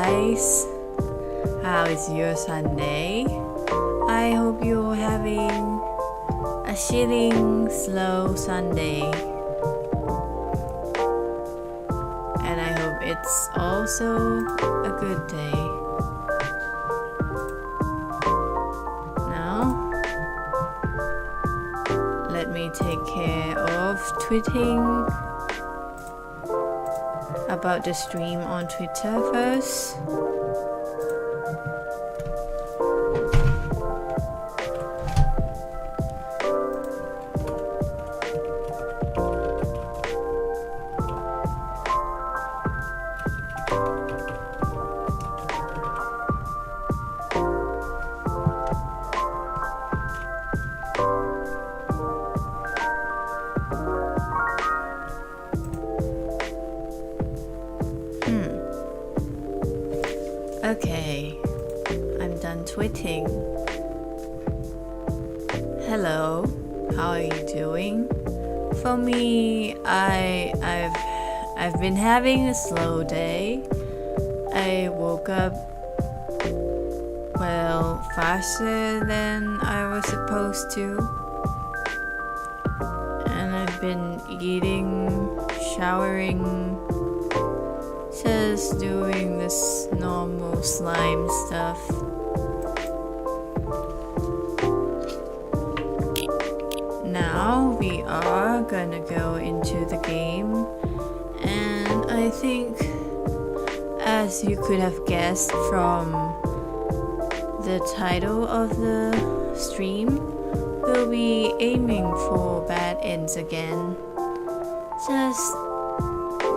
guys. How is your Sunday? I hope you're having a chilling, slow Sunday. And I hope it's also a good day. Now, let me take care of tweeting about the stream on Twitter first. Okay, I'm done tweeting. Hello, how are you doing? For me, I've been having a slow day. I woke up faster than I was supposed to, and I've been eating, showering, just doing this normal slime stuff. Now we are gonna go into the game, and I think, as you could have guessed from the title of the stream, we'll be aiming for bad ends again. Just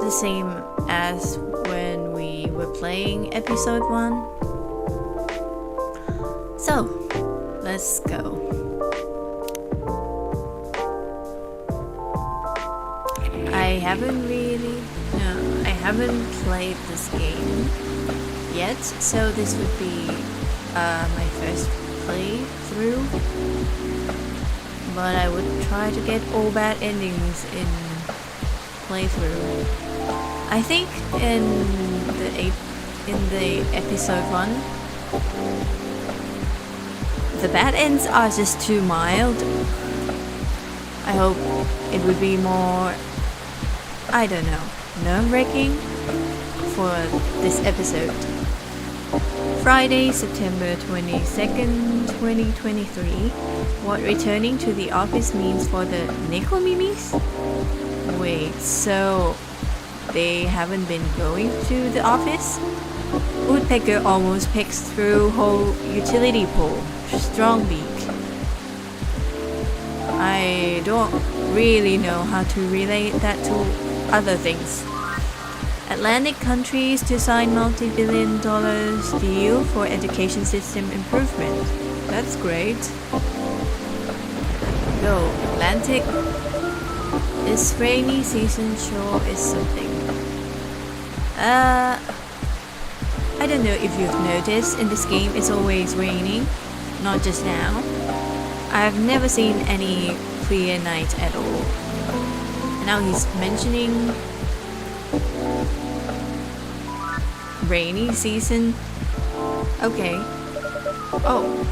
the same as when we were playing episode 1. So, let's go. I haven't played this game yet, so this would be my first playthrough. But I would try to get all bad endings in playthrough. I think in the episode 1, the bad ends are just too mild. I hope it would be more, I don't know, nerve-wracking for this episode. Friday, September 22nd, 2023. What returning to the office means for the Nekomimis? Wait, so they haven't been going to the office? Woodpecker almost pecks through whole utility pole. Strong beak. I don't really know how to relate that to other things. Atlantic countries to sign multi-billion dollars deal for education system improvement. That's great. Go, Atlantic. This rainy season sure is something. I don't know if you've noticed, in this game it's always raining, not just now. I've never seen any clear night at all. And now he's mentioning rainy season. Okay. Oh,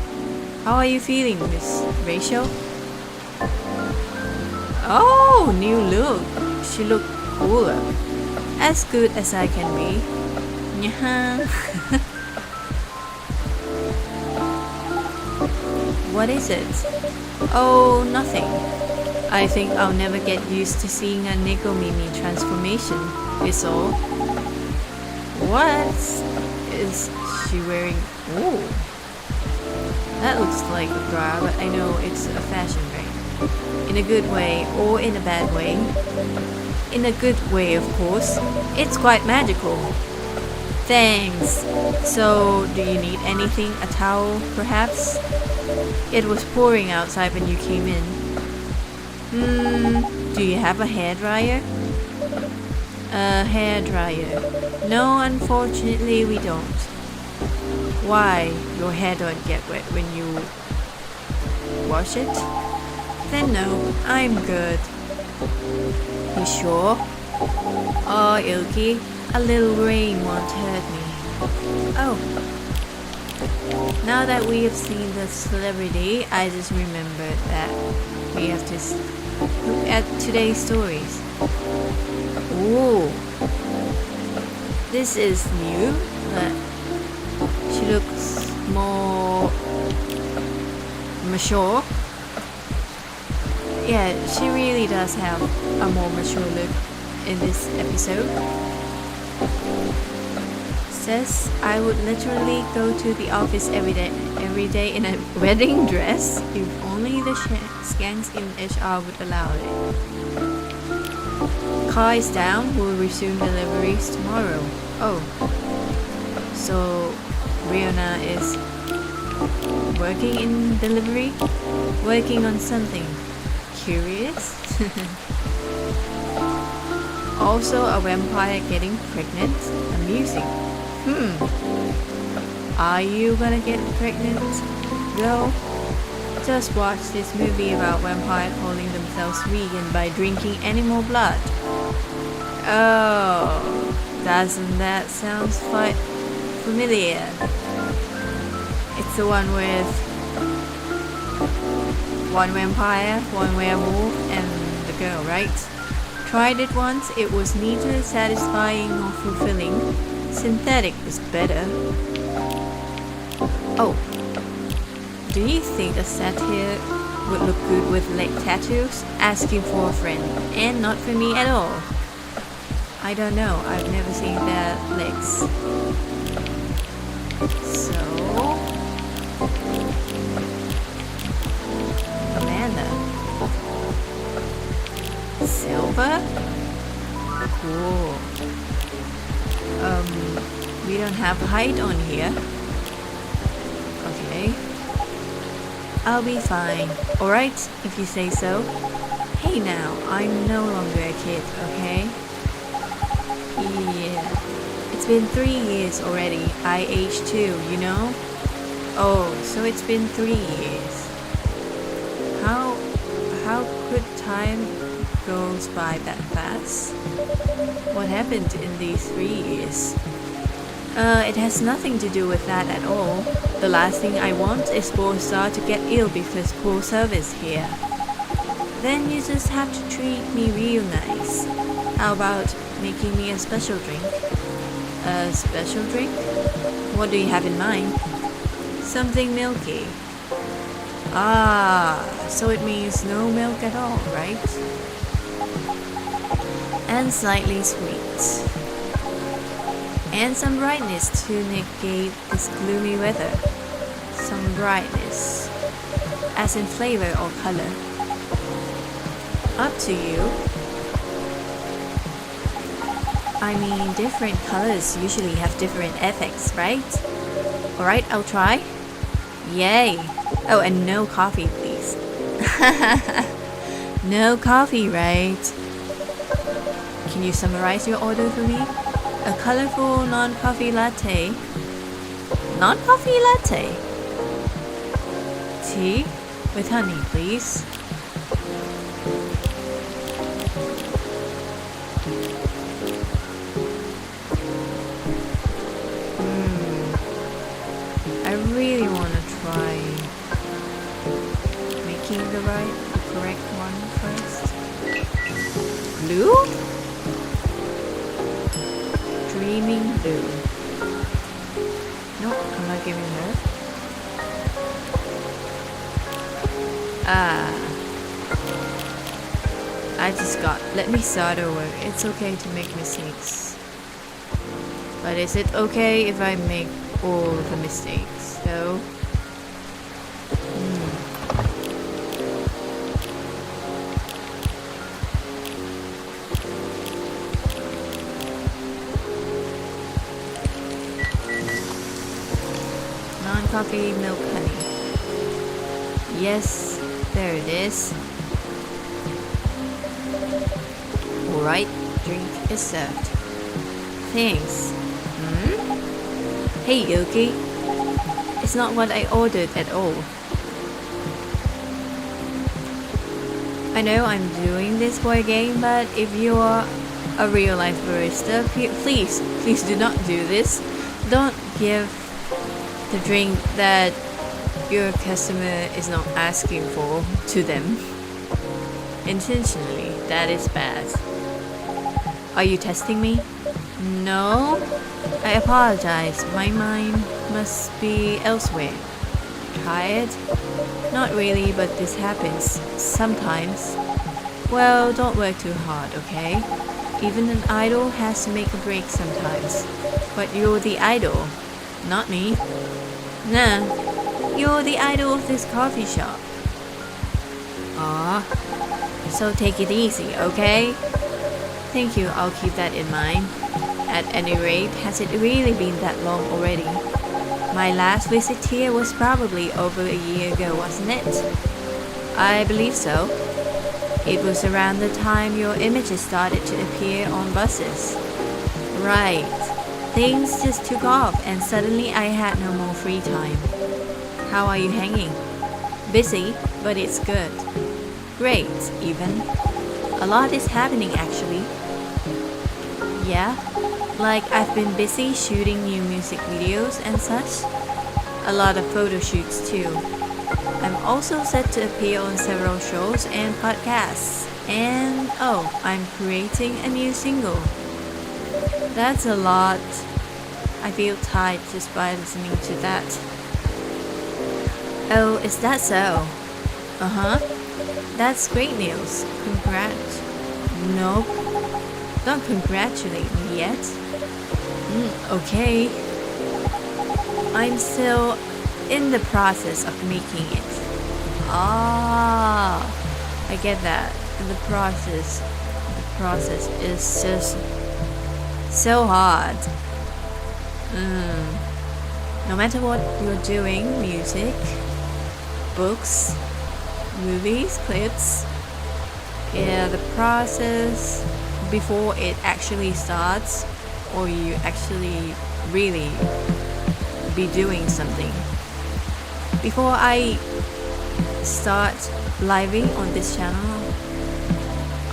how are you feeling, Miss Rachel? Oh, new look. She looked cooler. As good as I can be. Yeah. What is it? Oh, nothing. I think I'll never get used to seeing a Nekomimi transformation, is all. What is she wearing? Oh, that looks like a bra, but I know it's a fashion brand. In a good way or in a bad way? In a good way, of course. It's quite magical. Thanks. So, do you need anything? A towel, perhaps? It was pouring outside when you came in. Do you have a hairdryer? A hairdryer? No, unfortunately we don't. Why? Your hair don't get wet when you wash it? Then no, I'm good. You sure? Oh, iLki, a little rain won't hurt me. Oh. Now that we have seen the celebrity, I just remembered that we have to look at today's stories. Ooh. This is new, but she looks more mature. Yeah, she really does have a more mature look in this episode. Says I would literally go to the office every day in a wedding dress if only the skanks in HR would allow it. Car is down, we'll resume deliveries tomorrow. Oh, so Rihanna is working in delivery? Working on something. Curious? Also a vampire getting pregnant? Amusing. Are you gonna get pregnant, girl? Just watch this movie about vampires calling themselves vegan by drinking animal blood. Oh, doesn't that sound quite familiar? It's the one with one vampire, one werewolf, and the girl, right? Tried it once, it was neither satisfying nor fulfilling. Synthetic is better. Oh, do you think a satyr would look good with leg tattoos? Asking for a friend, and not for me at all. I don't know, I've never seen their legs. So, Amanda. Silver? Cool. We don't have height on here. Okay. I'll be fine. Alright, if you say so. Hey now, I'm no longer a kid, okay? Yeah. It's been 3 years already. I aged too, you know? Oh, so it's been 3 years. How could time goes by that fast? What happened in these 3 years? It has nothing to do with that at all. The last thing I want is Polestar to get ill because poor service here. Then you just have to treat me real nice. How about making me a special drink? A special drink? What do you have in mind? Something milky. Ah, so it means no milk at all, right? And slightly sweet. And some brightness to negate this gloomy weather. Some brightness. As in flavor or color. Up to you. I mean, different colors usually have different effects, right? Alright, I'll try. Yay! Oh, and no coffee, please. No coffee, right? Can you summarize your order for me? A colorful non-coffee latte. Non-coffee latte? Tea? With honey, please. I really want to try making the correct one first. Blue? Dreaming blue. Nope, I'm not giving her. Let me start over. It's okay to make mistakes. But is it okay if I make all the mistakes, though? Non-coffee milk honey. Yes, there it is. Alright, drink is served. Thanks. Hey iLki. It's not what I ordered at all. I know I'm doing this for a game, but if you are a real life barista, please do not do this. Don't give the drink that your customer is not asking for to them intentionally. That is bad. Are you testing me? No. I apologize. My mind must be elsewhere. Tired? Not really, but this happens sometimes. Well, don't work too hard, okay? Even an idol has to make a break sometimes. But you're the idol, not me. Nah, you're the idol of this coffee shop. Ah, so take it easy, okay? Thank you, I'll keep that in mind. At any rate, has it really been that long already? My last visit here was probably over a year ago, wasn't it? I believe so. It was around the time your images started to appear on buses. Right. Things just took off and suddenly I had no more free time. How are you hanging? Busy, but it's good. Great, even. A lot is happening actually. Yeah? Like I've been busy shooting new music videos and such. A lot of photo shoots too. I'm also set to appear on several shows and podcasts. And oh, I'm creating a new single. That's a lot. I feel tired just by listening to that. Oh, is that so? Uh-huh. That's great news. Congrats. Nope. Don't congratulate me yet. Okay. I'm still in the process of making it. Ah, I get that. The process is just so hard. No matter what you're doing, music, books, movies, clips, yeah, the process before it actually starts or you actually really be doing something. Before I start living on this channel,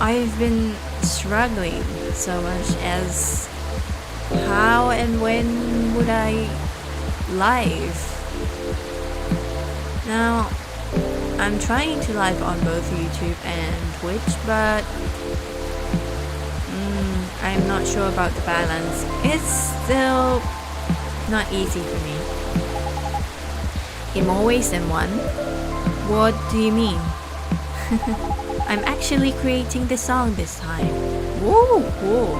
I've been struggling so much as how and when would I live? Now, I'm trying to live on both YouTube and Twitch, but I'm not sure about the balance. It's still not easy for me. In more ways than one. What do you mean? I'm actually creating the song this time. Woo! Woo.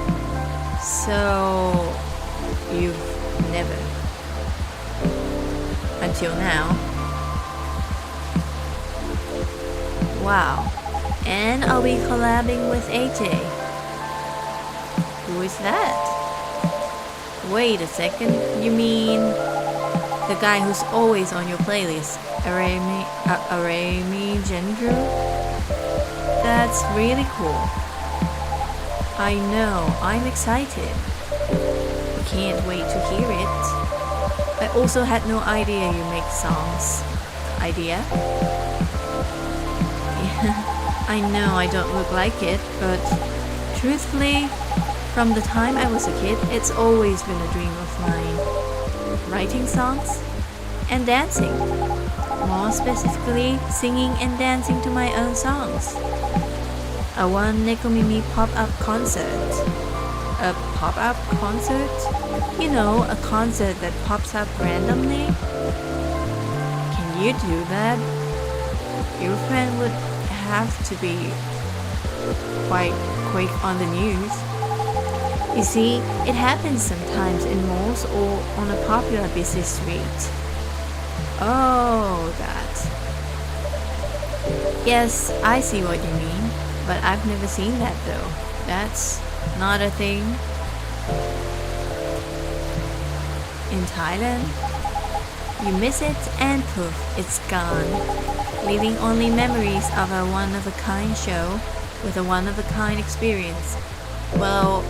So, you've never, until now. Wow. And I'll be collabing with AJ. Who is that? Wait a second, you mean the guy who's always on your playlist, Arami Gendru? That's really cool. I know, I'm excited. Can't wait to hear it. I also had no idea you make songs. Idea? Yeah, I know I don't look like it, but truthfully, from the time I was a kid, it's always been a dream of mine. Writing songs and dancing. More specifically, singing and dancing to my own songs. I won Nekomimi pop-up concert. A pop-up concert? You know, a concert that pops up randomly? Can you do that? Your friend would have to be quite quick on the news. You see, it happens sometimes in malls or on a popular busy street. Oh, that. Yes, I see what you mean, but I've never seen that though. That's not a thing. In Thailand, you miss it and poof, it's gone, leaving only memories of a one-of-a-kind show with a one-of-a-kind experience. Well,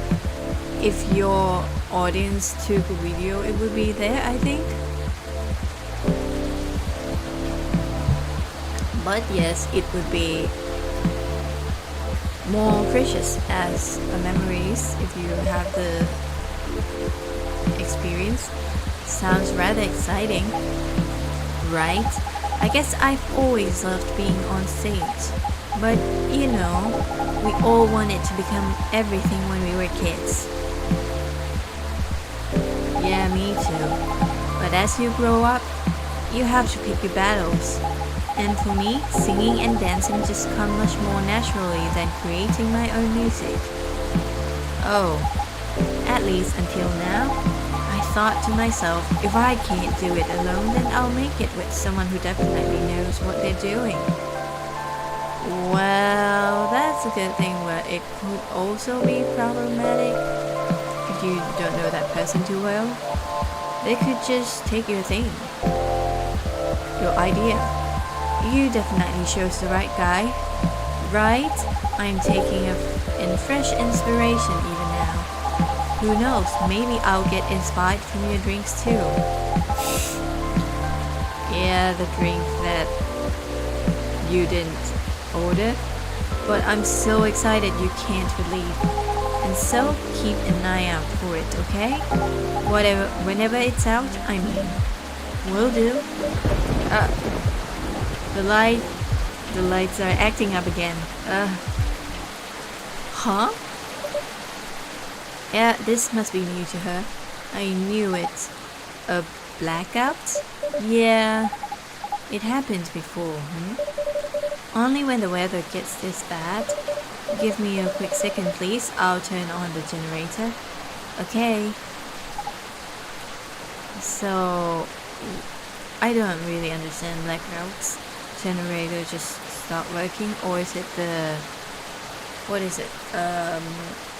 if your audience took a video, it would be there, I think. But yes, it would be more precious as a memories if you have the experience. Sounds rather exciting, right? I guess I've always loved being on stage. But, you know, we all wanted to become everything when we were kids. Yeah, me too. But as you grow up, you have to pick your battles. And for me, singing and dancing just come much more naturally than creating my own music. Oh, at least until now, I thought to myself, if I can't do it alone, then I'll make it with someone who definitely knows what they're doing. Well, that's a good thing, but it could also be problematic if you don't know that person too well. They could just take your thing, your idea. You definitely chose the right guy, right? I'm taking in fresh inspiration even now. Who knows, maybe I'll get inspired from your drinks too. Yeah, the drink that you didn't order, but I'm so excited you can't believe. And so keep an eye out for it, okay? Whenever it's out, I mean. Will do. The lights are acting up again. Huh? Yeah, this must be new to her. I knew it. A blackout? Yeah, it happens before, Only when the weather gets this bad. Give me a quick second, please. I'll turn on the generator. Okay. So, I don't really understand blackouts. Generator just stopped working, or is it what is it?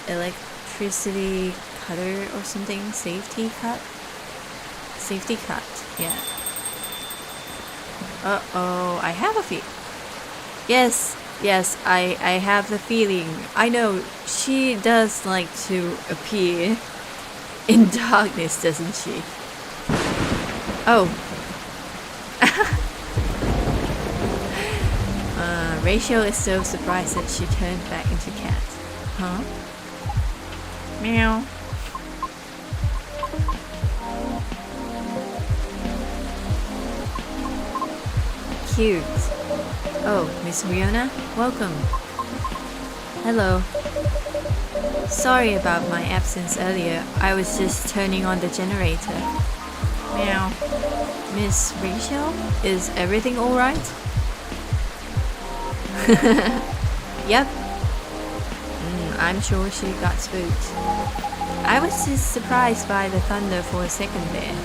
Electricity cutter or something? Safety cut? Safety cut, yeah. Uh-oh, I have a feeling. Yes, I have the feeling. I know, she does like to appear in darkness, doesn't she? Oh. Rachel is so surprised that she turned back into cat. Huh? Meow. Cute. Oh, Miss Riona, welcome. Hello. Sorry about my absence earlier. I was just turning on the generator. Meow. Miss Rachel, is everything alright? Yep. I'm sure she got spooked. I was just surprised by the thunder for a second there.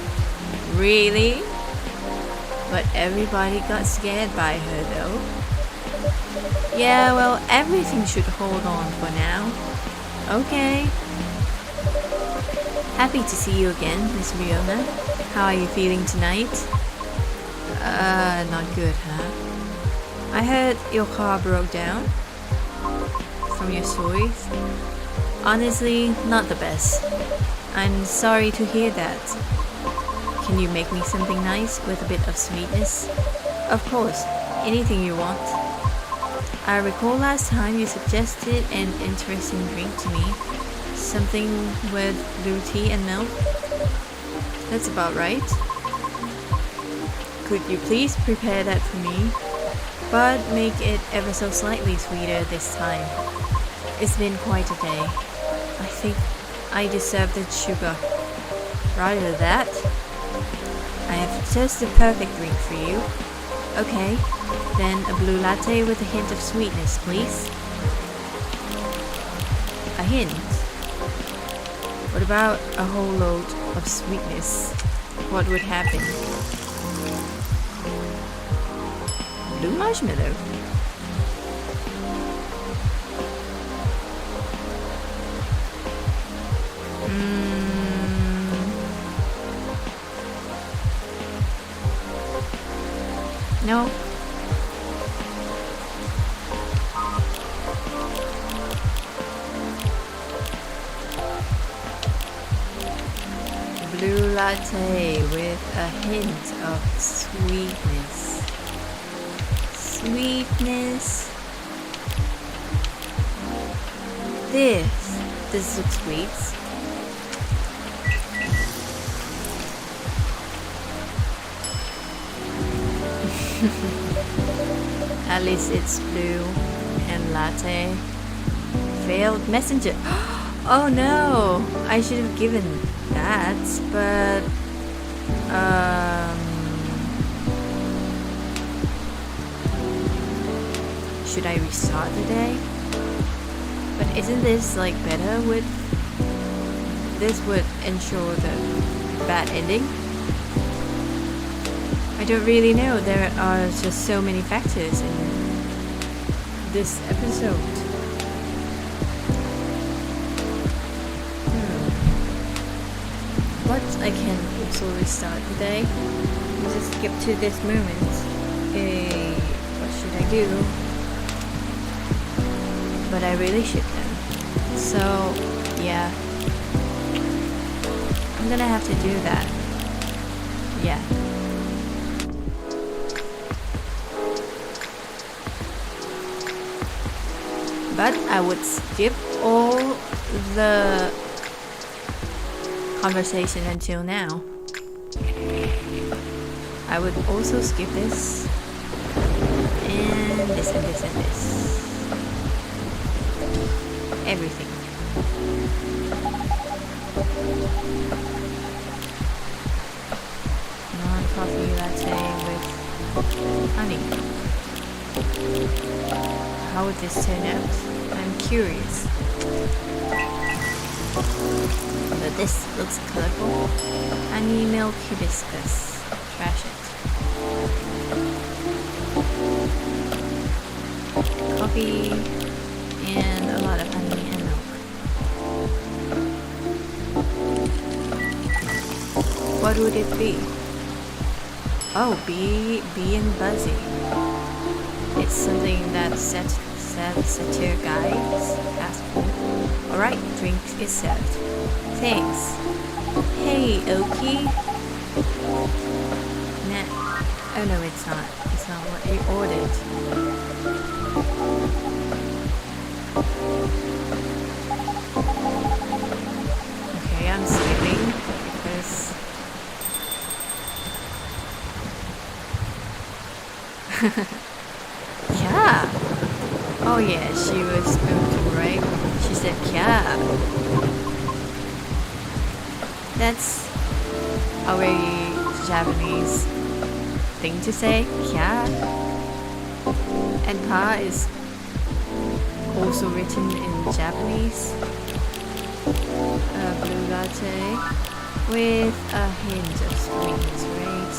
Really? But everybody got scared by her though. Yeah, well, everything should hold on for now. Okay. Happy to see you again, Miss Riona. How are you feeling tonight? Not good, huh? I heard your car broke down. From your stories. Honestly, not the best. I'm sorry to hear that. Can you make me something nice with a bit of sweetness? Of course, anything you want. I recall last time you suggested an interesting drink to me. Something with blue tea and milk. That's about right. Could you please prepare that for me? But make it ever so slightly sweeter this time. It's been quite a day. I think I deserve the sugar. Rather that, I have just the perfect drink for you. Okay, then a blue latte with a hint of sweetness, please. A hint? What about a whole load of sweetness? What would happen? Blue marshmallow. No. Blue latte with a hint of sweetness. Sweetness. This looks sweet. At least it's blue and latte. Failed messenger. Oh no! I should have given that, but should I restart the day? But isn't this like better with this would ensure the bad ending? I don't really know. There are just so many factors in this episode. But I can also restart the day. Just skip to this moment. What should I do? But I really should then. So yeah, I'm gonna have to do that. Yeah. But I would skip all the conversation until now. I would also skip this and this and this and this. Everything. Non-coffee latte with honey. How would this turn out? I'm curious. But this looks colorful. Honey milk hibiscus. Trash it. Coffee and a lot of honey and milk. What would it be? Oh, bee and buzzy. It's something that satyr guys ask for. Alright, drink is served. Thanks. Hey, iLki. Nah. Oh no, it's not. It's not what you ordered. Okay, I'm skipping because yeah. Oh yeah, she was spoken, right? She said yeah. That's a very Japanese thing to say, yeah. And pa is also written in Japanese. Blue latte with a hint of sweetness, right?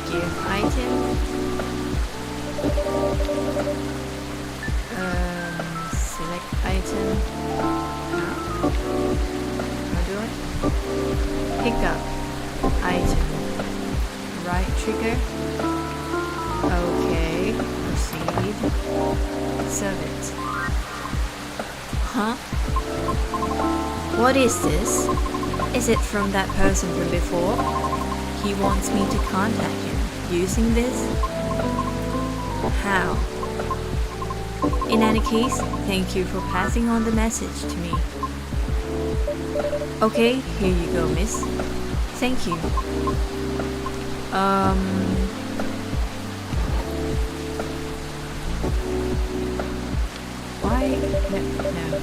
Give item. Select item. How do I? Pick up item. Right trigger. Okay. Proceed. Serve it. Huh? What is this? Is it from that person from before? He wants me to contact him using this? How? In any case, thank you for passing on the message to me. Okay, here you go, miss. Thank you. Why? No.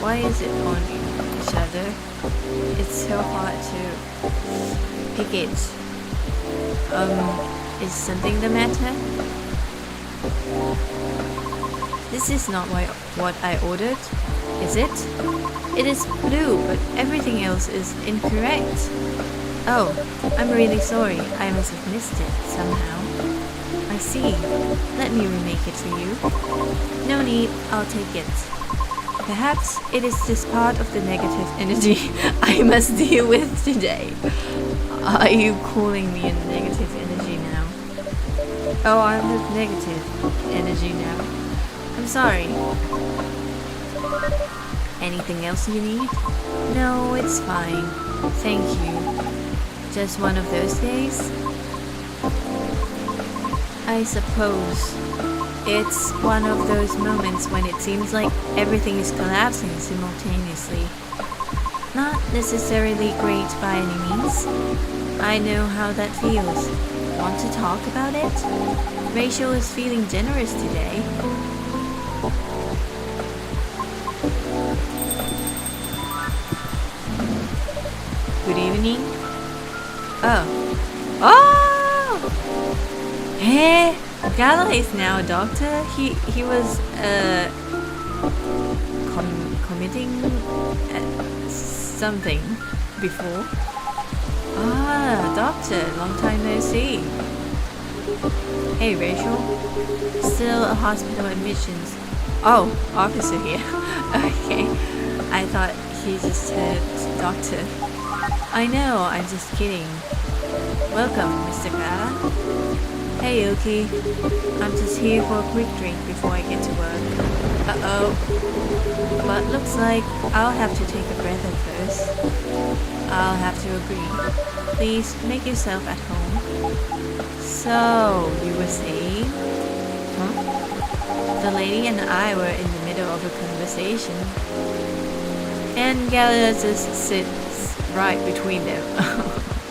Why is it on each other? It's so hard to pick it. Is something the matter? This is not what I ordered, is it? It is blue, but everything else is incorrect. Oh, I'm really sorry. I must have missed it somehow. I see. Let me remake it for you. No need, I'll take it. Perhaps it is just part of the negative energy I must deal with today. Are you calling me a negative energy now? Oh, I'm with negative energy now. I'm sorry. Anything else you need? No, it's fine. Thank you. Just one of those days? I suppose It's one of those moments when it seems like everything is collapsing simultaneously. Not necessarily great by any means. I know how that feels. Want to talk about it? Rachel is feeling generous today. Good evening. Oh. Hey, Gala is now a doctor. He was committing something before. Doctor, long time no see. Hey, Rachel. Still a hospital admissions. Oh, officer here. Okay. I thought he just said doctor. I know, I'm just kidding. Welcome, Mr. Clara. Hey, iLki. I'm just here for a quick drink before I get to work. Uh-oh. But looks like I'll have to take a breather first. I'll have to agree. Please make yourself at home. So, you were saying? Huh? The lady and I were in the middle of a conversation. And Gala just sits right between them.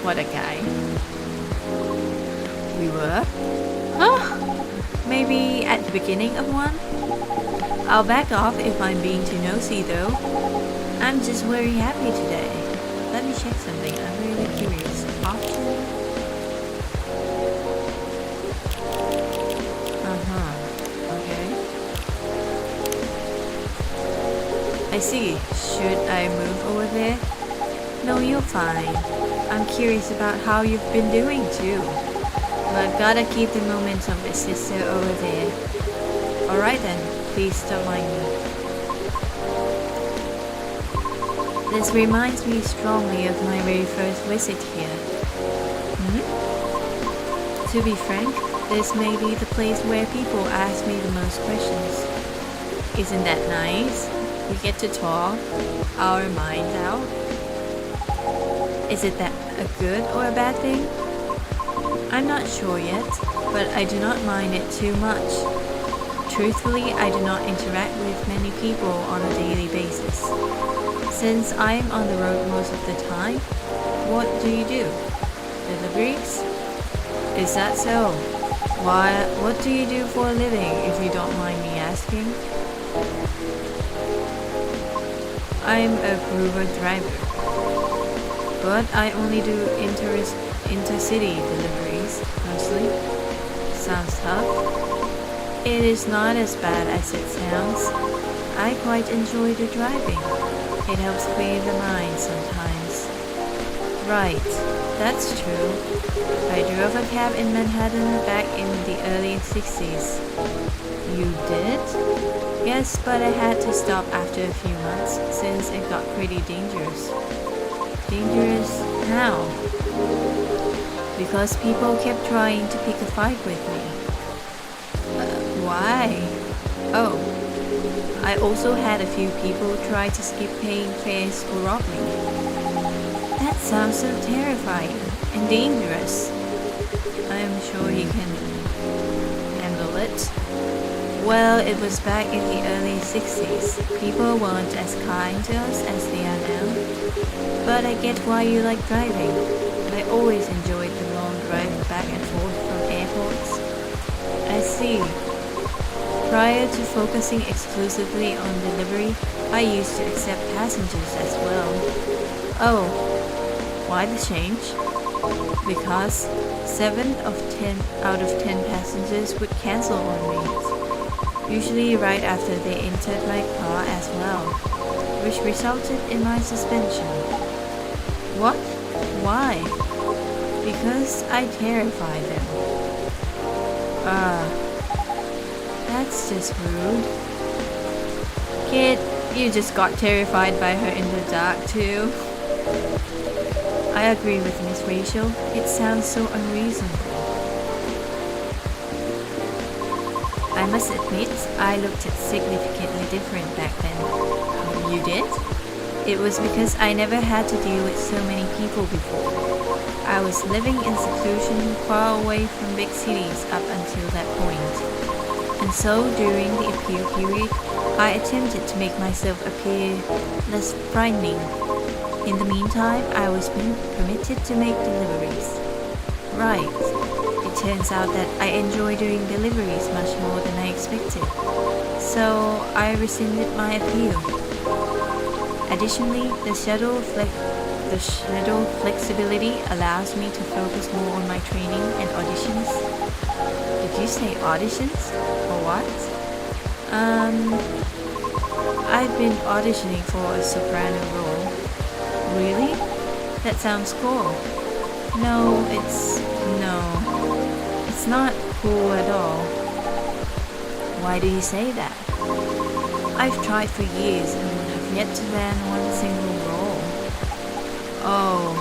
What a guy. We were? Huh? Maybe at the beginning of one? I'll back off if I'm being too nosy though. I'm just very happy today. Let me check something, I'm really curious. Option? Okay. I see. Should I move over there? No, you're fine. I'm curious about how you've been doing too. But gotta keep the momentum with sister over there. Alright then, please don't mind me. This reminds me strongly of my very first visit here. To be frank, this may be the place where people ask me the most questions. Isn't that nice? We get to talk our minds out. Is it that a good or a bad thing? I'm not sure yet, but I do not mind it too much. Truthfully, I do not interact with many people on a daily basis. Since I am on the road most of the time, what do you do? Deliveries? Is that so? Why, what do you do for a living, if you don't mind me asking? I'm a Groover driver, but I only do intercity deliveries, mostly. Sounds tough. It is not as bad as it sounds. I quite enjoy the driving. It helps clear the mind sometimes. Right, that's true. I drove a cab in Manhattan back in the early 60s. You did? Yes, but I had to stop after a few months since it got pretty dangerous. Dangerous how? Because people kept trying to pick a fight with me. Why? Oh, I also had a few people try to skip paying fares or rob me. That sounds so terrifying and dangerous. I am sure he can handle it. Well, it was back in the early 60s. People weren't as kind to us as they are now. But I get why you like driving. I always enjoyed the long drive back and forth from airports. I see. Prior to focusing exclusively on delivery, I used to accept passengers as well. Oh, why the change? Because 7 out of 10 passengers would cancel on me, usually right after they entered my car as well, which resulted in my suspension. What? Why? Because I terrify them. That's just rude. Kid, you just got terrified by her in the dark too. I agree with Miss Rachel. It sounds so unreasonable. I must admit, I looked significantly different back then. You did? It was because I never had to deal with so many people before. I was living in seclusion far away from big cities up until that point. And so during the appeal period, I attempted to make myself appear less frightening. In the meantime, I was permitted to make deliveries. Right. It turns out that I enjoy doing deliveries much more than I expected. So I rescinded my appeal. Additionally, the schedule flexibility allows me to focus more on my training and auditions. Did you say auditions? Or what? I've been auditioning for a soprano role. Really? That sounds cool. No, it's not cool at all. Why do you say that? I've tried for years and have yet to land one single role. Oh,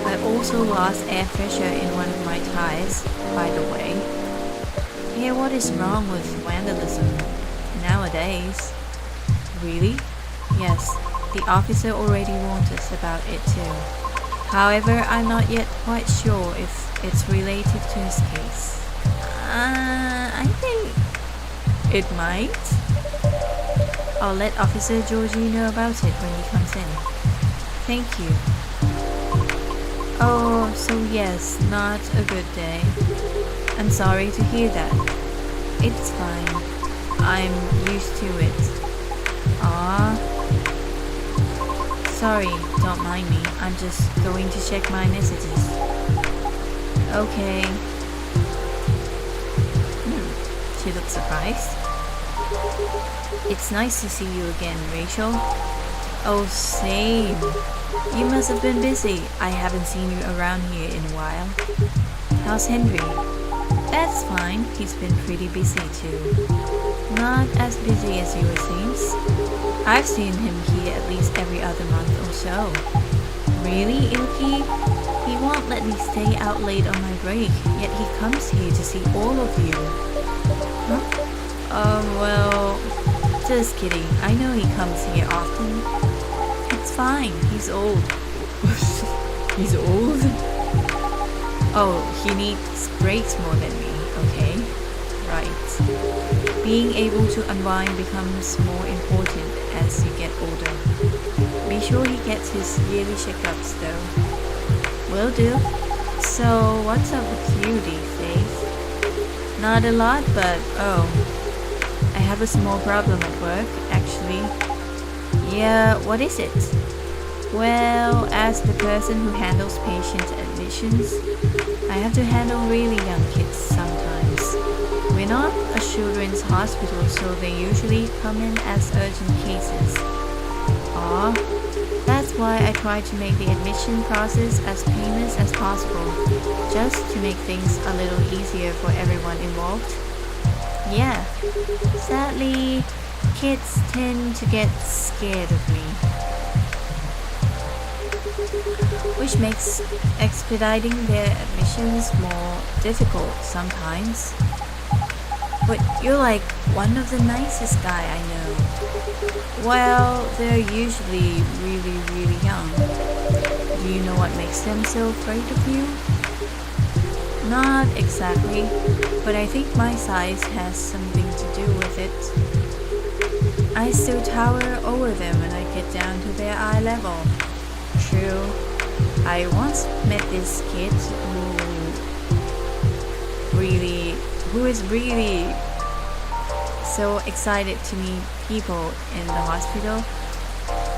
I also lost air pressure in one of my ties, by the way. Yeah, what is wrong with vandalism nowadays? Really? Yes, the officer already warned us about it too. However, I'm not yet quite sure if it's related to his case. I think it might. I'll let Officer Georgie know about it when he comes in. Thank you. Oh, so yes, not a good day. I'm sorry to hear that. It's fine. I'm used to it. Sorry, don't mind me. I'm just going to check my messages. Okay. She looks surprised. It's nice to see you again, Rachel. Oh, same. You must have been busy. I haven't seen you around here in a while. How's Henry? That's fine. He's been pretty busy too. Not as busy as you, it seems. I've seen him here at least every other month or so. Really, iLki? He won't let me stay out late on my break, yet he comes here to see all of you. Huh? Well, just kidding. I know he comes here often. It's fine. He's old. He's old? Oh, he needs breaks more than me, okay? Right. Being able to unwind becomes more important as you get older. Be sure he gets his yearly checkups though. Will do. So, what's up with you these days? Not a lot, but I have a small problem at work, actually. Yeah, what is it? Well, as the person who handles patient admissions, I have to handle really young kids sometimes. We're not a children's hospital, so they usually come in as urgent cases. That's why I try to make the admission process as painless as possible, just to make things a little easier for everyone involved. Yeah, sadly, kids tend to get scared of me, which makes expediting their admissions more difficult sometimes. But you're like one of the nicest guy I know. Well, they're usually really, really young. Do you know what makes them so afraid of you? Not exactly, but I think my size has something to do with it. I still tower over them when I get down to their eye level. True. I once met this kid who is really so excited to meet people in the hospital,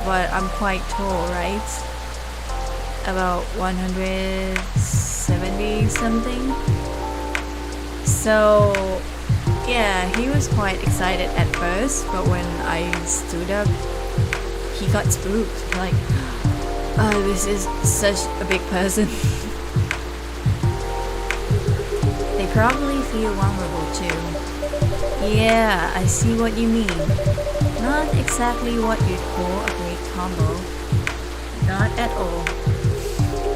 but I'm quite tall, right? About 170 something. So yeah, he was quite excited at first, but when I stood up, he got spooked, like, oh, this is such a big person. They probably feel vulnerable too. Yeah, I see what you mean. Not exactly what you'd call a great combo. Not at all.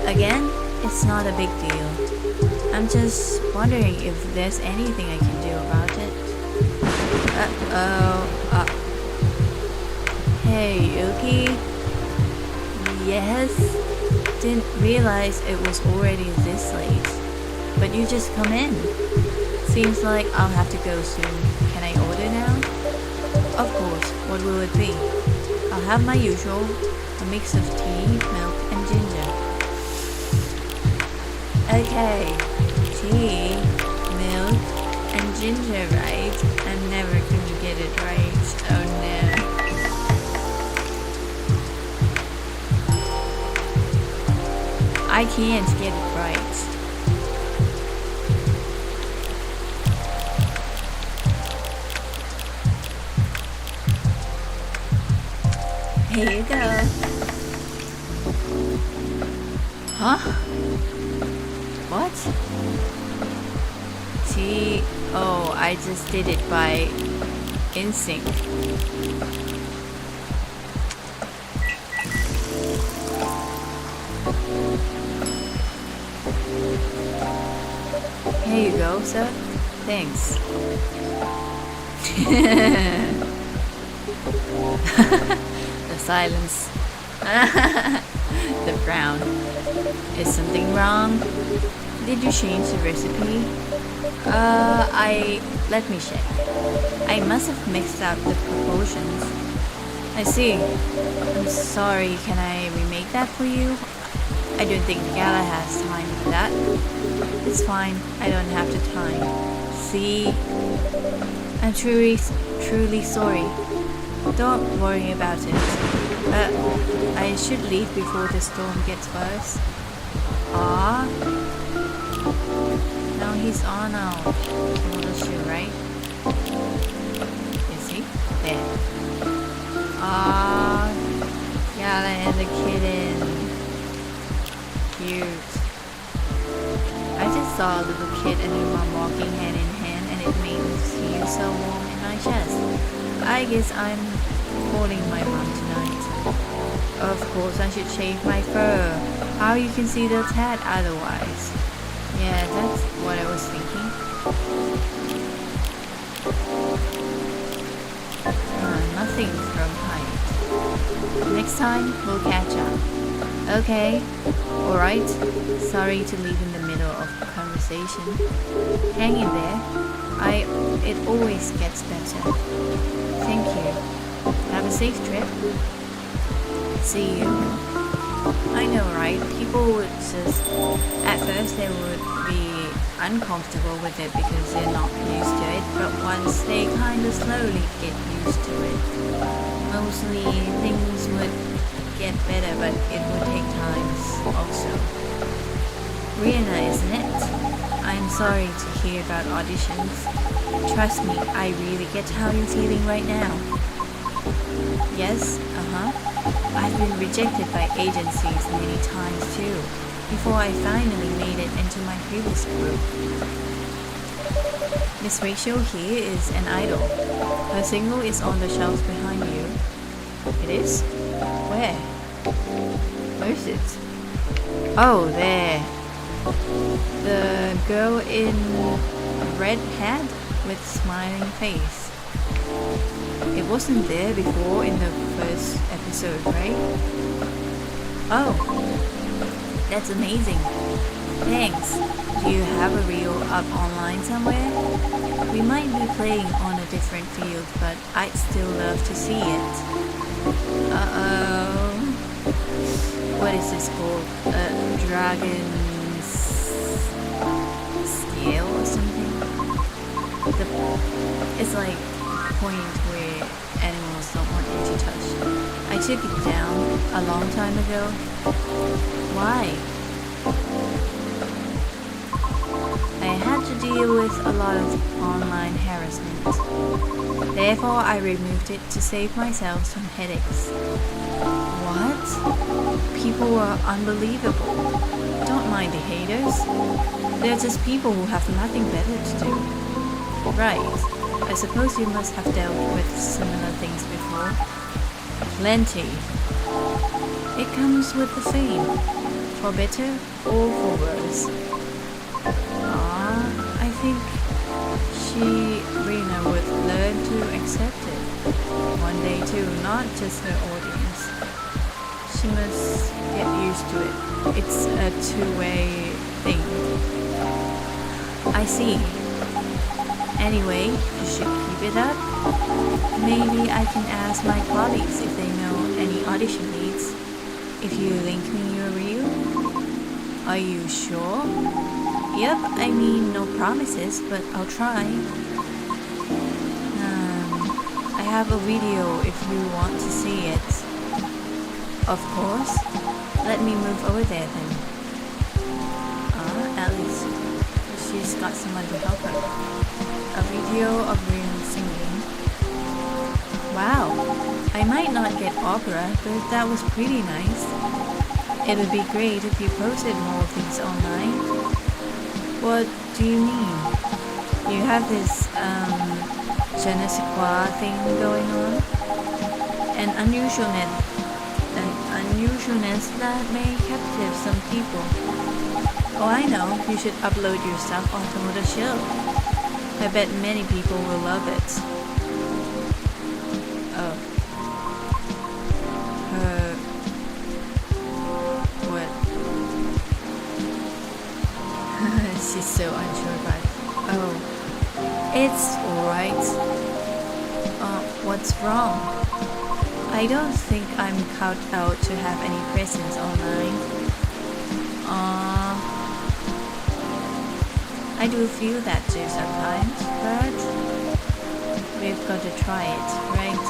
Again, it's not a big deal. I'm just wondering if there's anything I can do about it. Hey, iLki? Yes? Didn't realize it was already this late. But you just come in. Seems like I'll have to go soon. Can I order now? Of course. What will it be? I'll have my usual, a mix of tea, milk, and ginger. Okay, tea, milk, and ginger, right? I'm never gonna get it right. Oh no. I can't get it right. Here you go. Huh? What? Oh, I just did it by instinct. Here you go, sir. Thanks. The silence. The frown. Is something wrong? Did you change the recipe? Let me check. I must have mixed up the proportions. I see. I'm sorry, can I remake that for you? I don't think the gala has time for that. It's fine, I don't have the time. See? I'm truly sorry. Don't worry about it. I should leave before the storm gets worse. Ah. Now he's on our shoe, right? Is he? There. Ah. Gala and the kitten. Cute. I just saw a little kid and your mom walking hand in hand, and it made me feel so warm in my chest. I guess I'm calling my mom tonight. Of course, I should shave my fur. How you can see the tat otherwise? Yeah, that's what I was thinking. Nothing from height. Next time, we'll catch up. Okay. Alright. Sorry to leave in the middle of a conversation. Hang in there. It always gets better. Thank you. Have a safe trip. See you. I know, right? People would just, at first they would be uncomfortable with it because they're not used to it, but once they kind of slowly get used to it, mostly things would get better, but it would take time also. Rihanna, isn't it? I'm sorry to hear about auditions. Trust me, I really get how you're feeling right now. Yes, I've been rejected by agencies many times too, before I finally made it into my previous group. Miss Rachel here is an idol. Her single is on the shelf behind you. It is? Where? Where's it? Oh, there. The girl in red hat with smiling face. It wasn't there before in the first episode, right? Oh, that's amazing. Thanks. Do you have a reel up online somewhere? We might be playing on a different field, but I'd still love to see it. Uh-oh. What is this called? A dragon's scale or something? It's like a point where animals don't want you to touch. I took it down a long time ago. Why? I had to deal with a lot of online harassment. Therefore, I removed it to save myself some headaches. What? People are unbelievable. Don't mind the haters. They're just people who have nothing better to do. Right. I suppose you must have dealt with similar things before. Plenty. It comes with the fame. For better or for worse. I think Rena would learn to accept it. One day too, not just her audience. She must get used to it. It's a two-way thing. I see. Anyway, you should keep it up. Maybe I can ask my colleagues if they know any audition leads. If you link me your reel. Are you sure? Yep, I mean no promises, but I'll try. I have a video if you want to see it. Of course. Let me move over there then. At least she's got someone to help her. A video of Rian singing. Wow, I might not get opera, but that was pretty nice. It would be great if you posted more things online. What do you mean? You have this, je ne sais quoi thing going on? An unusualness that may captive some people. Oh, I know. You should upload your stuff onto the show. I bet many people will love it. Oh. What? She's so unsure about it. Oh. It's alright. What's wrong? I don't think I'm cut out to have any presence online. I do feel that too sometimes, but we've got to try it, right?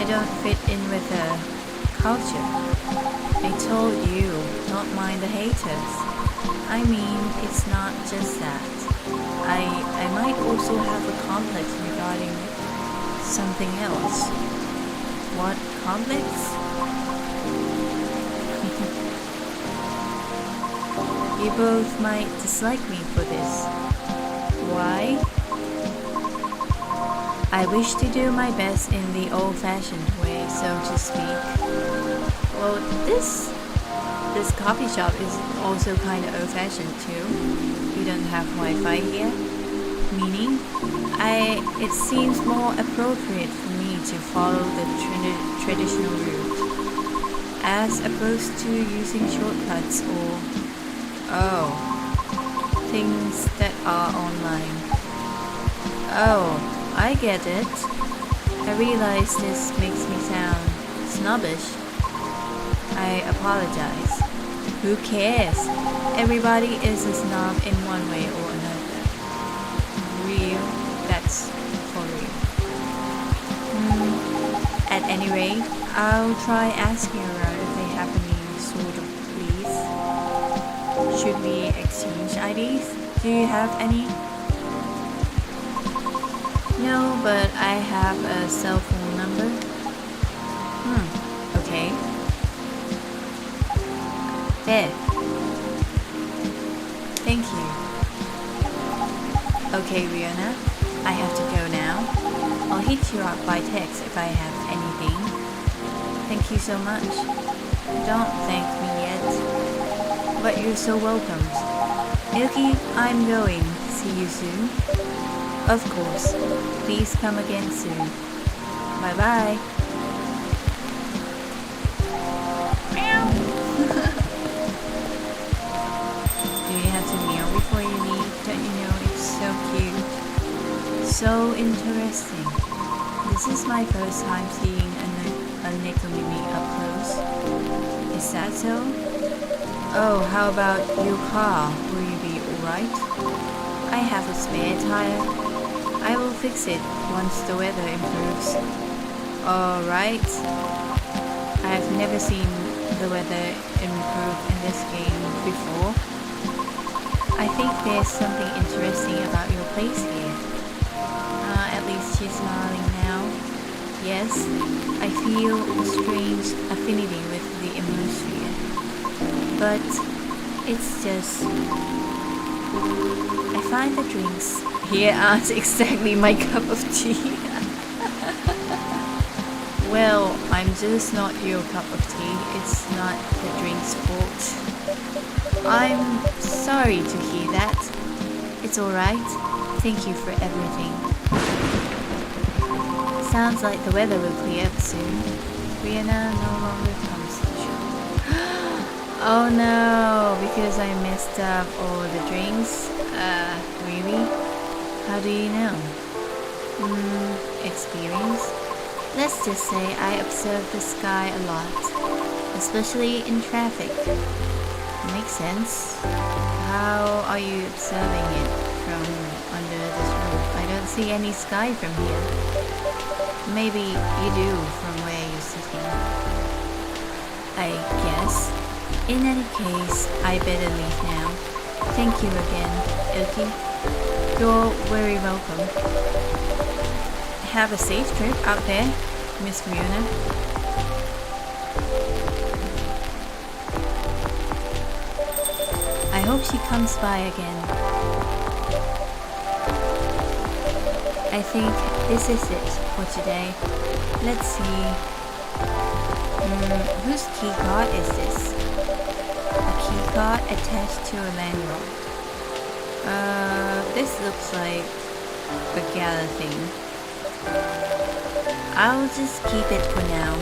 I don't fit in with the culture. I told you, don't mind the haters. I mean, it's not just that. I might also have a complex regarding something else. What complex? You both might dislike me for this. Why? I wish to do my best in the old-fashioned way, so to speak. Well, this coffee shop is also kind of old-fashioned too. You don't have Wi-Fi here? Meaning, it seems more appropriate for me to follow the traditional route, as opposed to using shortcuts or things that are online. Oh, I get it. I realize this makes me sound snobbish. I apologize. Who cares? Everybody is a snob in one way or another. Real, that's for real. At any rate, I'll try asking around if they have any sort of please. Should we exchange IDs? Do you have any? No, but I have a cell phone number. Okay. There. Thank you. Okay, Rihanna, I have to go now. I'll hit you up by text if I have anything. Thank you so much. Don't thank me yet. But you're so welcome. iLki, I'm going. See you soon. Of course. Please come again soon. Bye-bye. Do you have to meow before you leave? Don't you know it's so cute? So interesting. This is my first time seeing a Nekomimi up close. Is that so? Oh, how about your car? Will you be alright? I have a spare tire. I will fix it once the weather improves. Alright. I've never seen the weather improve in this game before. I think there's something interesting about your place here. At least she's smiling now. Yes, I feel a strange affinity with the atmosphere. But it's just... I find the drinks here aren't exactly my cup of tea. Well, I'm just not your cup of tea. It's not the drink's fault. I'm sorry to hear that. It's alright. Thank you for everything. Sounds like the weather will clear up soon. Rihanna no longer comes to the show. Oh no, because I messed up all the drinks? Really? How do you know? Experience? Let's just say I observe the sky a lot, especially in traffic. Makes sense. How are you observing it from under this roof? I don't see any sky from here. Maybe you do from where you're sitting. I guess. In any case, I better leave now. Thank you again, iLki. You're very welcome. Have a safe trip out there, Miss Fiona. I hope she comes by again. I think this is it for today. Let's see. Whose keycard is this? A keycard attached to a manual. This looks like a gala thing. I'll just keep it for now.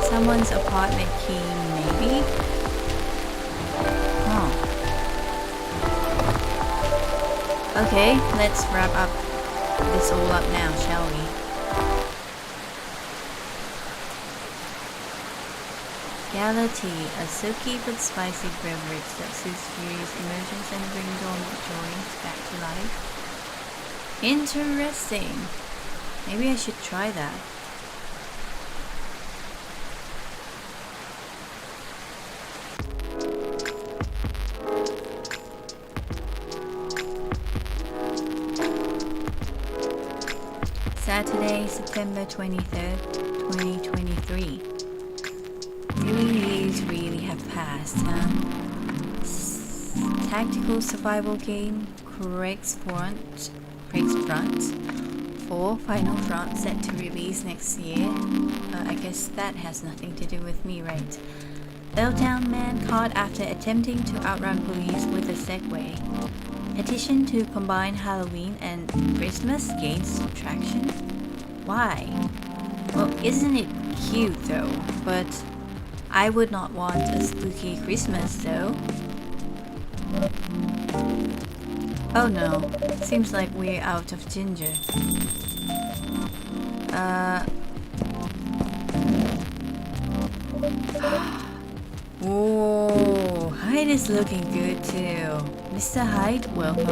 Someone's apartment key, maybe? Huh. Okay, let's wrap up this all up now, shall we? Gala tea, a silky but spicy beverage that soothes furious emotions and brings all joys back to life. Interesting. Maybe I should try that. Saturday, September 23rd, 2023. 3 years really have passed, huh? Tactical survival game, Craig's Front. 4 Final Front set to release next year. I guess that has nothing to do with me, right? Old Town man caught after attempting to outrun police with a Segway. Petition to combine Halloween and Christmas gains traction? Why? Well, isn't it cute though? But I would not want a spooky Christmas though. Oh no, seems like we're out of ginger. Oh, Hyde is looking good too. Mr. Hyde, welcome.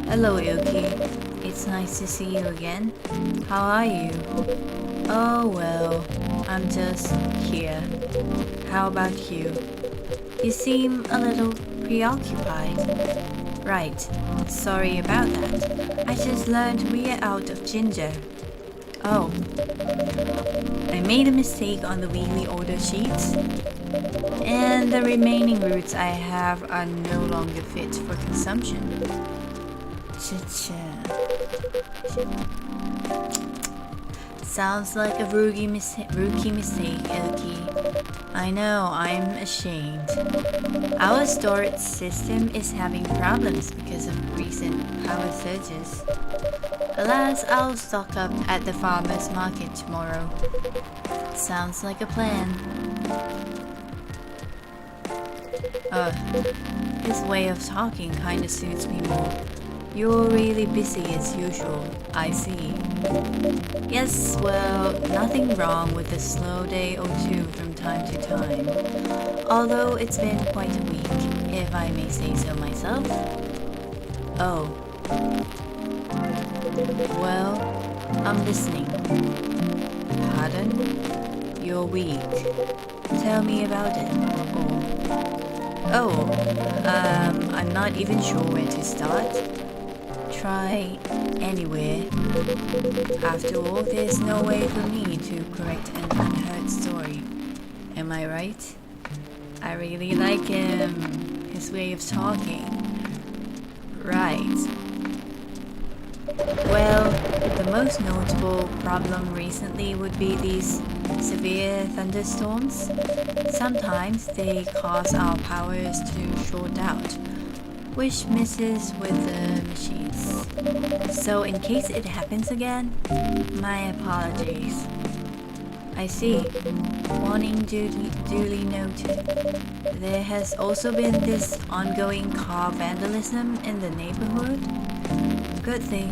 Hello, iLki. It's nice to see you again. How are you? Oh well, I'm just here. How about you? You seem a little preoccupied. Right, sorry about that. I just learned we're out of ginger. Oh, I made a mistake on the weekly order sheets, and the remaining roots I have are no longer fit for consumption. Sounds like a rookie mistake, iLki. I know, I'm ashamed. Our storage system is having problems because of recent power surges. Alas, I'll stock up at the farmer's market tomorrow. Sounds like a plan. This way of talking kinda suits me more. You're really busy as usual, I see. Yes, well, nothing wrong with a slow day or two from time to time. Although it's been quite a week, if I may say so myself. Oh. Well, I'm listening. Pardon? You're weak. Tell me about it. I'm not even sure where to start. Try anywhere. After all, there's no way for me to correct an unheard story. Am I right? I really like his way of talking. Right. Well, the most notable problem recently would be these severe thunderstorms. Sometimes they cause our powers to short out, which messes with the machines. So in case it happens again, my apologies. I see. Warning duly noted. There has also been this ongoing car vandalism in the neighborhood. Good thing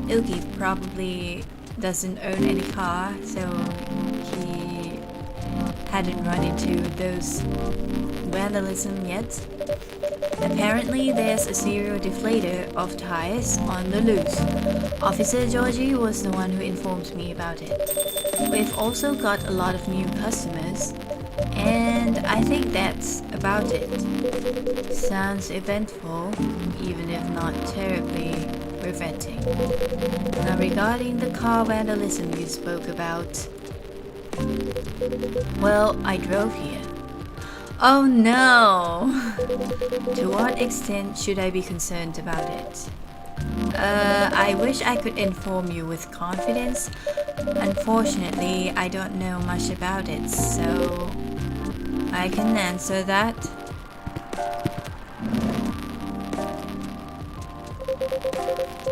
iLki probably doesn't own any car, so he hadn't run into those vandalism yet. Apparently, there's a serial deflator of tires on the loose. Officer Georgie was the one who informed me about it. We've also got a lot of new customers, and I think that's about it. Sounds eventful, even if not terribly riveting. Now, regarding the car vandalism you spoke about, well, I drove here. Oh no! To what extent should I be concerned about it? I wish I could inform you with confidence. Unfortunately, I don't know much about it, so I can answer that.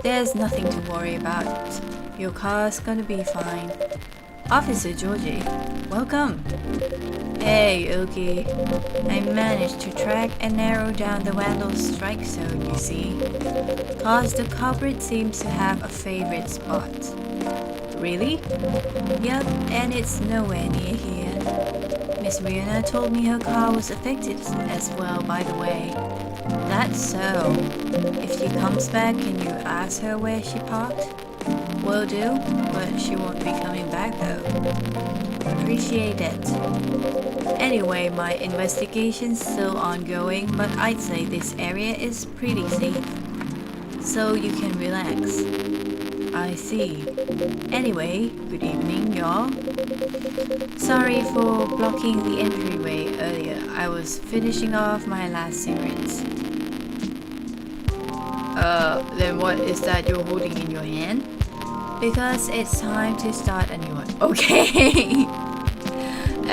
There's nothing to worry about. Your car's gonna be fine. Officer Georgie, welcome. Hey, iLki. I managed to track and narrow down the vandal's strike zone, you see. Cause the culprit seems to have a favorite spot. Really? Yep, and it's nowhere near here. Miss Rihanna told me her car was affected as well, by the way. That's so. If she comes back, can you ask her where she parked? Will do, but she won't be coming back though. Appreciate it. Anyway, my investigation's still ongoing, but I'd say this area is pretty safe. So you can relax. I see. Anyway, good evening, y'all. Sorry for blocking the entryway earlier. I was finishing off my last cigarettes. Then what is that you're holding in your hand? Because it's time to start a new one. Okay.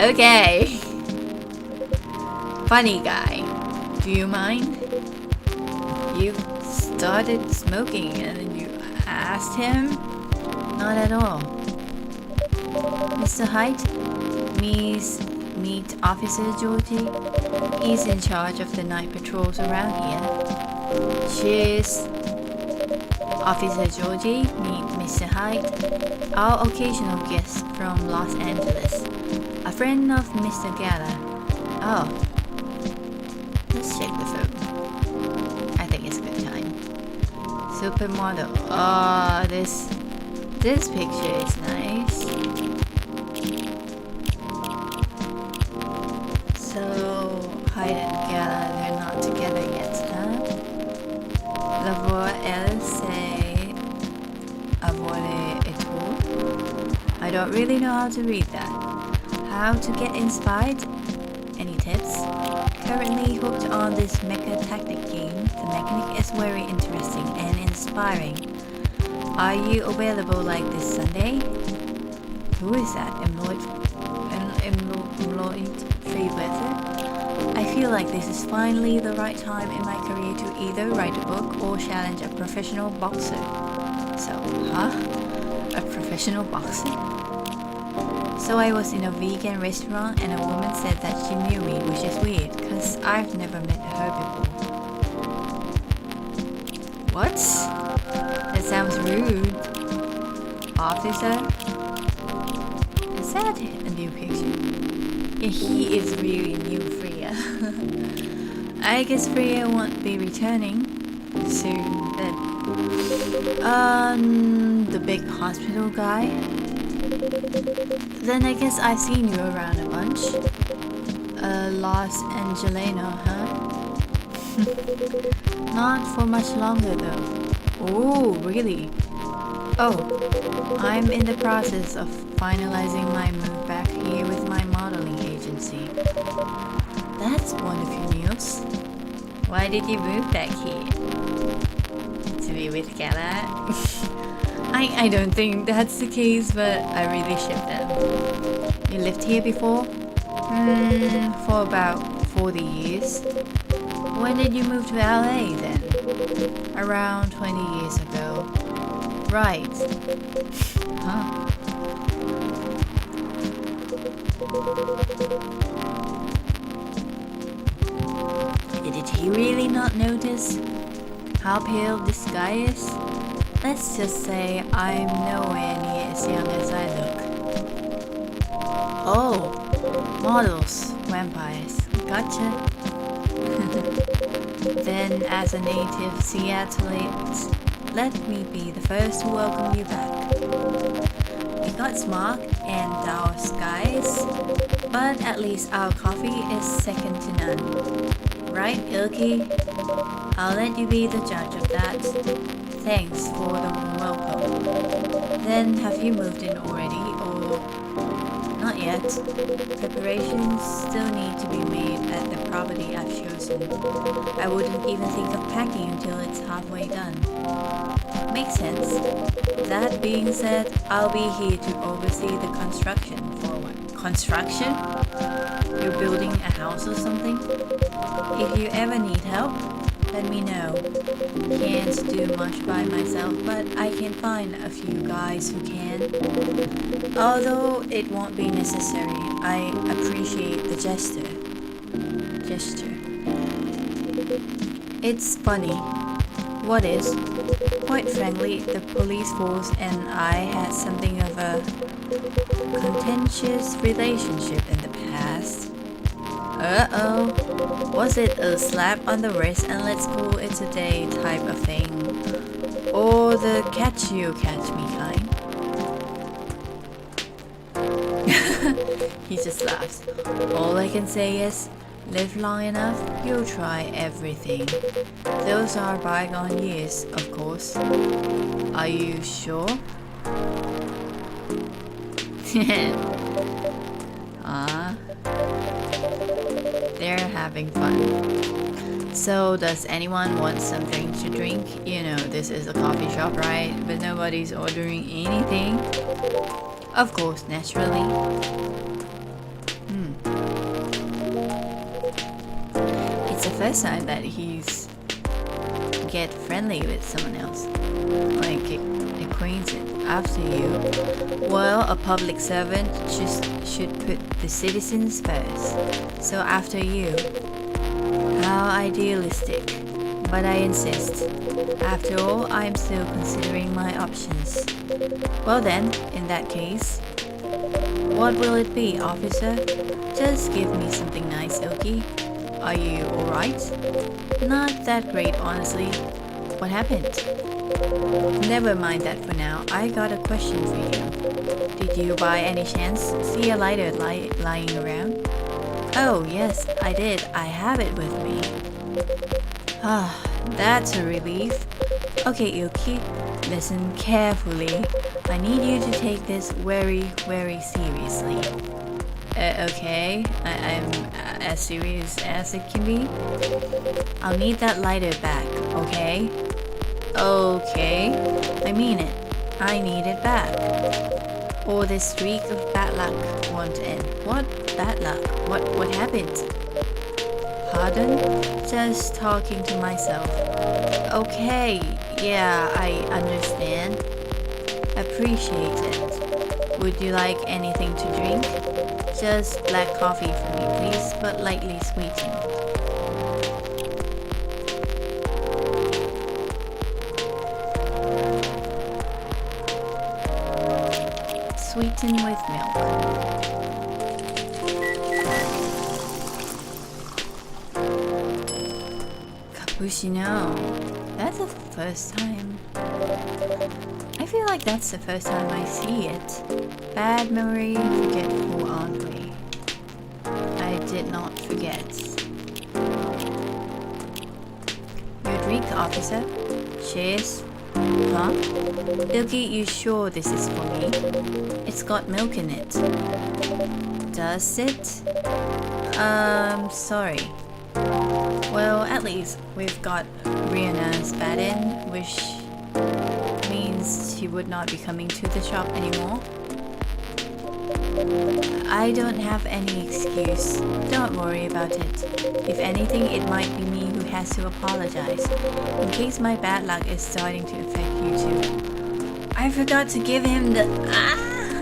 Okay. Funny guy. Do you mind? You started smoking and then you asked him? Not at all. Mr. Height, meet Officer Georgie. He's in charge of the night patrols around here. Cheers. Officer Georgie, meet Mr. Hyde, our occasional guest from Los Angeles, a friend of Mr. Gala. Oh, let's check the phone. I think it's a good time. Supermodel. Oh, this picture is nice. So Hyde and Gala, they're not together yet, huh? La voix elle c'est avouer et tout. I don't really know how to read that. How to get inspired? Any tips? Currently hooked on this mecha tactic game. The mechanic is very interesting and inspiring. Are you available like this Sunday? Who is that? Employed free weather? I feel like this is finally the right time in my career to either write a book or challenge a professional boxer. So, a professional boxer? So I was in a vegan restaurant and a woman said that she knew me, which is weird, cause I've never met her before. What? That sounds rude. Officer? Is that a new picture? Yeah, he is really new, Freya. I guess Freya won't be returning soon then. The big hospital guy? Then I guess I've seen you around a bunch. Los Angelino, huh? Not for much longer though. Oh, really? Oh, I'm in the process of finalizing my move back here with my modeling agency. That's wonderful news. Why did you move back here? To be with Gala? I don't think that's the case, but I really ship them. You lived here before? For about 40 years. When did you move to LA then? Around 20 years ago. Right. Huh. Did he really not notice how pale this guy is? Let's just say I'm nowhere near as young as I look. Oh, models, vampires, gotcha. Then, as a native Seattleite, let me be the first to welcome you back. We got smog and our skies, but at least our coffee is second to none. Right, iLki? I'll let you be the judge of that. Thanks for the warm welcome. Then, have you moved in already, or not yet? Preparations still need to be made at the property I've chosen. I wouldn't even think of packing until it's halfway done. Makes sense. That being said, I'll be here to oversee the construction for what? Construction? You're building a house or something? If you ever need help, let me know. Can't do much by myself, but I can find a few guys who can. Although it won't be necessary, I appreciate the gesture. It's funny. What is? Quite frankly, the police force and I had something of a contentious relationship in the past. Uh-oh. Was it a slap on the wrist and let's call it a day type of thing? Or the catch you catch me kind? He just laughs. All I can say is, live long enough, you'll try everything. Those are bygone years, of course. Are you sure? They're having fun. So, does anyone want something to drink? You know, this is a coffee shop, right? But nobody's ordering anything. Of course, naturally. It's the first time that he's get friendly with someone else. Like acquainted after you. Well, a public servant just should put the citizens first. So after you. How idealistic. But I insist. After all, I'm still considering my options. Well then, in that case, what will it be, officer? Just give me something nice, iLki. Are you alright? Not that great, honestly. What happened? Never mind that for now. I got a question for you. Did you by any chance see a lighter lying around? Oh, yes, I did. I have it with me. Ah, that's a relief. Okay, iLki, listen carefully. I need you to take this very, very seriously. Okay, I'm as serious as it can be. I'll need that lighter back, okay? Okay, I mean it. I need it back. Or this streak of bad luck won't end. What bad luck? What happened? Pardon? Just talking to myself. Okay, yeah, I understand. Appreciate it. Would you like anything to drink? Just black coffee for me, please, but lightly sweetened. Sweetened with milk. Cappuccino. That's the first time. I feel like that's the first time I see it. Bad memory, forgetful auntie. I did not forget. Your drink, officer. Cheers. Huh? iLki, you sure this is for me? It's got milk in it. Does it? Sorry. Well, at least we've got Rihanna's bad in, which means she would not be coming to the shop anymore. I don't have any excuse. Don't worry about it. If anything, it might be me who has to apologize, in case my bad luck is starting to affect you too. I forgot to give him the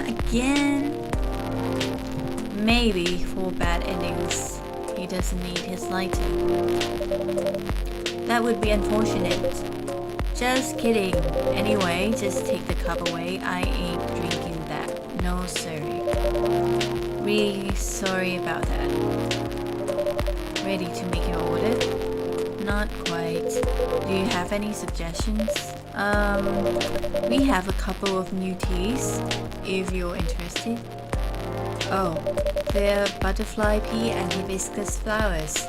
again. Maybe for bad endings, he doesn't need his lighting. That would be unfortunate. Just kidding. Anyway, just take the cup away. I ain't drinking that. No, sorry. Really sorry about that. Ready to make your order? Not quite. Do you have any suggestions? We have a couple of new teas, if you're interested. Oh, they're butterfly pea and hibiscus flowers.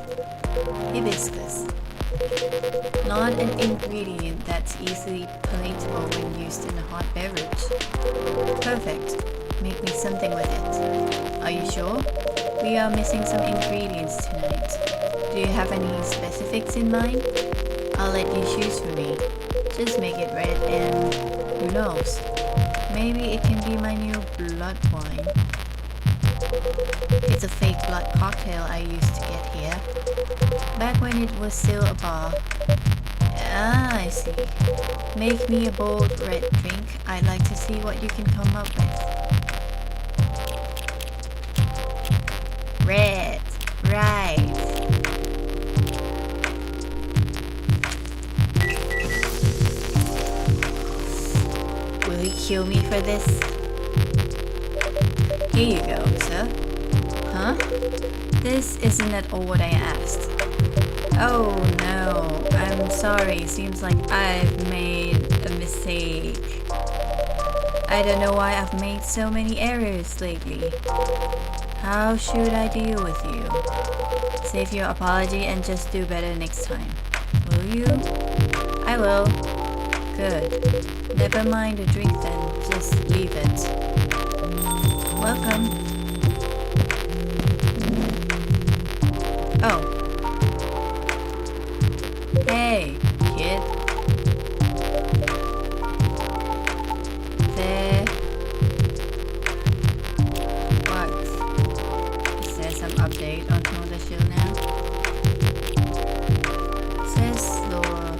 Hibiscus. Not an ingredient that's easily palatable when used in a hot beverage. Perfect. Make me something with it. Are you sure? We are missing some ingredients tonight. Do you have any specifics in mind? I'll let you choose for me. Just make it red and who knows? Maybe it can be my new blood wine. It's a fake blood cocktail I used to get here. Back when it was still a bar. Ah, I see. Make me a bold red drink. I'd like to see what you can come up with. Red. Right. Will he kill me for this? Here you go, sir. Huh? This isn't at all what I asked. Oh no, I'm sorry. Seems like I've made a mistake. I don't know why I've made so many errors lately. How should I deal with you? Save your apology and just do better next time. Will you? I will. Good. Never mind the drink then. Just leave it. Welcome. Oh. Hey, kid. There. What? Is there some update on Mothership now? Says Laura.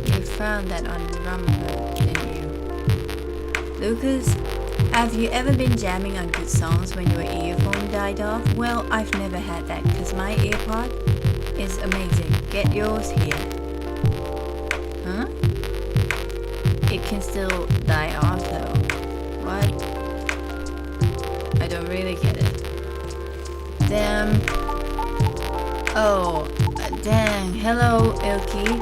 You found that on Rumble, didn't you? Lucas, have you ever been jamming on good songs when your earphone died off? Well, I've never had that because my earpod is amazing. Get yours here. Huh? It can still die off though. What? I don't really get it. Damn. Oh, dang. Hello, iLki.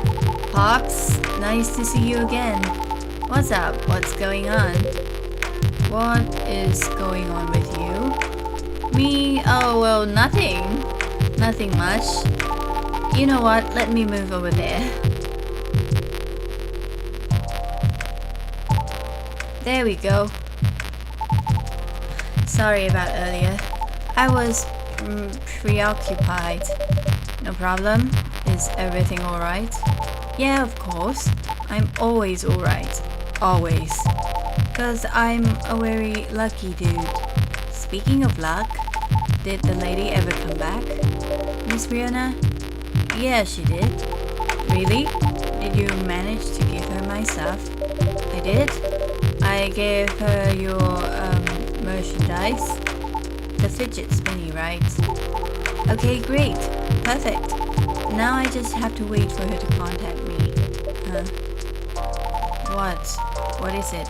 Pops, nice to see you again. What's up? What's going on? What is going on with you? Me? Oh, well, nothing. Nothing much. You know what? Let me move over there. There we go. Sorry about earlier. I was preoccupied. No problem. Is everything alright? Yeah, of course. I'm always alright. Always. Cause I'm a very lucky dude. Speaking of luck, did the lady ever come back? Miss Brianna? Yeah, she did. Really? Did you manage to give her my stuff? I did. I gave her your merchandise. The fidget spinny, right? Okay, great. Perfect. Now I just have to wait for her to contact me. Huh? What? What is it?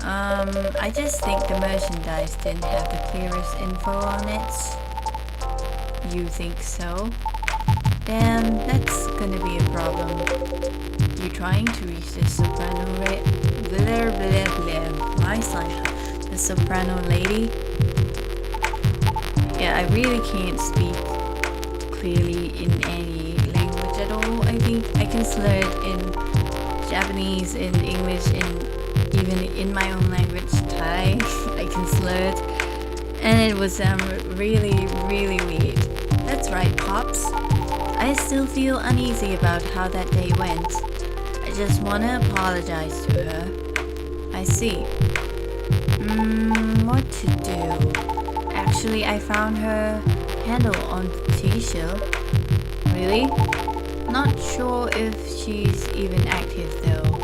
I just think the merchandise didn't have the clearest info on it. You think so? Damn, that's gonna be a problem. You trying to reach the soprano blah blah blah. My sign. The soprano lady? Yeah, I really can't speak clearly in any language at all. I think I can slur it in Japanese, in English, even in my own language, Thai. I can slur it. And it was really, really weird. That's right, Pops. I still feel uneasy about how that day went. I just want to apologize to her. I see. What to do? Actually, I found her handle on T-shirt. Really? Not sure if she's even active though.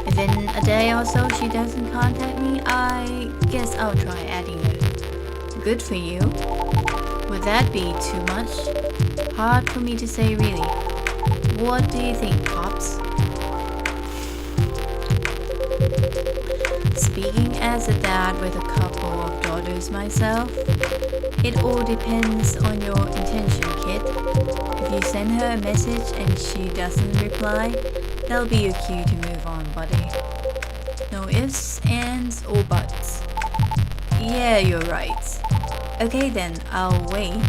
If in a day or so she doesn't contact me, I guess I'll try adding her. Good for you. Would that be too much? Hard for me to say really. What do you think, Pops? Speaking as a dad with a couple of daughters myself, it all depends on your intention, kid. If you send her a message and she doesn't reply, that'll be your cue to move on, buddy. No ifs, ands, or buts. Yeah, you're right. Okay then, I'll wait.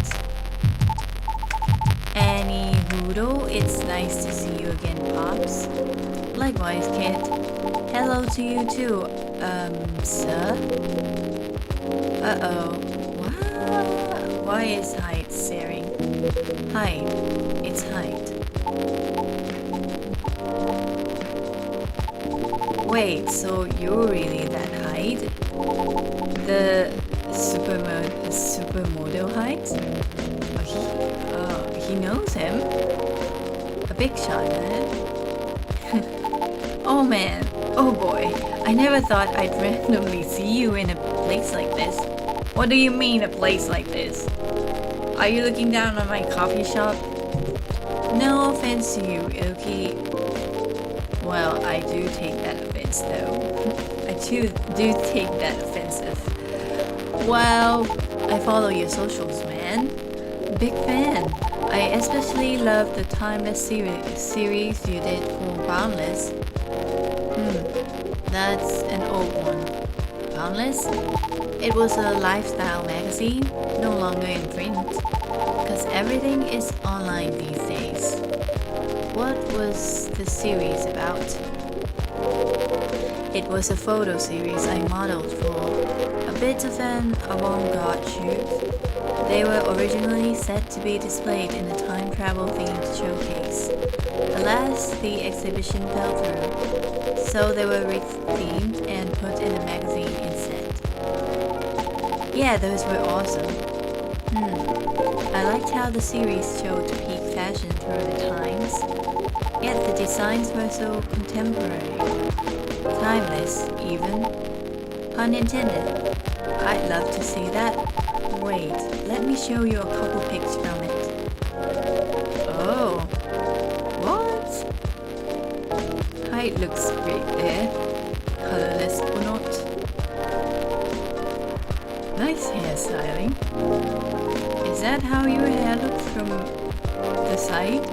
Any hoodle, it's nice to see you again, Pops. Likewise, kid. Hello to you too, sir? Uh-oh. What? Why is Hyde staring? Hyde. It's Hyde. Wait, so you're really that Hyde? The supermodel Hyde? He knows him? A big shot, man. Oh man, oh boy, I never thought I'd randomly see you in a place like this. What do you mean a place like this? Are you looking down on my coffee shop? No offense to you, iLki. Well, I do take that offense though. I do take that offensive. Well, I follow your socials, man. Big fan. I especially love the timeless series you did for Boundless. That's an old one. Boundless? It was a lifestyle magazine, no longer in print, because everything is online these days. What was the series about? It was a photo series I modeled for, a bit of an avant-garde shoot. They were originally set to be displayed in a time travel themed showcase. Alas, the exhibition fell through, so they were rethemed and put in a magazine instead. Yeah, those were awesome. I liked how the series showed peak fashion through the times, yet the designs were so contemporary. Timeless, even. Pun intended. I'd love to see that. Wait, let me show you a couple pics from it. Oh. What? Height looks great there. Colorless or not. Nice hairstyling. Is that how your hair looks from the side?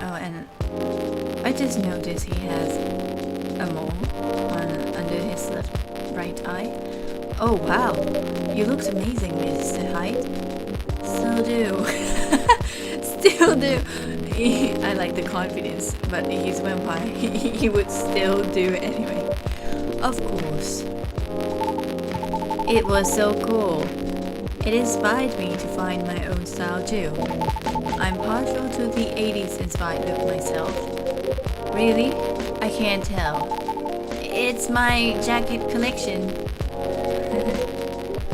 Oh, and I just noticed he has a mole under his right eye. Oh wow, you look amazing, Mr. Hyde. Still do. Still do. I like the confidence, but he's vampire. He would still do it anyway. Of course. It was so cool. It inspired me to find my own style too. I'm partial to the 80s inspired look myself. Really? I can't tell. It's my jacket collection.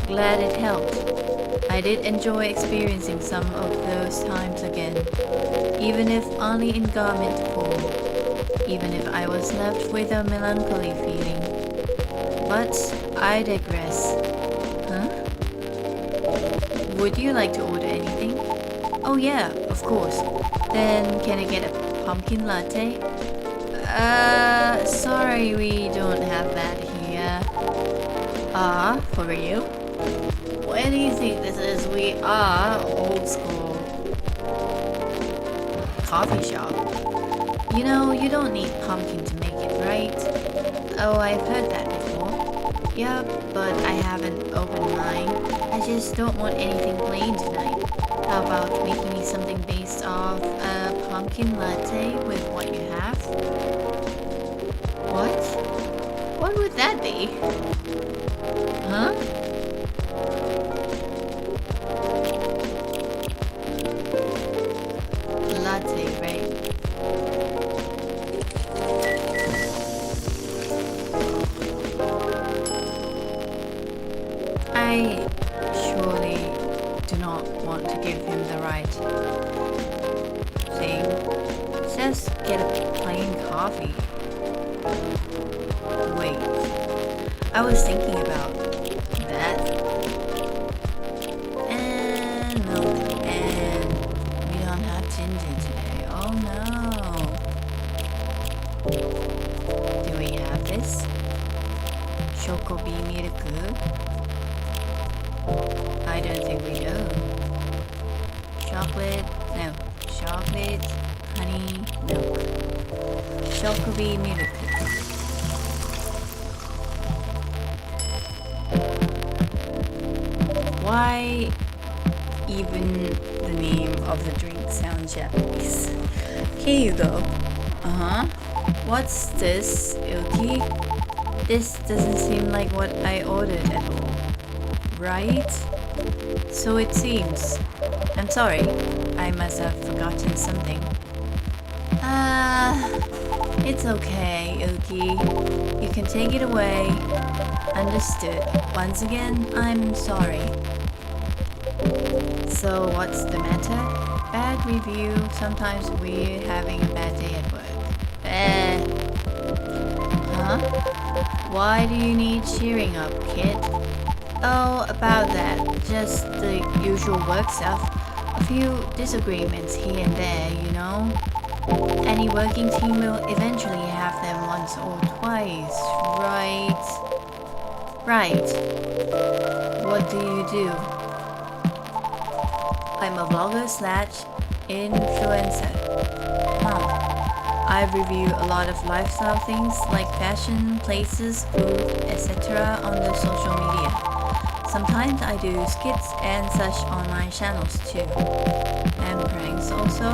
Glad it helped. I did enjoy experiencing some of those times again, even if only in garment form, even if I was left with a melancholy feeling. But I digress. Huh? Would you like to order anything? Oh yeah, of course. Then can I get a pumpkin latte? Sorry, we don't have that here. For real? Where do you think this is? We are old school coffee shop. You know, you don't need pumpkin to make it, right? Oh, I've heard that before. Yeah, but I haven't opened mine. I just don't want anything plain tonight. How about making me something based off a pumpkin latte with what you have? What? What would that be? Huh? Latte, right? I surely do not want to give him the right thing. Just get a plain coffee. Wait, I was thinking about that. And no, and we don't have ginger today. Oh no. Do we have this? we go. Chocolate, no. Chocolate, honey, milk. Chocobi milk. Why even the name of the drink sounds Japanese? Here you go. What's this, iLki? This doesn't seem like what I ordered at all. Right? So it seems. I'm sorry. I must have forgotten something. It's okay, iLki. You can take it away. Understood. Once again, I'm sorry. So what's the matter? Bad review. Sometimes we're having a bad day at work. Why do you need cheering up, kid? Oh, about that. Just the usual work stuff. A few disagreements here and there, you know? Any working team will eventually have them once or twice, right? Right. What do you do? I'm a vlogger / influencer. I review a lot of lifestyle things like fashion, places, food, etc. on the social media. Sometimes I do skits and such on my channels too. And pranks also?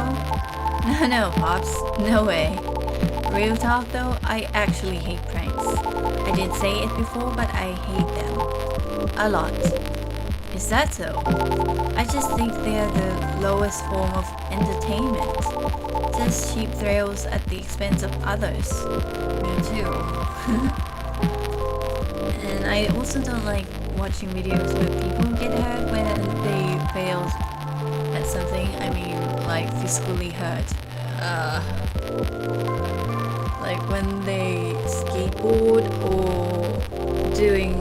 No, Pops, no way. Real talk though, I actually hate pranks. I did say it before, but I hate them. A lot. Is that so? I just think they're the lowest form of entertainment. Just cheap thrills at the expense of others. Me too. And I also don't like watching videos where people get hurt when they fail at something. I mean, like physically hurt. Like when they skateboard or doing,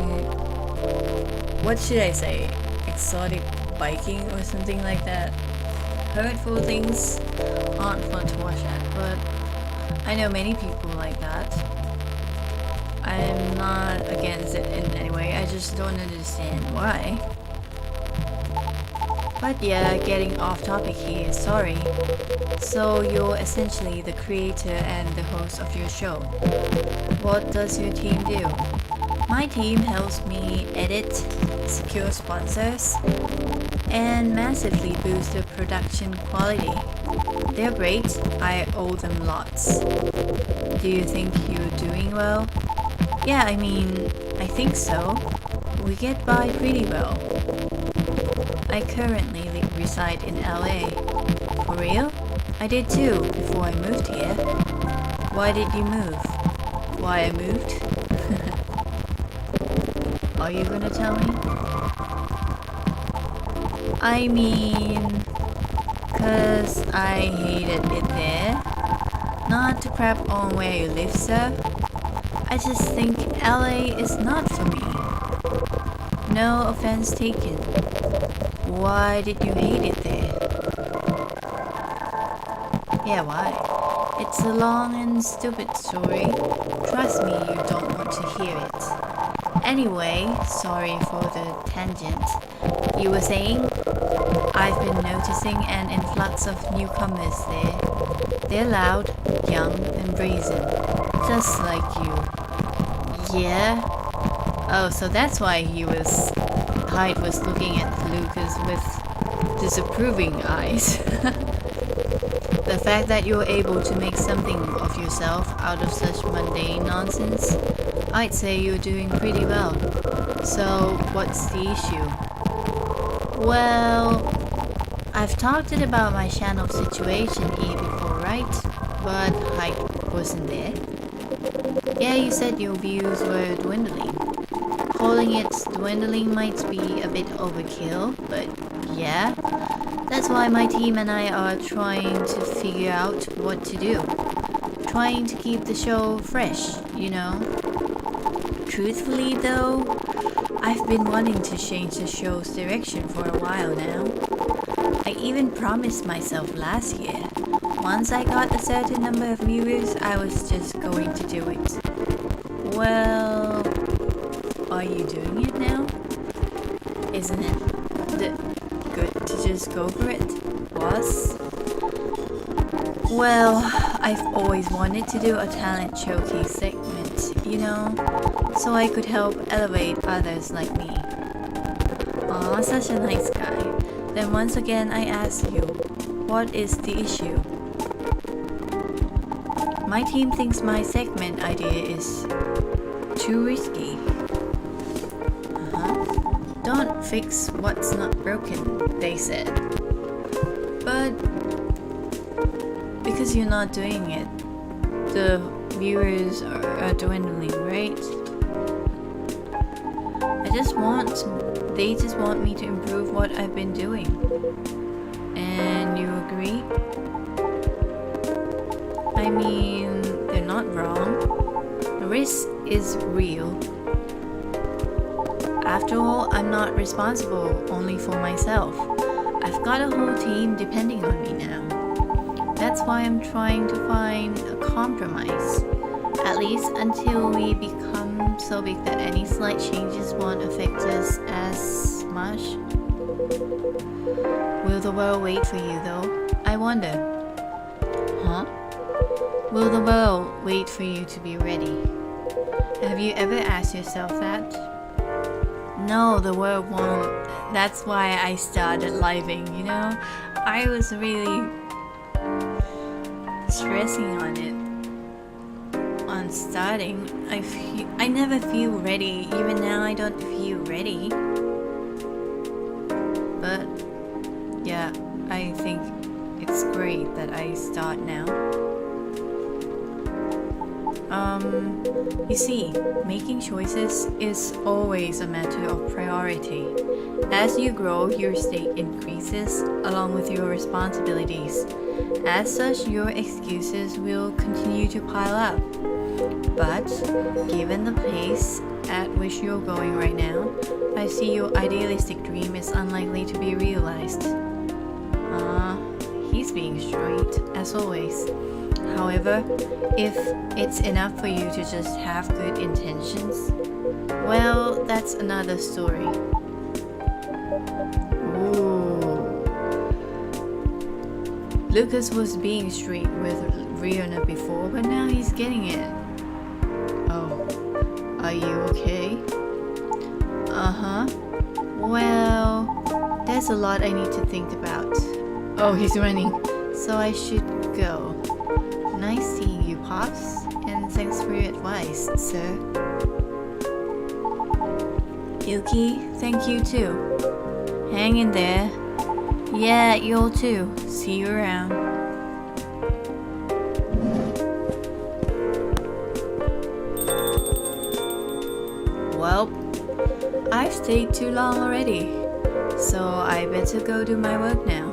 what should I say, exotic biking or something like that. Hurtful things aren't fun to watch at, but I know many people like that. I'm not against it in any way, I just don't understand why. But yeah, getting off topic here, sorry. So you're essentially the creator and the host of your show. What does your team do? My team helps me edit, secure sponsors, and massively boost the production quality. They're great, I owe them lots. Do you think you're doing well? Yeah, I mean, I think so. We get by pretty well. I currently reside in LA. For real? I did too, before I moved here. Why did you move? Why I moved? Are you gonna tell me? I mean, 'cause I hated it there. Not to crap on where you live, sir. I just think LA is not for me. No offense taken. Why did you hate it there? Yeah, why? It's a long and stupid story. Trust me, you don't want to hear it. Anyway, sorry for the tangent. You were saying? I've been noticing an influx of newcomers there. They're loud, young, and brazen. Just like you. Yeah? Oh, so that's why Hyde was looking at Lucas with disapproving eyes. The fact that you're able to make something of yourself out of such mundane nonsense, I'd say you're doing pretty well. So, what's the issue? Well, I've talked about my channel situation here before, right? But Hyde wasn't there. Yeah, you said your views were dwindling. Calling it dwindling might be a bit overkill, but yeah. That's why my team and I are trying to figure out what to do. Trying to keep the show fresh, you know. Truthfully though, I've been wanting to change the show's direction for a while now. I even promised myself last year, once I got a certain number of viewers, I was just going to do it. Well, are you doing it now? Isn't it? just go for it, boss? Well, I've always wanted to do a talent showcase segment, so I could help elevate others like me. Aw, such a nice guy. Then once again I ask you, what is the issue? My team thinks my segment idea is too risky. Don't fix what's not broken, they said. But because you're not doing it, the viewers are dwindling, right? They just want me to improve what I've been doing. And you agree? I mean, they're not wrong. The risk is real. After all, I'm not responsible only for myself. I've got a whole team depending on me now. That's why I'm trying to find a compromise. At least until we become so big that any slight changes won't affect us as much. Will the world wait for you though? I wonder. Huh? Will the world wait for you to be ready? Have you ever asked yourself that? No, the world won't. That's why I started living, I was really stressing on it. On starting, I never feel ready. Even now I don't feel ready. But yeah, I think it's great that I start now. You see, making choices is always a matter of priority. As you grow, your stake increases along with your responsibilities. As such, your excuses will continue to pile up. But given the pace at which you're going right now, I see your idealistic dream is unlikely to be realized. He's being straight, as always. However, if it's enough for you to just have good intentions, well, that's another story. Ooh. Lucas was being straight with Rihanna before, but now he's getting it. Oh, are you okay? Well, there's a lot I need to think about. Oh, he's running, so I should go. Nice seeing you, Pops, and thanks for your advice, sir. Yuki, thank you too. Hang in there. Yeah, you too. See you around. Well, I've stayed too long already, so I better go do my work now.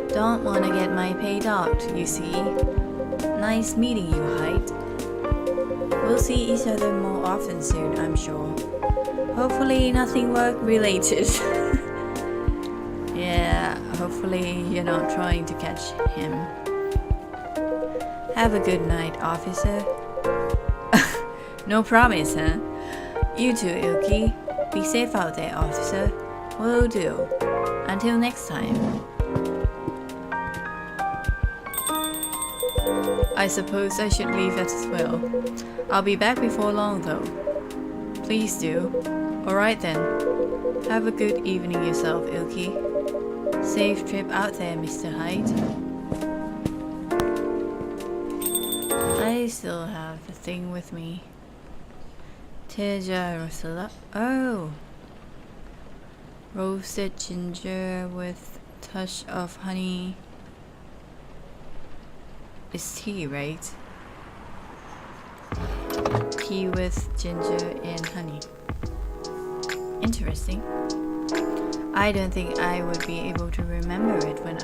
Don't want to get my pay docked, you see. Nice meeting you, Hyde. We'll see each other more often soon, I'm sure. Hopefully nothing work-related. Yeah, hopefully you're not trying to catch him. Have a good night, officer. No promise, huh? You too, iLki. Be safe out there, officer. Will do. Until next time. I suppose I should leave as well. I'll be back before long though. Please do. Alright then. Have a good evening yourself, iLki. Safe trip out there, Mr. Hyde. I still have the thing with me. Teja Rosella. Oh! Roasted ginger with touch of honey. It's tea, right? Tea with ginger and honey. Interesting. I don't think I would be able to remember it when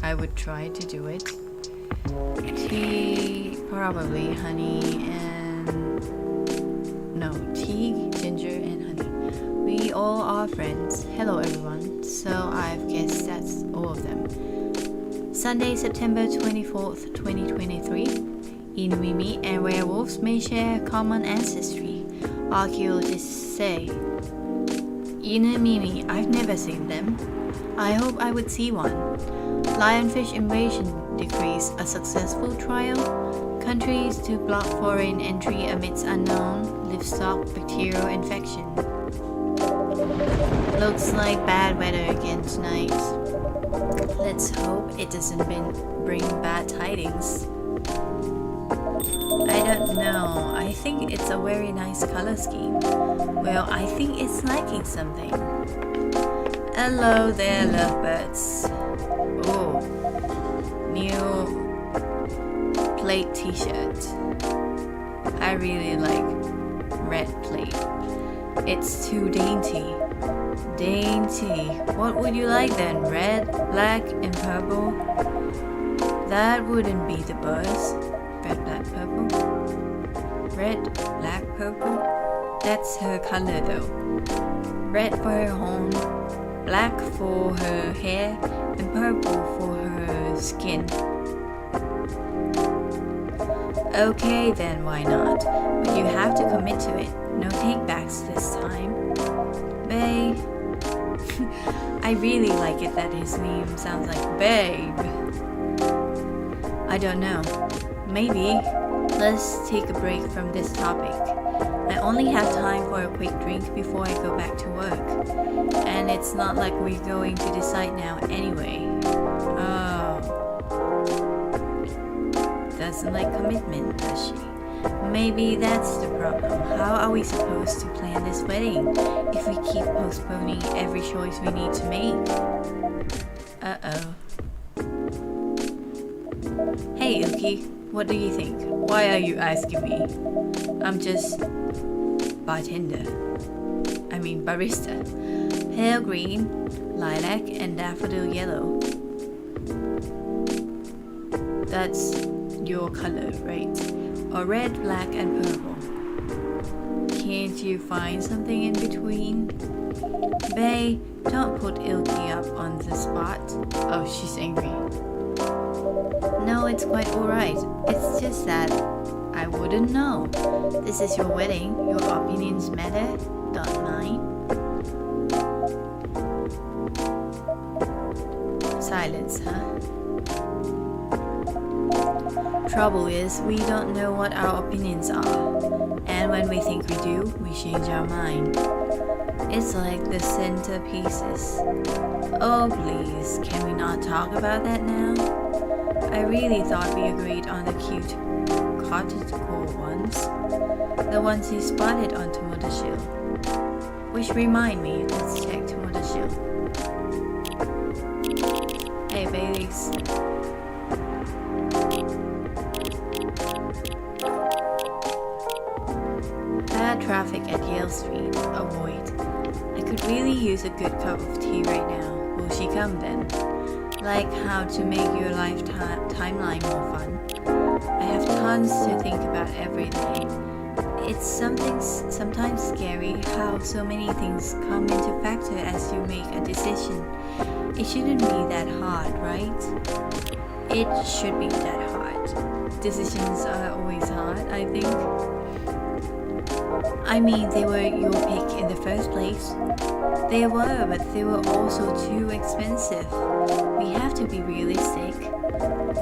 I would try to do it. Tea, probably honey and... No, tea, ginger and honey. We all are friends. Hello everyone. So I've guessed that's all of them. Sunday, September 24th, 2023. Inuimi and werewolves may share common ancestry, archaeologists say. You know, Mimi, I've never seen them. I hope I would see one. Lionfish invasion decrees a successful trial. Countries to block foreign entry amidst unknown livestock bacterial infection. Looks like bad weather again tonight. Let's hope it doesn't bring bad tidings. I don't know. I think it's a very nice color scheme. Well, I think it's lacking something. Hello there, lovebirds. Oh, new plaid t-shirt. I really like red plaid. It's too dainty. Dainty. What would you like then? Red, black, and purple? That wouldn't be the buzz. Red, black, purple. Red, black, purple. That's her color though. Red for her horn, black for her hair, and purple for her skin. Okay then, why not? But you have to commit to it. No takebacks this time. Babe. I really like it that his name sounds like babe. I don't know. Maybe. Let's take a break from this topic. I only have time for a quick drink before I go back to work. And it's not like we're going to decide now anyway. Oh. Doesn't like commitment, does she? Maybe that's the problem. How are we supposed to plan this wedding if we keep postponing every choice we need to make? Uh-oh. Hey, iLki, what do you think? Why are you asking me? I'm just barista. Pale green, lilac, and daffodil yellow. That's your color, right? Or red, black, and purple. Can't you find something in between? Bae, don't put iLki up on the spot. Oh, she's angry. No, it's quite alright. It's just that I wouldn't know. This is your wedding. Your opinions matter, not mine. Silence, huh? Trouble is, we don't know what our opinions are. And when we think we do, we change our mind. It's like the centerpieces. Oh please, can we not talk about that now? I really thought we agreed on the cute cottagecore ones. The ones you spotted on Tomodashil. Which remind me, let's check Tomodashil. Hey Baileys. Bad traffic at Yale Street. Avoid. I could really use a good cup of tea right now. Will she come then? Like how to make your life timeline more fun. I have tons to think about every day. It's sometimes scary how so many things come into factor as you make a decision. It shouldn't be that hard, right? It should be that hard. Decisions are always hard, I think. I mean, they were your pick in the first place. They were, but they were also too expensive. We have to be realistic.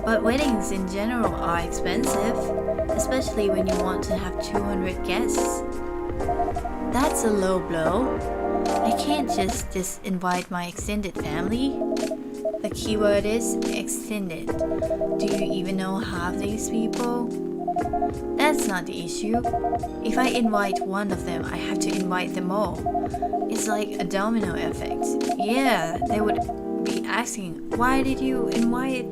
But weddings in general are expensive, especially when you want to have 200 guests. That's a low blow. I can't just invite my extended family. The keyword is extended. Do you even know half these people? That's not the issue. If I invite one of them, I have to invite them all. It's like a domino effect. Yeah, they would be asking, why did you invite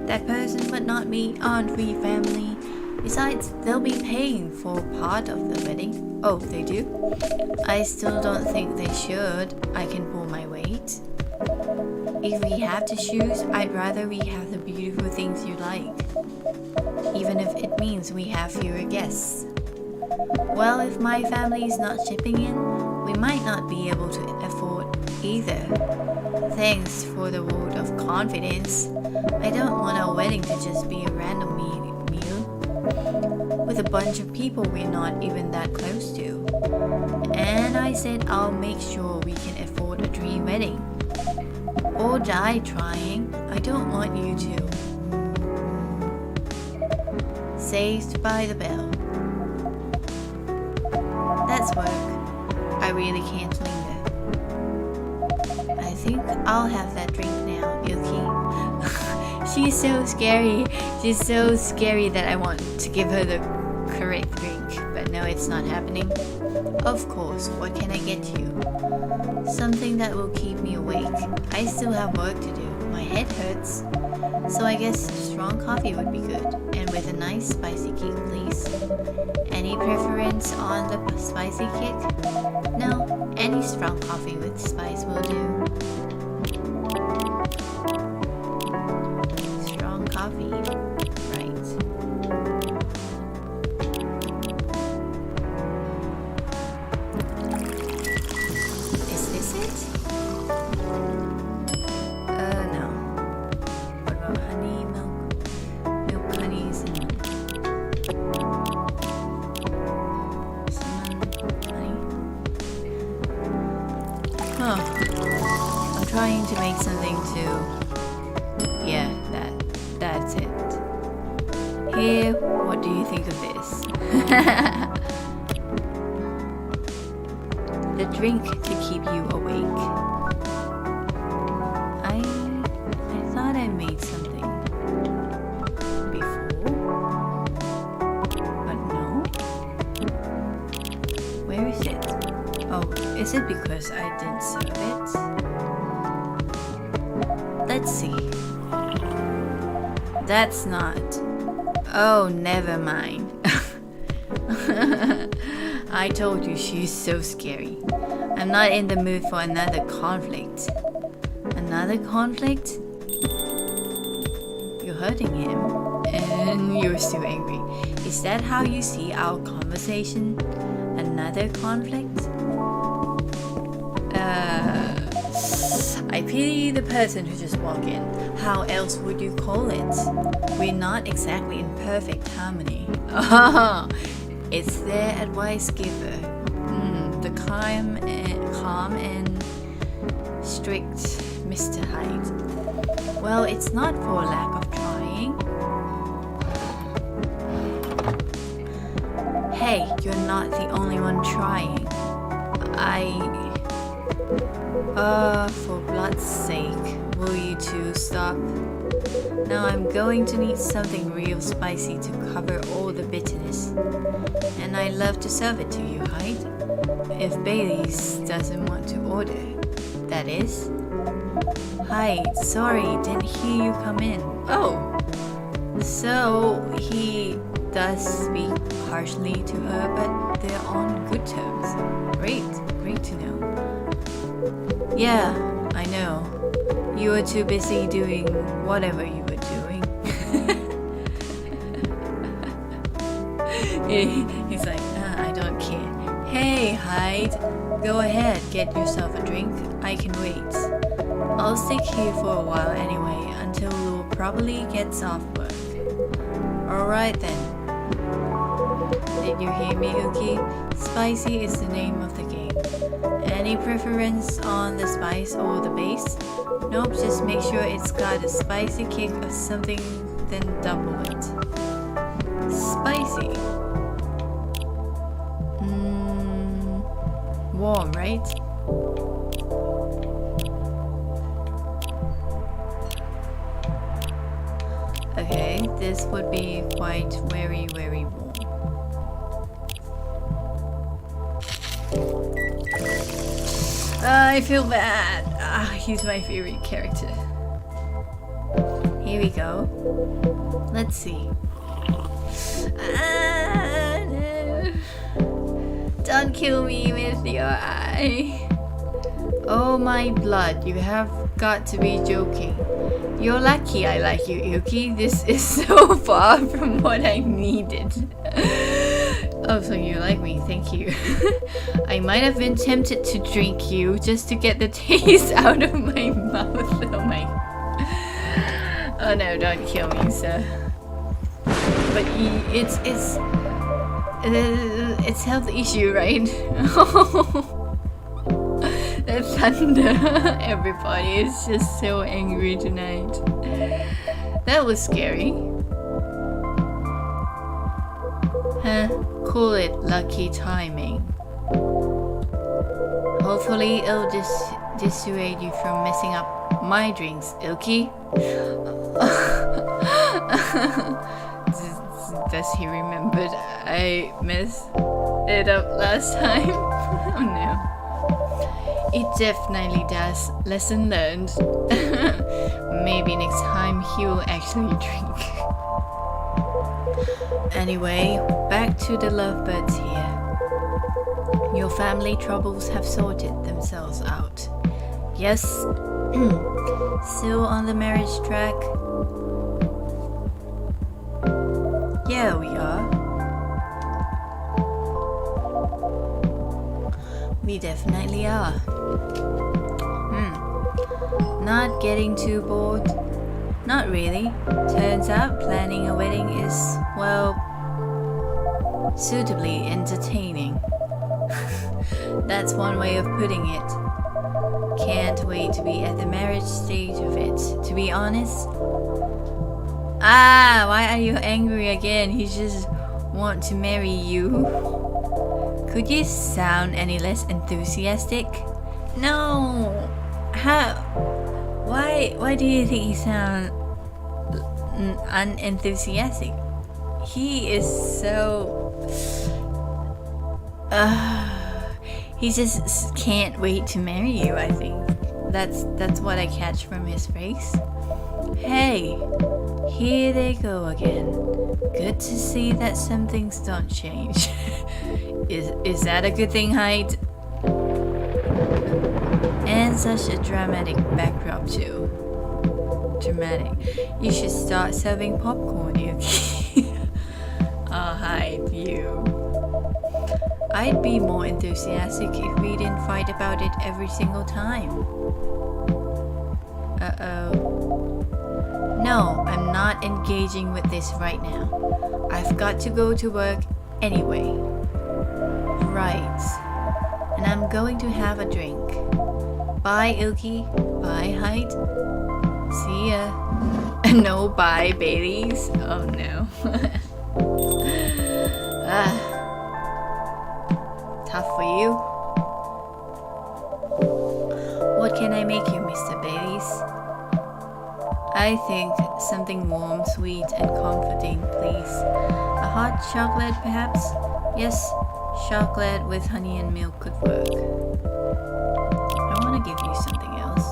that person but not me? Aren't we family? Besides, they'll be paying for part of the wedding. Oh, they do? I still don't think they should. I can pull my weight. If we have to choose, I'd rather we have the beautiful things you like. Even if it means we have fewer guests. Well, if my family is not chipping in, we might not be able to afford either. Thanks for the vote of confidence. I don't want our wedding to just be a random meal with a bunch of people we're not even that close to. And I said I'll make sure we can afford a dream wedding. Or die trying. I don't want you to. Saved by the bell. That's work. I really can't linger. I think I'll have that drink now, iLki. She's so scary. She's so scary that I want to give her the correct drink. But no, it's not happening. Of course, what can I get you? Something that will keep me awake. I still have work to do. My head hurts. So I guess strong coffee would be good. And with a nice spicy kick, please. Any preference on the spicy kick? No, any strong coffee with spice will do. Strong coffee. Right. Is this it? No. What about honey, milk honeys, and cinnamon, I'm trying to make something too. Yeah, that's it. Here, what do you think of this? The drink to keep you awake. I thought I made something before, but no. Where is it? Oh, is it because I didn't serve it? Let's see. That's not. Oh, never mind. I told you she's so scary. I'm not in the mood for another conflict. Another conflict? You're hurting him, and you're still angry. Is that how you see our conversation? Another conflict? I pity the person who just walked in. How else would you call it? We're not exactly in perfect harmony. Oh, it's their advice giver. The calm and strict Mr. Hyde. Well, it's not for lack of trying. Hey, you're not the only one trying. For blood's sake, will you two stop? Now I'm going to need something real spicy to cover all the bitterness. And I'd love to serve it to you, Hyde. If Bailey's doesn't want to order, that is. Hyde, sorry, didn't hear you come in. Oh, so he does speak harshly to her, but they're on good terms. Great to know. Yeah, I know. You were too busy doing whatever you were doing. He's like, I don't care. Hey, Hyde, go ahead, get yourself a drink. I can wait. I'll stick here for a while anyway, until Lou probably gets off work. Alright then. Did you hear me, iLki? Spicy is the name of the game. Any preference on the spice or the base? Nope, just make sure it's got a spicy kick or something, then double it. Spicy. Warm, right? Okay, this would be quite very warm. I feel bad. He's my favorite character. Here we go. Let's see. No. Don't kill me with your eye. Oh my blood, you have got to be joking. You're lucky I like you, iLki. This is so far from what I needed. Oh, so you like me, thank you. I might have been tempted to drink you just to get the taste out of my mouth. Oh my. Oh no, don't kill me, sir. But It's health issue, right? The thunder. Everybody is just so angry tonight. That was scary. Huh? Call it lucky timing. Hopefully it'll dissuade you from messing up my drinks, iLki. Does he remember I messed it up last time? Oh no. It definitely does. Lesson learned. Maybe next time he will actually drink. Anyway, back to the lovebirds here. Your family troubles have sorted themselves out. Yes, still on the marriage track? Yeah, we are. We definitely are. Not getting too bored? Not really. Turns out planning a wedding is, well, suitably entertaining. That's one way of putting it. Can't wait to be at the marriage stage of it, to be honest. Why are you angry again? He just wants to marry you. Could you sound any less enthusiastic? No. How? Why do you think he sounds unenthusiastic? He is so... he just can't wait to marry you, I think. That's what I catch from his face. Hey, here they go again. Good to see that some things don't change. Is that a good thing, Hyde? And such a dramatic backdrop too. Dramatic. You should start serving popcorn, Yuki. Oh, Hyde, you. I'd be more enthusiastic if we didn't fight about it every single time. No, I'm not engaging with this right now. I've got to go to work anyway. Right. And I'm going to have a drink. Bye, iLki. Bye, Hyde. See ya. No bye, Baileys. Oh no. Tough for you. What can I make you, Mr. Baileys? I think something warm, sweet, and comforting, please. A hot chocolate, perhaps? Yes, chocolate with honey and milk could work. I want to give you something else.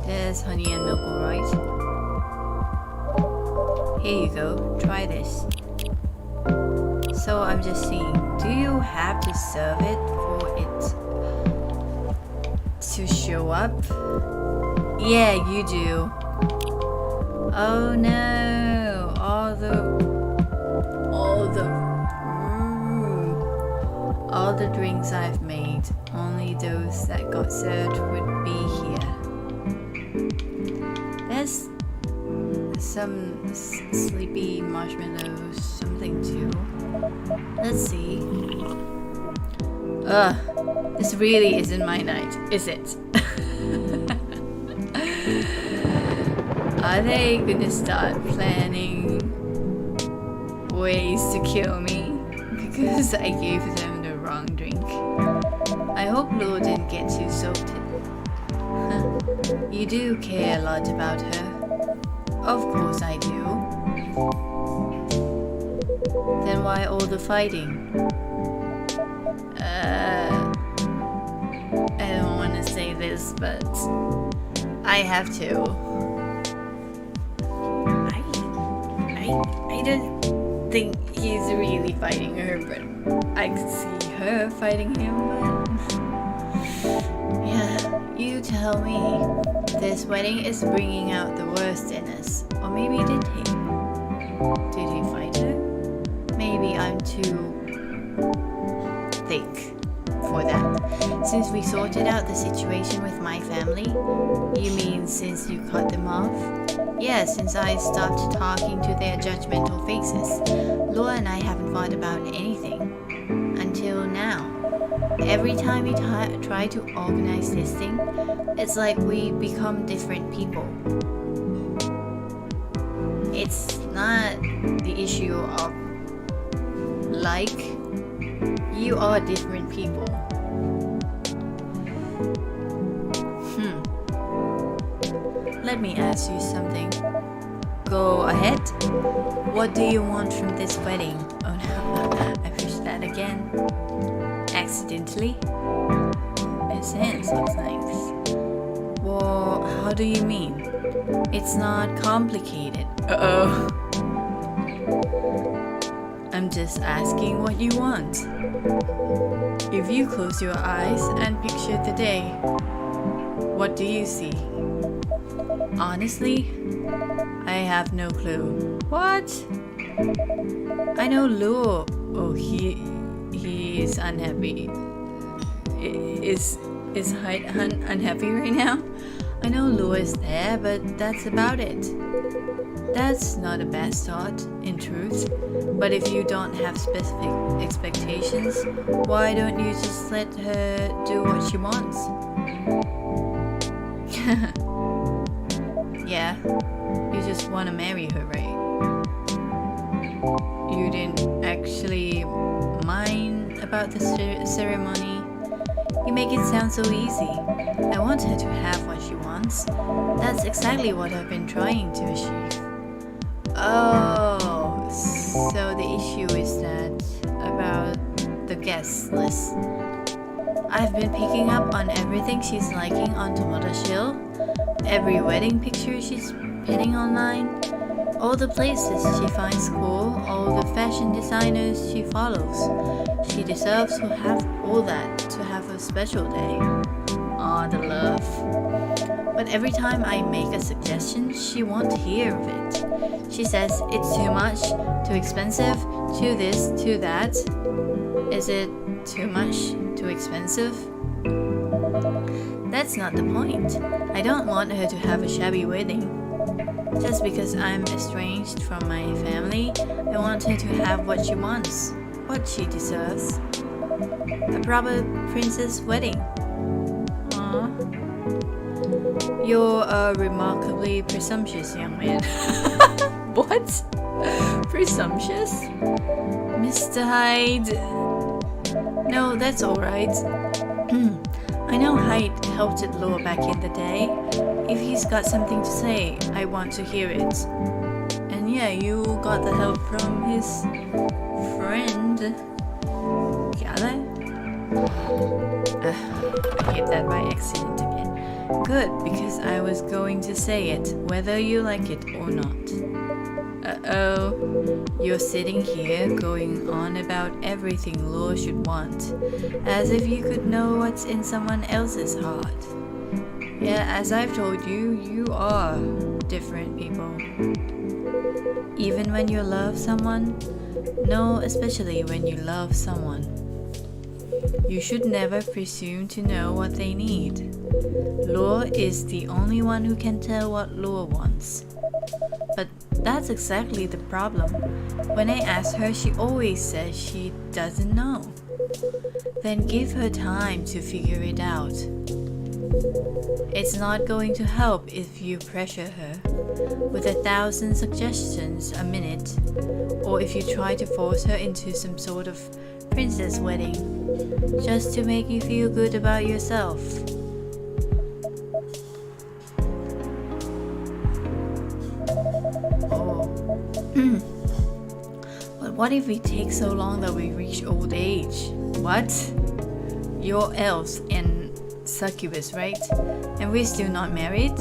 There's honey and milk, alright? Here you go, try this. So I'm just seeing, do you have to serve it for it to show up? Yeah, you do. Oh no, all the drinks I've made, only those that got served would be here. There's some sleepy marshmallows, something too. Let's see. This really isn't my night, is it? Are they gonna start planning ways to kill me? Because I gave them the wrong drink. I hope Lou didn't get too soaked. You do care a lot about her. Of course I do. Then why all the fighting? I don't want to say this, but I have to. I don't think he's really fighting her, but I could see her fighting him, but... Yeah, you tell me. This wedding is bringing out the worst in us. Or maybe did he? Did he fight her? Maybe I'm too thick for that. Since we sorted out the situation with my family? You mean since you cut them off? Yeah, since I stopped talking to their judgmental faces. Laura and I haven't fought about anything. Until now. Every time we try to organize this thing, it's like we become different people. It's not the issue of like, you are different people. Let me ask you something. Go ahead. What do you want from this wedding? Oh no, I pushed that again. Accidentally? His hands looks nice. Well, how do you mean? It's not complicated. Uh-oh. I'm just asking what you want. If you close your eyes and picture the day, what do you see? Honestly, I have no clue. What? I know Luo. Oh, he is unhappy. Is Hyde unhappy right now? I know Luo is there, but that's about it. That's not a bad start, in truth. But if you don't have specific expectations, why don't you just let her do what she wants? Yeah, you just want to marry her, right? You didn't actually mind about the ceremony. You make it sound so easy. I want her to have what she wants. That's exactly what I've been trying to achieve. Oh, so the issue is that about the guest list. I've been picking up on everything she's liking on Tomoda's Shield. Every wedding picture she's pinning online, all the places she finds cool, all the fashion designers she follows. She deserves to have all that to have a special day. Aw, the love. But every time I make a suggestion, she won't hear of it. She says it's too much, too expensive, too this, too that. Is it too much, too expensive? That's not the point. I don't want her to have a shabby wedding. Just because I'm estranged from my family, I want her to have what she wants, what she deserves. A proper princess wedding. Aww. You're a remarkably presumptuous young man. What? Presumptuous? Mr. Hyde. No, that's alright. I know Hyde helped at law back in the day. If he's got something to say, I want to hear it. And yeah, you got the help from his friend. Gala? I hit that by accident again. Good, because I was going to say it, whether you like it or not. Uh-oh, you're sitting here going on about everything Law should want, as if you could know what's in someone else's heart. Yeah, as I've told you, you are different people. Even when you love someone, no, especially when you love someone. You should never presume to know what they need. Law is the only one who can tell what Law wants. But that's exactly the problem. When I ask her, she always says she doesn't know. Then give her time to figure it out. It's not going to help if you pressure her with 1,000 suggestions a minute, or if you try to force her into some sort of princess wedding just to make you feel good about yourself. But what if we take so long that we reach old age? What? You're elves and succubus, right? And we're still not married?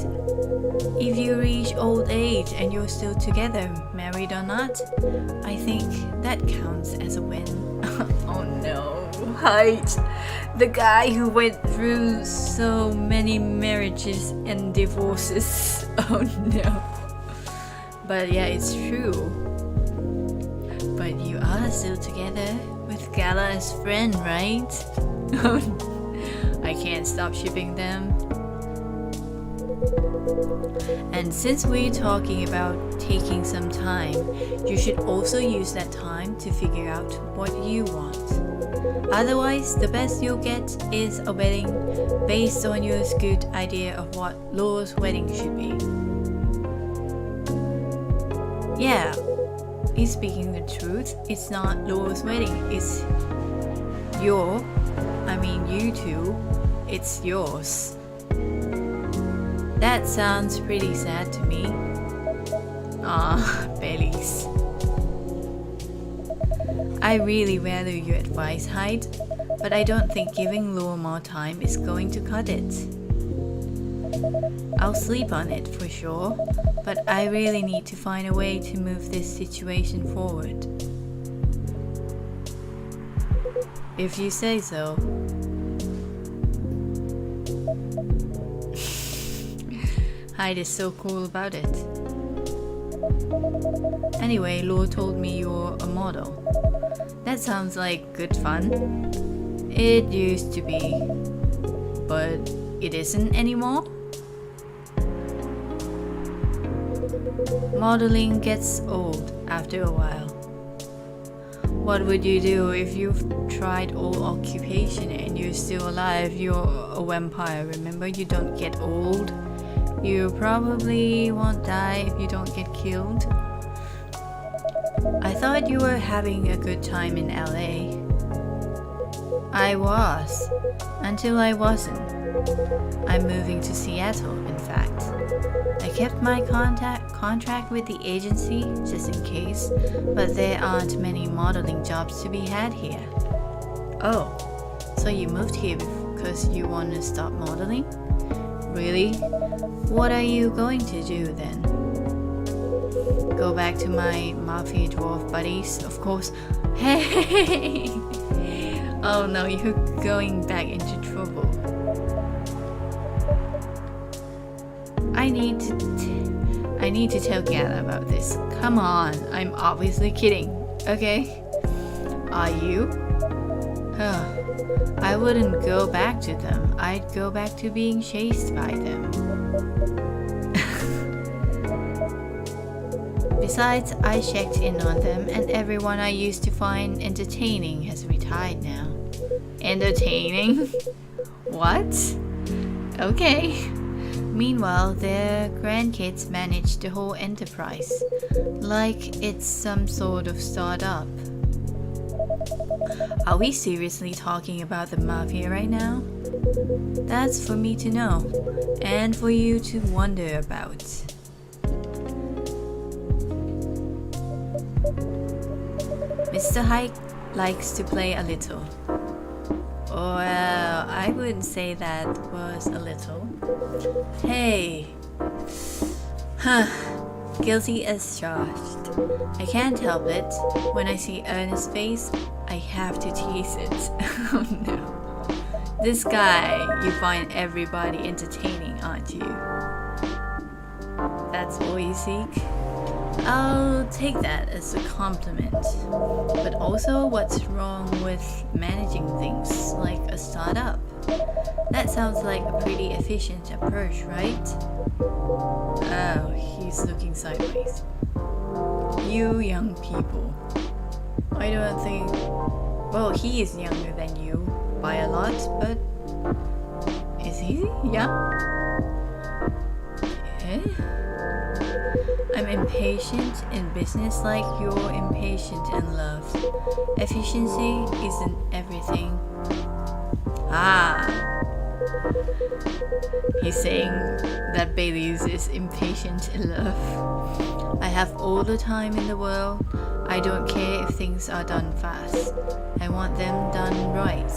If you reach old age and you're still together, married or not, I think that counts as a win. Oh no, Hyde, the guy who went through so many marriages and divorces. Oh no. But yeah, it's true. But you are still together with Gala as friend, right? I can't stop shipping them. And since we're talking about taking some time, you should also use that time to figure out what you want. Otherwise, the best you'll get is a wedding based on your good idea of what Laura's wedding should be. Yeah, he's speaking the truth. It's not Laura's wedding, it's you two, it's yours. That sounds pretty sad to me. Bellies. I really value your advice, Hyde, but I don't think giving Laura more time is going to cut it. I'll sleep on it for sure, but I really need to find a way to move this situation forward. If you say so. Hyde is so cool about it. Anyway, Laura told me you're a model. That sounds like good fun. It used to be, but it isn't anymore. Modeling gets old after a while. What would you do if you've tried all occupation and you're still alive? You're a vampire, remember? You don't get old. You probably won't die if you don't get killed. I thought you were having a good time in LA. I was, until I wasn't. I'm moving to Seattle, in fact. I kept my contract with the agency, just in case, but there aren't many modeling jobs to be had here. Oh, so you moved here because you want to stop modeling? Really? What are you going to do then? Go back to my mafia dwarf buddies, of course. Hey! Oh no, you're going back into trouble. I need to tell Gala about this. Come on, I'm obviously kidding, okay? Are you? I wouldn't go back to them. I'd go back to being chased by them. Besides, I checked in on them and everyone I used to find entertaining has retired now. Entertaining? What? Okay. Meanwhile, their grandkids manage the whole enterprise, like it's some sort of startup. Are we seriously talking about the mafia right now? That's for me to know, and for you to wonder about. Mr. Hyde likes to play a little. Well, I wouldn't say that was a little. Hey. Guilty as charged. I can't help it. When I see Ernest's face, I have to tease it. Oh no. This guy, you find everybody entertaining, aren't you? That's all you seek? I'll take that as a compliment. But also, what's wrong with managing things like a startup? That sounds like a pretty efficient approach, right? Oh, he's looking sideways. You young people. I don't think... Well, he is younger than you by a lot, but... Is he young? I'm impatient in business like you're impatient in love. Efficiency isn't everything. He's saying that Bailey's is impatient in love. I have all the time in the world. I don't care if things are done fast. I want them done right.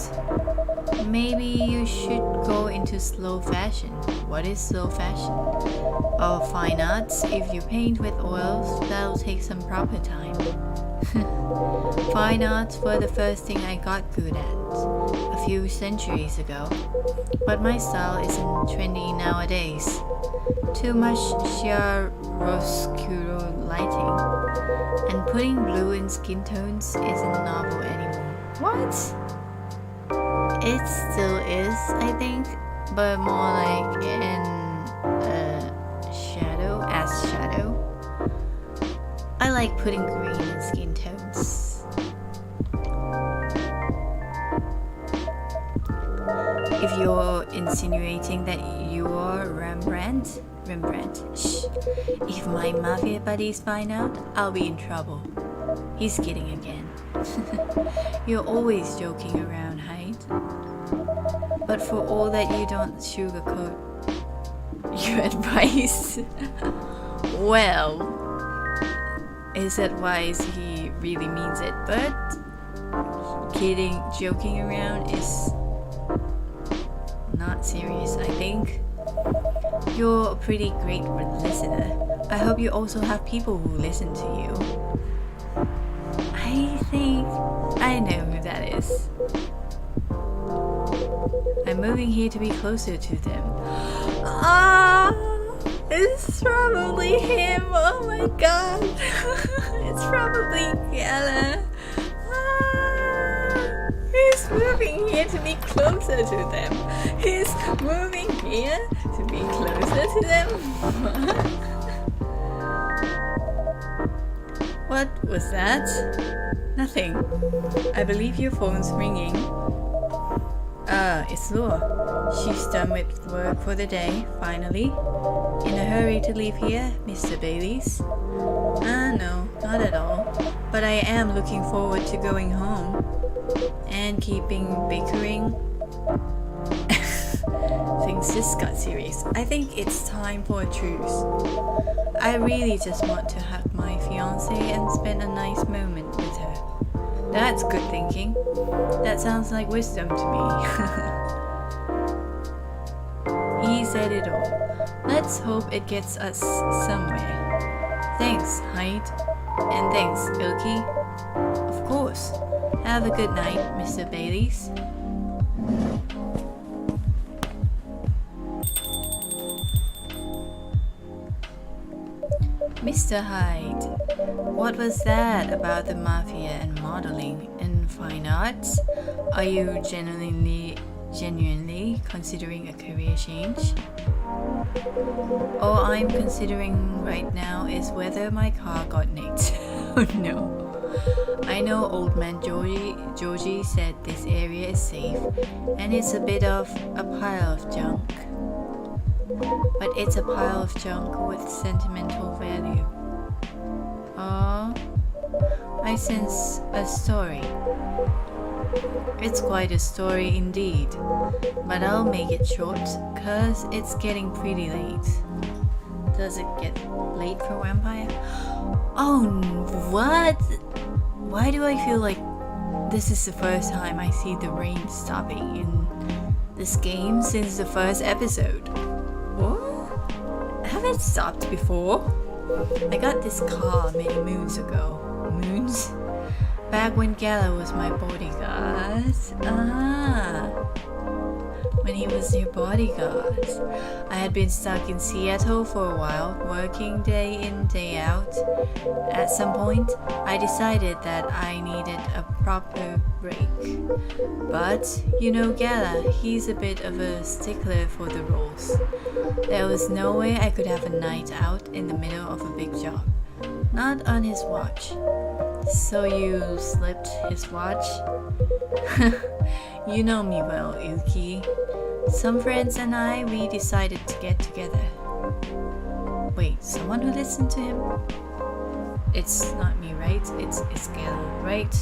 Maybe you should go into slow fashion. What is slow fashion? Or fine arts. If you paint with oils, that'll take some proper time. Fine arts were the first thing I got good at a few centuries ago. But my style isn't trendy nowadays. Too much chiaroscuro lighting. And putting blue in skin tones isn't novel anymore. What? It still is, I think, but more like in shadow. I like putting green in skin tones. If you're insinuating that you are Rembrandt, shh. If my mafia buddies find out, I'll be in trouble. He's kidding again. You're always joking around, Hyde. But for all that you don't sugarcoat your advice, well, his advice, he really means it, but joking around is not serious, I think. You're a pretty great listener. I hope you also have people who listen to you. I think I know who that is. I'm moving here to be closer to them. It's probably him. Oh my god. It's probably Gala. He's moving here to be closer to them. He's moving here to be closer to them. What was that? Nothing. I believe your phone's ringing. It's Laura. She's done with work for the day, finally. In a hurry to leave here, Mr. Baileys? No, not at all. But I am looking forward to going home. And keeping bickering. Things just got serious. I think it's time for a truce. I really just want to hug my fiancée and spend a nice moment with her. That's good thinking. That sounds like wisdom to me. He said it all. Let's hope it gets us somewhere. Thanks, Hyde. And thanks, iLki. Of course. Have a good night, Mr. Baileys. Mr. Hyde, what was that about the mafia and modeling in fine arts? Are you genuinely considering a career change? All I'm considering right now is whether my car got nicked. Oh no. I know old man Georgie said this area is safe and it's a bit of a pile of junk. But it's a pile of junk with sentimental value. I sense a story. It's quite a story indeed, but I'll make it short, cause it's getting pretty late. Does it get late for Vampire? Oh, what? Why do I feel like this is the first time I see the rain stopping in this game since the first episode? What? Have it stopped before? I got this car many moons ago. Moons? Back when Gala was my bodyguard. When he was your bodyguard. I had been stuck in Seattle for a while, working day in, day out. At some point, I decided that I needed a proper break. But, you know Gala, he's a bit of a stickler for the rules. There was no way I could have a night out in the middle of a big job. Not on his watch. So you slipped his watch? You know me well, iLki. Some friends and I, we decided to get together. Wait, someone who listened to him? It's not me, right? It's Gala, right?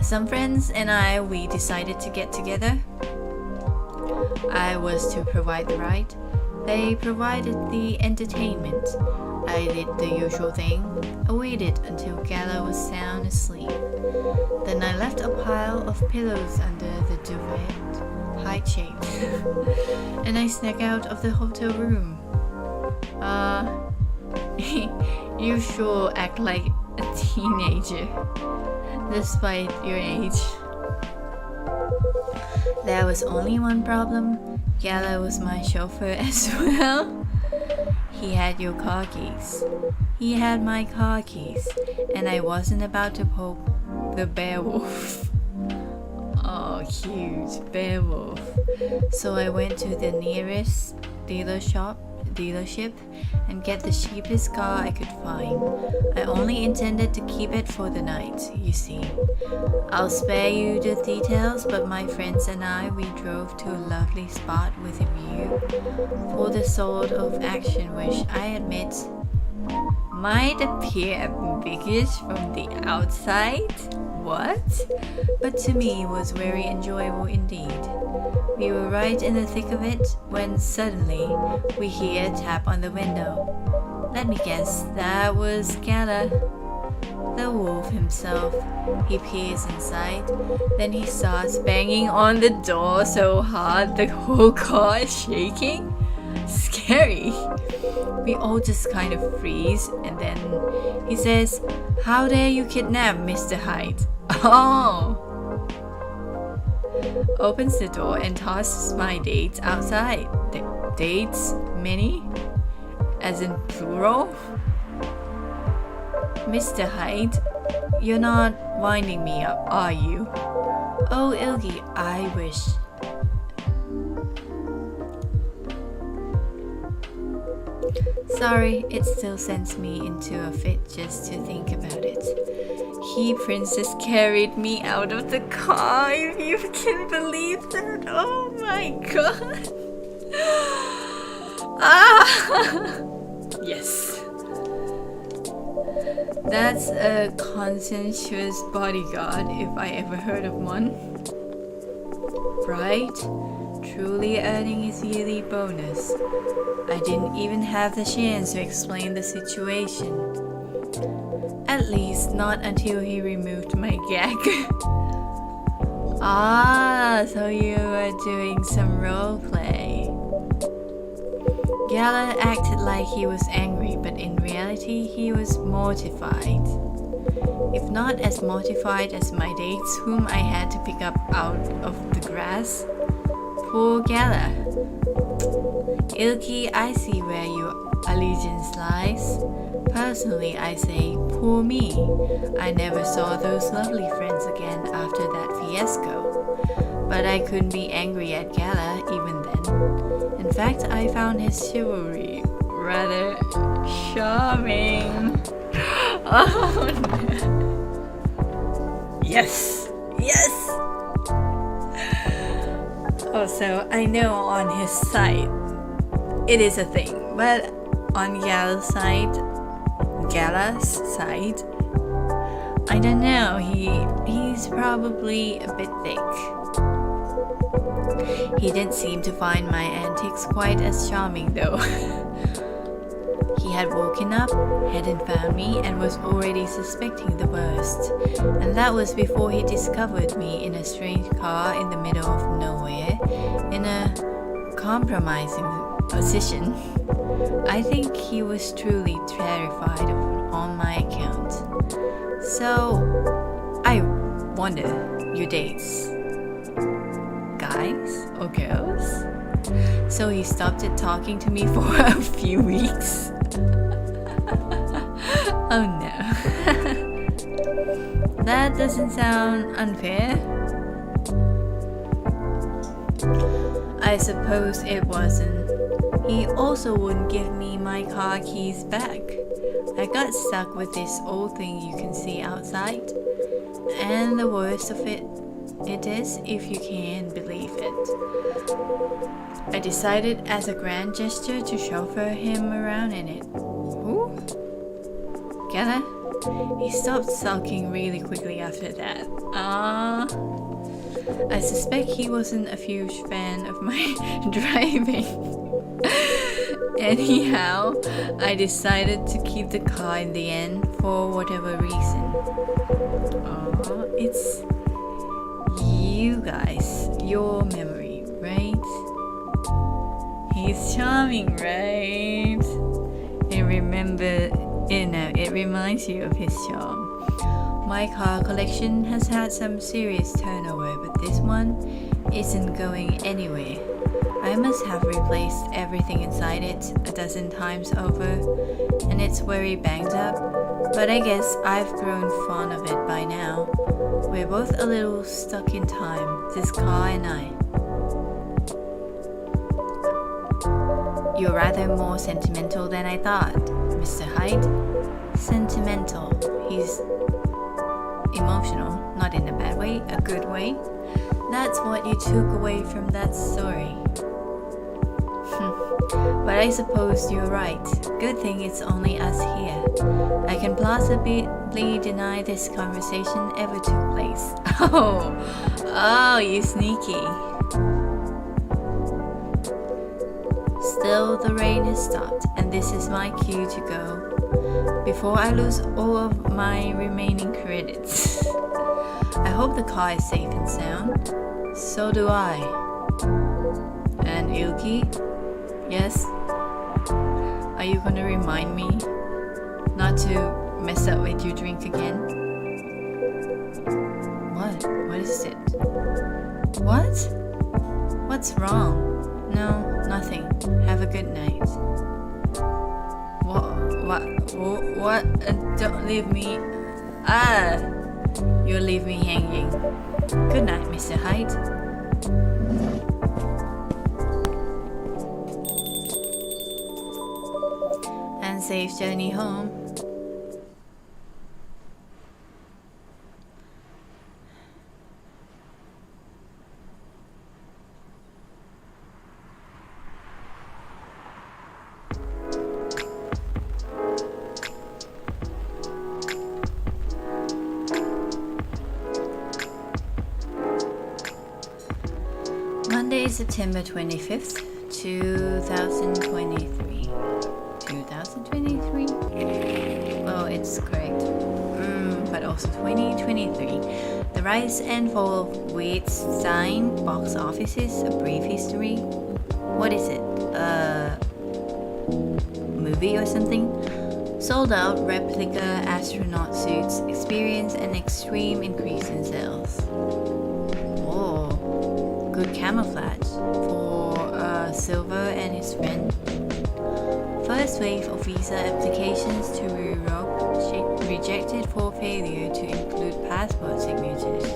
Some friends and I, we decided to get together. I was to provide the ride. They provided the entertainment. I did the usual thing. I waited until Gala was sound asleep. Then I left a pile of pillows under the duvet, height-shaped, and I snuck out of the hotel room. You sure act like a teenager, despite your age. There was only one problem. Gala was my chauffeur as well. He had your car keys. He had my car keys, and I wasn't about to poke the beowulf. cute, Beowulf. So I went to the nearest dealership and get the cheapest car I could find. I only intended to keep it for the night, you see. I'll spare you the details, but my friends and we drove to a lovely spot with a view for the sort of action which I admit might appear ambiguous from the outside. What? But to me was very enjoyable indeed. We were right in the thick of it when suddenly we hear a tap on the window. Let me guess, that was Gala, the wolf himself. He peers inside, then he starts banging on the door so hard the whole car is shaking. Scary. We all just kind of freeze, and then he says, "How dare you kidnap Mr. Hyde?" Oh! Opens the door and tosses my dates outside. Dates? Many? As in plural? Mr. Hyde, you're not winding me up, are you? Oh, iLki, I wish. Sorry, it still sends me into a fit just to think about it. He princess carried me out of the car, if you can believe that. Oh my god. Yes. That's a conscientious bodyguard if I ever heard of one. Right? Truly earning his yearly bonus. I didn't even have the chance to explain the situation. At least not until he removed my gag. So you were doing some roleplay. Gala acted like he was angry, but in reality he was mortified. If not as mortified as my dates, whom I had to pick up out of the grass. Poor Gala. iLki, I see where your allegiance lies. Personally, I say, poor me. I never saw those lovely friends again after that fiasco. But I couldn't be angry at Gala even then. In fact, I found his chivalry rather charming. Oh no. Yes! Yes! Also, I know on his side it is a thing, but on Gala's side, I don't know, he's probably a bit thick. He didn't seem to find my antics quite as charming though. He had woken up, hadn't found me, and was already suspecting the worst. And that was before he discovered me in a strange car in the middle of nowhere, in a compromising position. I think he was truly terrified on my account. So, I wonder, your dates, guys or girls? So he stopped talking to me for a few weeks. Oh no. That doesn't sound unfair. I suppose it wasn't. He also wouldn't give me my car keys back. I got stuck with this old thing you can see outside. And the worst of it is, if you can believe it, I decided as a grand gesture to chauffeur him around in it. Who? Gala? He stopped sulking really quickly after that. I suspect he wasn't a huge fan of my driving. Anyhow, I decided to keep the car in the end for whatever reason. It's you guys, your memory, right? He's charming, right? It reminds you of his charm. My car collection has had some serious turnover, but this one isn't going anywhere. I must have replaced everything inside it a dozen times over, and it's very banged up. But I guess I've grown fond of it by now. We're both a little stuck in time, this car and I. You're rather more sentimental than I thought, Mr. Hyde. Sentimental. He's emotional, not in a bad way, a good way. That's what you took away from that story. But I suppose you're right. Good thing it's only us here. I can plausibly deny this conversation ever took place. Oh, you sneaky. Still, the rain has stopped, and this is my cue to go, before I lose all of my remaining credits. I hope the car is safe and sound. So do I. And iLki? Yes? Are you gonna remind me not to mess up with your drink again? What? What is it? What? What's wrong? No, nothing. Have a good night. What? Don't leave me. You'll leave me hanging. Good night, Mr. Hyde. And safe journey home. Monday, September 25th, 2023. 2023? Well, it's correct. But also 2023. The rise and fall of Weinstein box offices, a brief history. What is it? A movie or something? Sold out replica astronaut suits experience an extreme increase in sales. Good camouflage for Silver and his friend. First wave of visa applications to Europe rejected for failure to include passport signatures.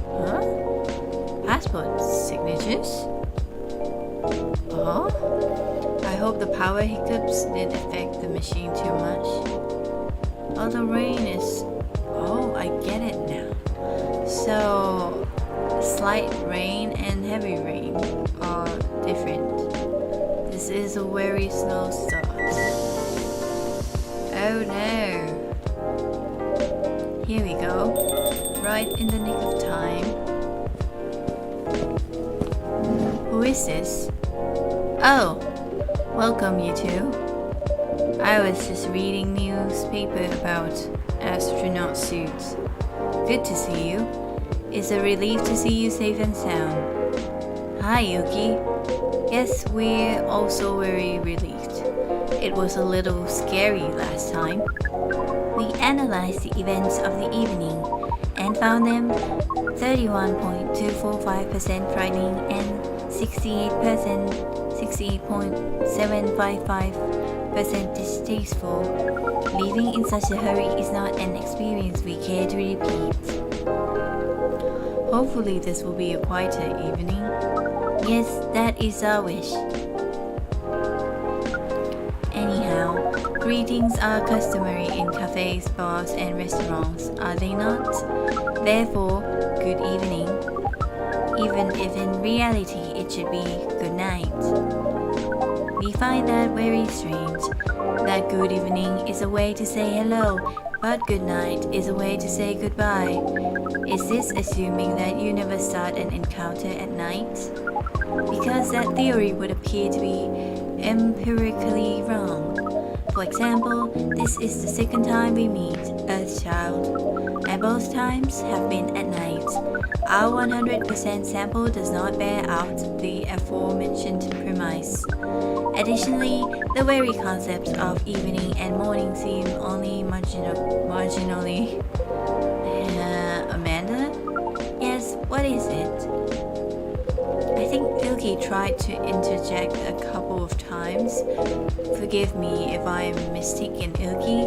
Huh? Passport signatures? I hope the power hiccups didn't affect the machine too much. Oh, the rain is... Oh, I get it now. So... slight rain and heavy rain are different. This is a very slow start. Oh no. Here we go. Right in the nick of time. Who is this? Oh, welcome you two. I was just reading newspaper about astronaut suits. Good to see you. It's a relief to see you safe and sound. Hi, iLki. Yes, we're also very relieved. It was a little scary last time. We analyzed the events of the evening and found them 31.245% frightening and 68.755% distasteful. Leaving in such a hurry is not an experience we care to repeat. Hopefully this will be a quieter evening. Yes, that is our wish. Anyhow, greetings are customary in cafes, bars, and restaurants, are they not? Therefore, good evening. Even if in reality it should be good night. We find that very strange, that good evening is a way to say hello, but good night is a way to say goodbye. Is this assuming that you never start an encounter at night? Because that theory would appear to be empirically wrong. For example, this is the second time we meet, Earthchild, and both times have been at night. Our 100% sample does not bear out the aforementioned premise. Additionally, the very concepts of evening and morning seem only marginally... Amanda? Yes, what is it? I think iLki tried to interject a couple of times. Forgive me if I'm mistaken, iLki.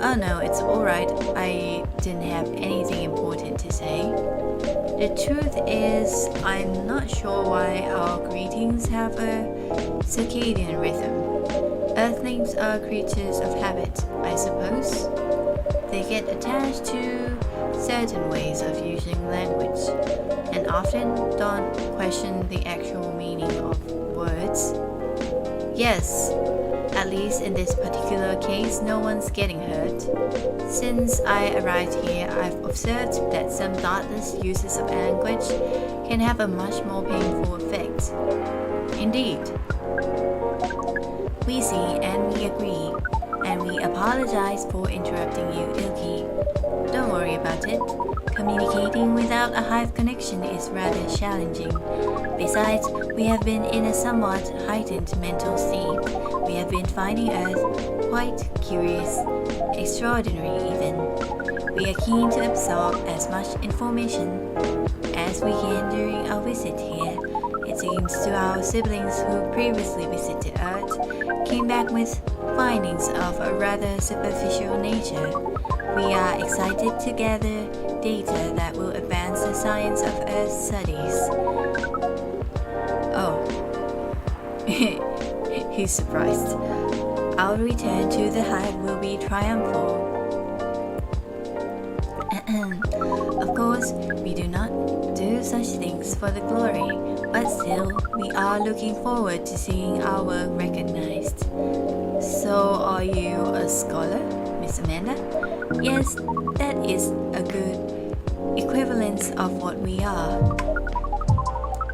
Oh no, it's alright. I didn't have anything important to say. The truth is, I'm not sure why our greetings have a circadian rhythm. Earthlings are creatures of habit, I suppose. They get attached to certain ways of using language and often don't question the actual meaning of words. Yes, at least in this particular case, no one's getting hurt. Since I arrived here, I've observed that some thoughtless uses of language can have a much more painful effect. Indeed. We see and we agree, and we apologize for interrupting you, iLki. Don't worry about it. Communicating without a hive connection is rather challenging. Besides, we have been in a somewhat heightened mental state. We have been finding Earth quite curious, extraordinary even. We are keen to absorb as much information as we can during our visit here. It seems to our siblings who previously visited Earth came back with findings of a rather superficial nature. We are excited to gather data that will advance the science of Earth studies. Oh. He's surprised. Our return to the hive will be triumphal. Of course, we do not do such things for the glory, but still, we are looking forward to seeing our work recognized. So, are you a scholar, Miss Amanda? Yes, that is a good equivalence of what we are.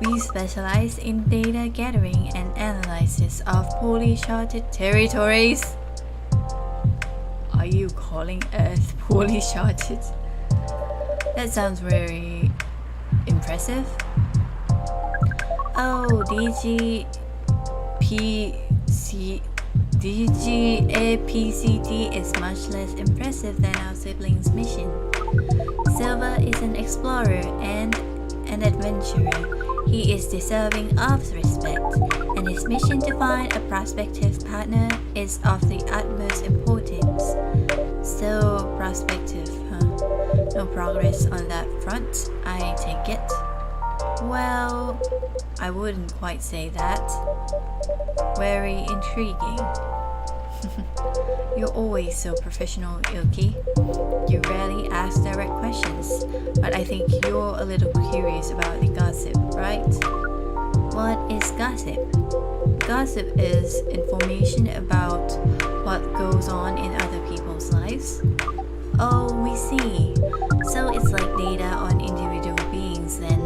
We specialize in data gathering and analysis of poorly charted territories. Are you calling Earth poorly charted? That sounds very impressive. Oh, DGAPCT is much less impressive than our siblings' mission. Silver is an explorer and an adventurer. He is deserving of respect, and his mission to find a prospective partner is of the utmost importance. So, prospective, huh? No progress on that front, I take it. Well, I wouldn't quite say that. Very intriguing. You're always so professional, iLki. You rarely ask direct questions, but I think you're a little curious about the gossip, right? What is gossip? Gossip is information about what goes on in other people's lives. Oh, we see. So it's like data on individual beings then.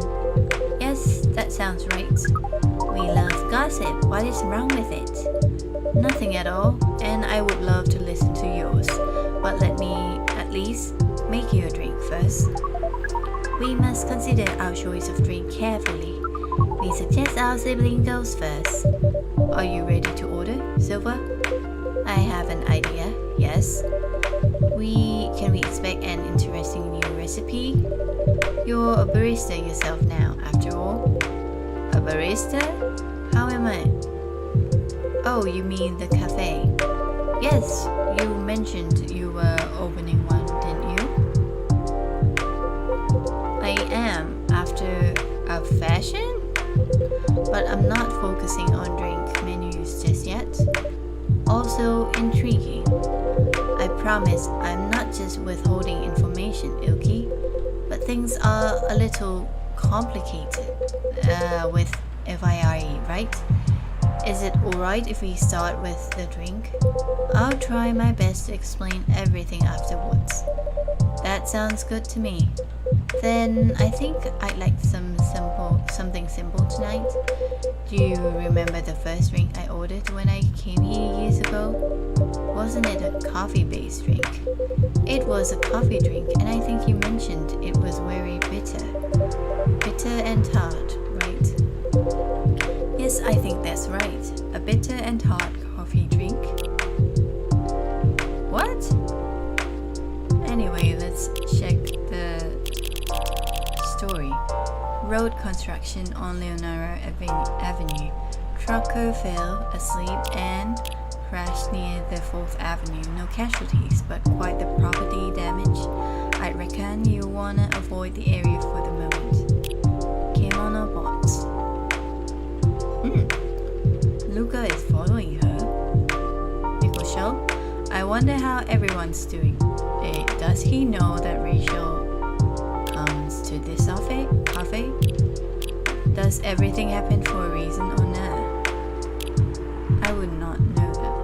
Yes, that sounds right. We love gossip. What is wrong with it? Nothing at all, and I would love to listen to yours. But let me at least make you a drink first. We must consider our choice of drink carefully. We suggest our sibling goes first. Are you ready to order, Silver? I have an idea, yes. Can we expect an interesting new recipe? You're a barista yourself now, after all. A barista? How am I? Oh, you mean the cafe? Yes, you mentioned you were opening one, didn't you? I am, after a fashion? But I'm not focusing on drink menus just yet. Also intriguing. I promise I'm not just withholding information, iLki, but things are a little complicated with FIRE, right? Is it alright if we start with the drink? I'll try my best to explain everything afterwards. That sounds good to me. Then I think I'd like something simple tonight. Do you remember the first drink I ordered when I came here years ago? Wasn't it a coffee-based drink? It was a coffee drink, and I think you mentioned it was very bitter. Bitter and tart, right? Yes, I think that's right. A bitter and tart coffee drink. What? Anyway, let's check the story. Road construction on Leonora Avenue. Trucker fell asleep and crashed near the 4th Avenue. No casualties, but quite the property damage. I reckon you wanna avoid the area for the moment. Came on our bots. Luca is following her. Nickel Shell? I wonder how everyone's doing. Does he know that Rachel comes to this cafe? Does everything happen for a reason or not? I would not know that.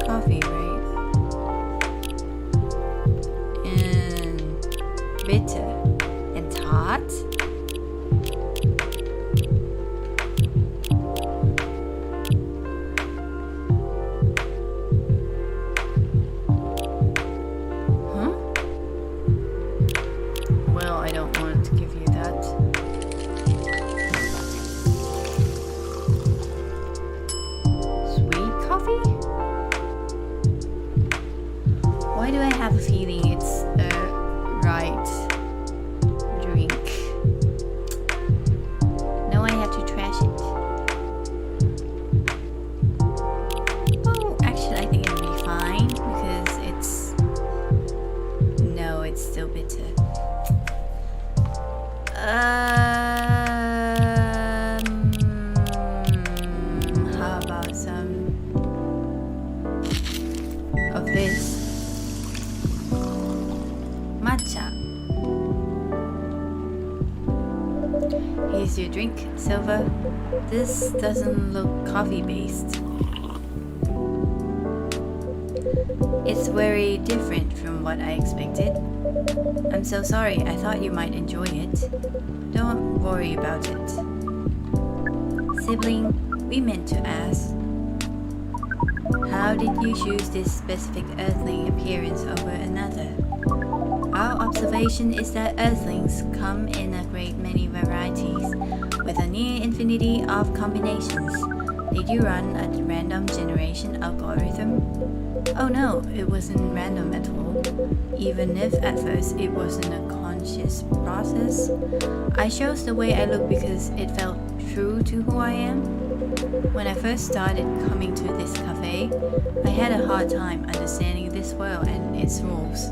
Coffee, right? And bitter and tart? Well, I don't want to give you that. Sweet coffee? Why do I have a feeling it's the right drink? Now I have to trash it. Oh, actually I think it'll be fine because it's still bitter. How about some of this matcha? Here's your drink, Silver. This doesn't look coffee based. It's very different from what I expected. I'm so sorry, I thought you might enjoy it. Don't worry about it. Sibling, we meant to ask, how did you choose this specific earthling appearance over another? Our observation is that earthlings come in a great many varieties, with a near infinity of combinations. Did you run a random generation algorithm? Oh no, it wasn't random at all. Even if at first it wasn't a conscious process. I chose the way I look because it felt true to who I am. When I first started coming to this cafe, I had a hard time understanding this world and its rules.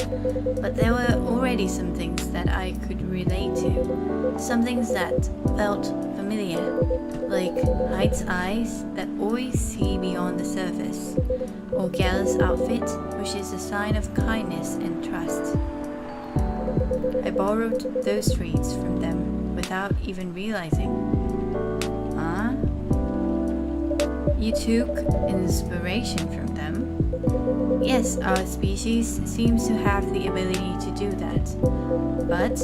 But there were already some things that I could relate to. Some things that felt familiar, like Hyde's eyes that always see beyond the surface, or Gala's outfit, which is a sign of kindness and trust. I borrowed those traits from them without even realizing. Huh? You took inspiration from them? Yes, our species seems to have the ability to do that. But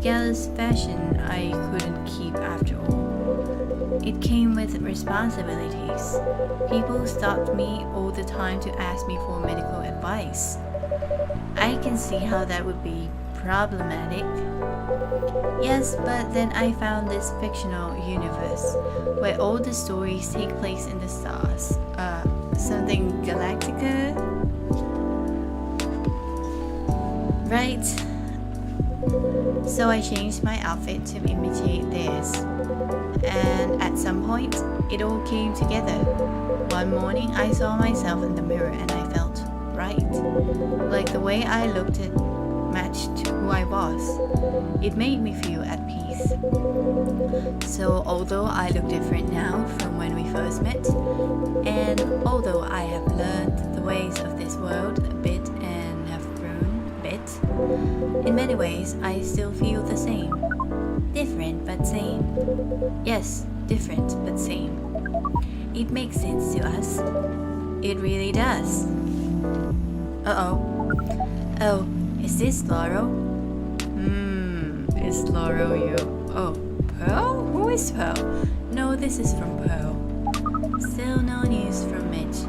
Gala's fashion I couldn't keep after all. It came with responsibilities. People stopped me all the time to ask me for medical advice. I can see how that would be problematic. Yes, but then I found this fictional universe where all the stories take place in the stars. Something Galactica? Right? So I changed my outfit to imitate theirs. And at some point, it all came together. One morning, I saw myself in the mirror and I felt right. Like the way I looked at matched who I was. It made me feel at peace. So although I look different now from when we first met, and although I have learned the ways of this world a bit and have grown a bit, in many ways I still feel the same. Different but same. Yes, different but same. It makes sense to us. It really does. Oh, is this Laurel? Is Laurel you? Oh, Pearl? Who is Pearl? No, this is from Pearl. Still no news from Mitch.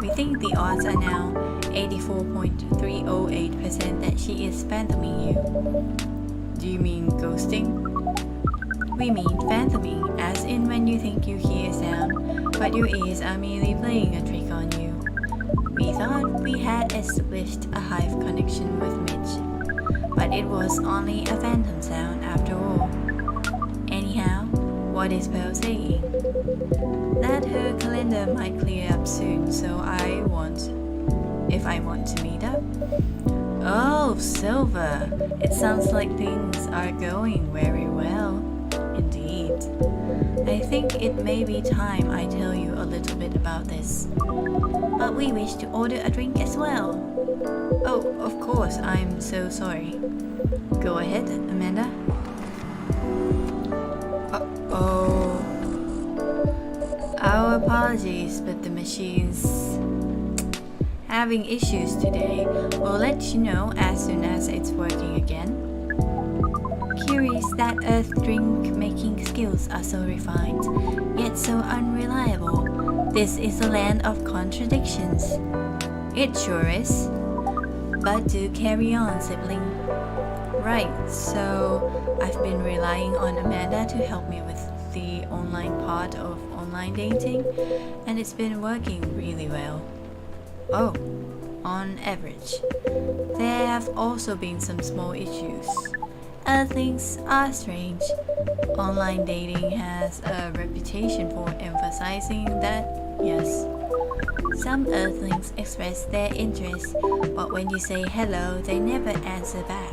We think the odds are now 84.308% that she is phantoming you. Do you mean ghosting? We mean phantoming, as in when you think you hear a sound, but your ears are merely playing a trick on you. We thought we had established a hive connection with Mitch, but it was only a phantom sound after all. Anyhow, What is Pearl saying? That her calendar might clear up soon, so if I want to meet up. Oh, Silver, it sounds like things are going very well. Indeed. I think it may be time I tell you a little bit about this. But we wish to order a drink as well. Oh, of course, I'm so sorry. Go ahead, Amanda. Oh. Our apologies, but the machine's having issues today. We'll let you know as soon as it's working again. Curious that Earth drink making skills are so refined, yet so unreliable. This is a land of contradictions. It sure is. But do carry on, sibling. Right, so I've been relying on Amanda to help me with the online part of online dating, and it's been working really well. Oh, on average. There have also been some small issues. Things are strange. Online dating has a reputation for emphasizing that, yes. Some Earthlings express their interest, but when you say hello, they never answer back.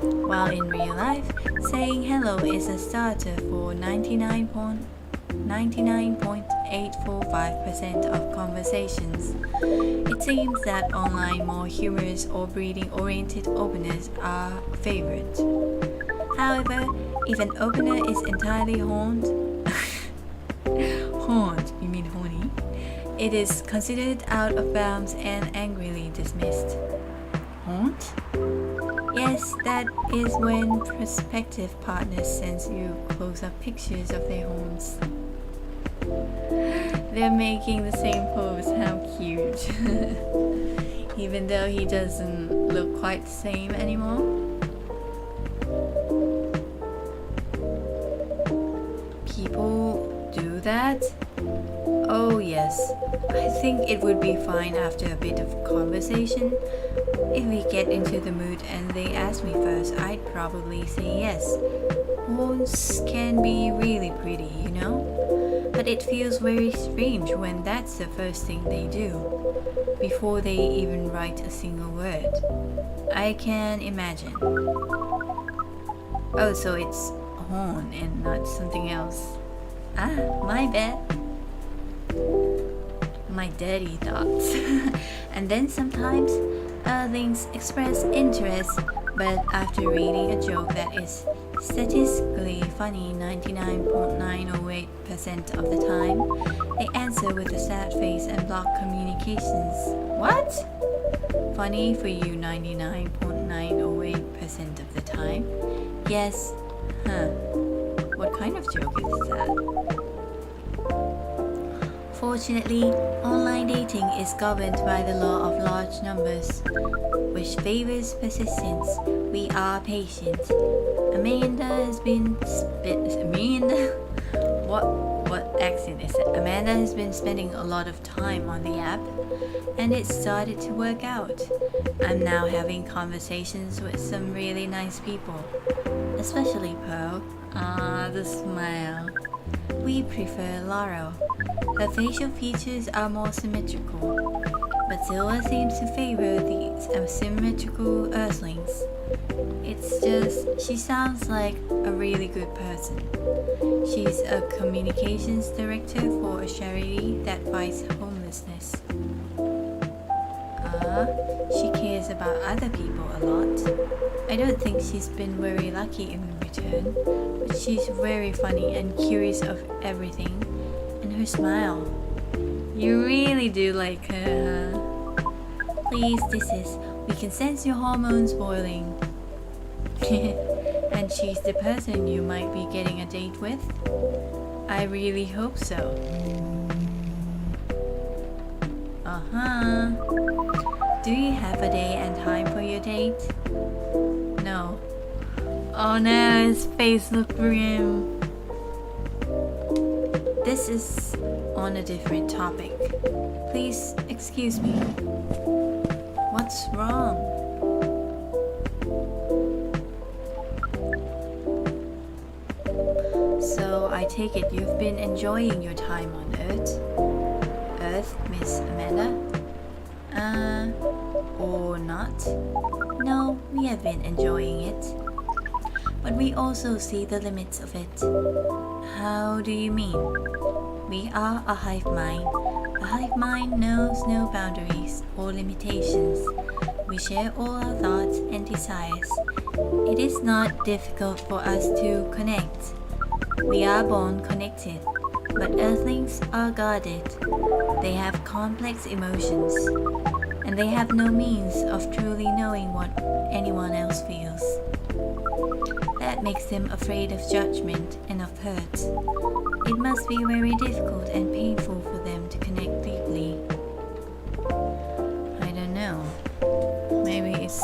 While in real life, saying hello is a starter for 99.845% of conversations. It seems that online more humorous or breeding-oriented openers are favored. However, if an opener is entirely horned, you mean horny? It is considered out of bounds and angrily dismissed. Horned? Yes, that is when prospective partners send you close-up pictures of their horns. They're making the same pose, how cute. Even though he doesn't look quite the same anymore. People do that? Oh yes, I think it would be fine after a bit of conversation. If we get into the mood and they ask me first, I'd probably say yes. Horns can be really pretty, you know? But it feels very strange when that's the first thing they do, before they even write a single word. I can imagine. Oh, so it's horn and not something else. Ah, my bad. My dirty thoughts. And then sometimes Earthlings express interest, but after reading a joke that is statistically funny 99.908% of the time, they answer with a sad face and block communications. What? Funny for you 99.908% of the time? Yes. Huh. What kind of joke is that? Fortunately, online dating is governed by the law of large numbers, which favors persistence. We are patient. Amanda has been what accent is it? Amanda has been spending a lot of time on the app, and it started to work out. I'm now having conversations with some really nice people, especially Pearl. Ah, the smile. We prefer Laurel. Her facial features are more symmetrical, but Zilla seems to favor these asymmetrical Earthlings. It's just, she sounds like a really good person. She's a communications director for a charity that fights homelessness. She cares about other people a lot. I don't think she's been very lucky in return, but she's very funny and curious of everything. And her smile. You really do like her, huh? Please, we can sense your hormones boiling. And she's the person you might be getting a date with? I really hope so. Do you have a day and time for your date? No. Oh no, his face looked grim. This is on a different topic. Please excuse me. What's wrong? So I I take it you've been enjoying your time on Earth. Earth, Miss Amanda? Or not? No, we have been enjoying it. But we also see the limits of it. How do you mean? We are a hive mind. A hive mind knows no boundaries or limitations. We share all our thoughts and desires. It is not difficult for us to connect. We are born connected, but Earthlings are guarded. They have complex emotions, and they have no means of truly knowing what anyone else feels. That makes them afraid of judgment and of hurt. It must be very difficult and painful for them to connect deeply. I don't know. Maybe it's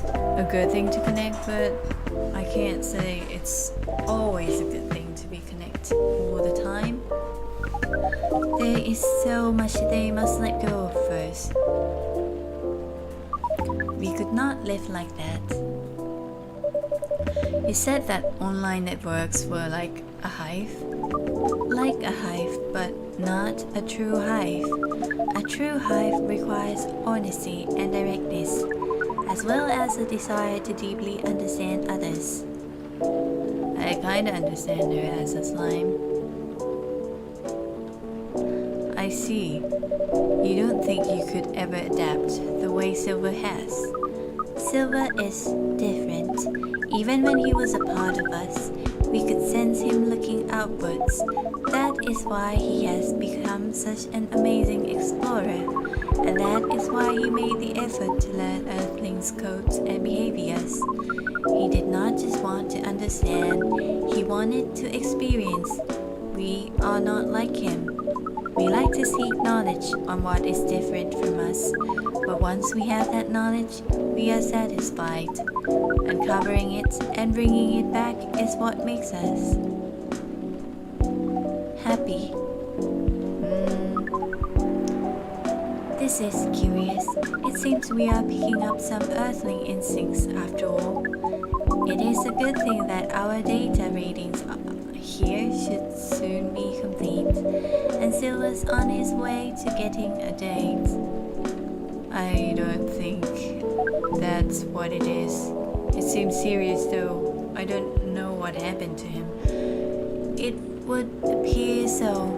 a good thing to connect, but I can't say it's always a good thing to be connected all the time. There is so much they must let go of first. We could not live like that. You said that online networks were like a hive? Like a hive, but not a true hive. A true hive requires honesty and directness, as well as a desire to deeply understand others. I kinda understand her as a slime. I see. You don't think you could ever adapt the way Silver has. Silver is different. Even when he was a part of us, we could sense him looking outwards. That is why he has become such an amazing explorer, and that is why he made the effort to learn Earthlings' codes and behaviors. He did not just want to understand, he wanted to experience. We are not like him. We like to seek knowledge on what is different from us, but once we have that knowledge, we are satisfied. Uncovering it and bringing it back is what makes us happy. This is curious. It seems we are picking up some earthling instincts after all. It is a good thing that our data readings here should soon be complete, and Silver's on his way to getting a date. I don't think that's what it is. It seems serious though. I don't know what happened to him. It would appear so.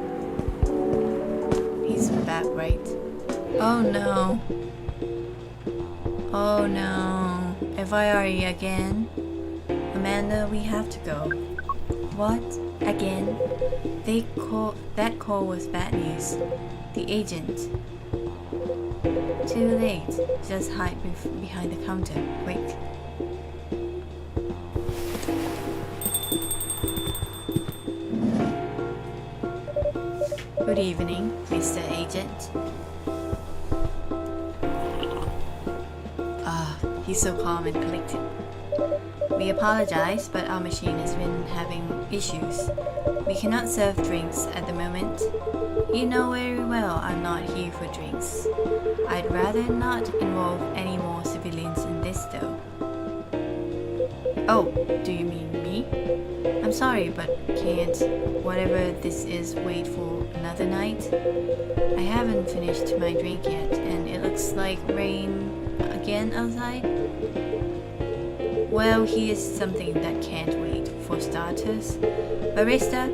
He's back, right? Oh no. Oh no. FIRE again? Amanda, we have to go. What? Again? That call was bad news. The agent. Too late. Just hide behind the counter. Quick. Good evening, Mr. Agent. He's so calm and collected. We apologize, but our machine has been having issues. We cannot serve drinks at the moment. You know very well I'm not here for drinks. I'd rather not involve any more civilians in this though. Oh, do you mean me? I'm sorry, but can't whatever this is wait for another night? I haven't finished my drink yet, and it looks like rain again outside. Well, here's something that can't wait. For starters, Barista,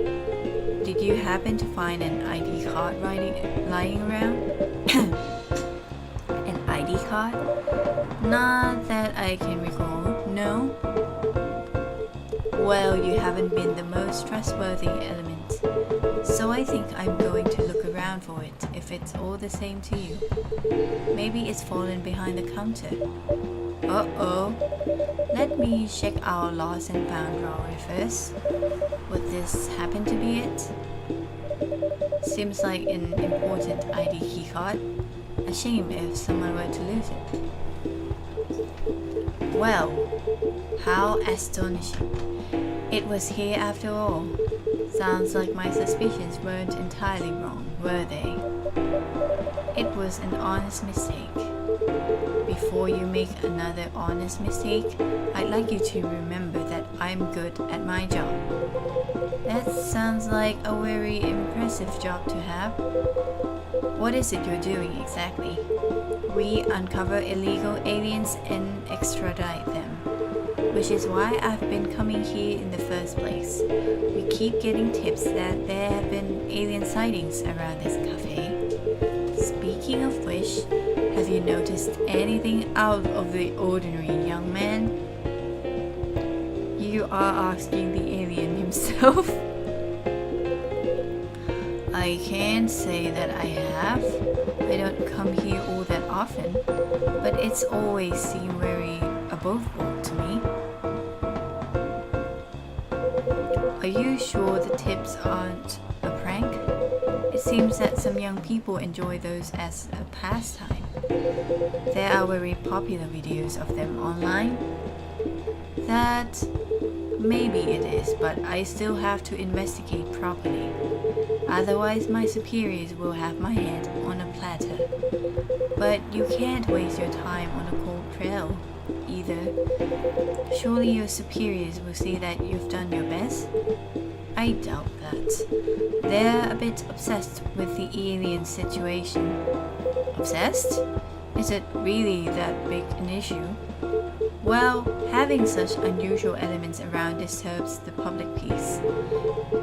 did you happen to find an ID card lying around? An ID card? Not that I can recall, no? Well, you haven't been the most trustworthy element, so I think I'm going to look around for it if it's all the same to you. Maybe it's fallen behind the counter. Uh-oh. Let me check our lost and found drawer first. Would this happen to be it? Seems like an important ID key card. A shame if someone were to lose it. Well, how astonishing. It was here after all. Sounds like my suspicions weren't entirely wrong, were they? It was an honest mistake. Before you make another honest mistake, I'd like you to remember that I'm good at my job. That sounds like a very impressive job to have. What is it you're doing exactly? We uncover illegal aliens and extradite them, which is why I've been coming here in the first place. We keep getting tips that there have been alien sightings around this cafe. Speaking of which, have you noticed anything out of the ordinary, young man? You are asking the alien himself. I can't say that I have. I don't come here all that often, but it's always seemed very aboveboard to me. Are you sure the tips aren't a prank? It seems that some young people enjoy those as a pastime. There are very popular videos of them online. That maybe it is, but I still have to investigate properly. Otherwise, my superiors will have my head on a platter. But you can't waste your time on a cold trail either. Surely your superiors will see that you've done your best? I doubt that. They're a bit obsessed with the alien situation. Obsessed? Is it really that big an issue? Well, having such unusual elements around disturbs the public peace.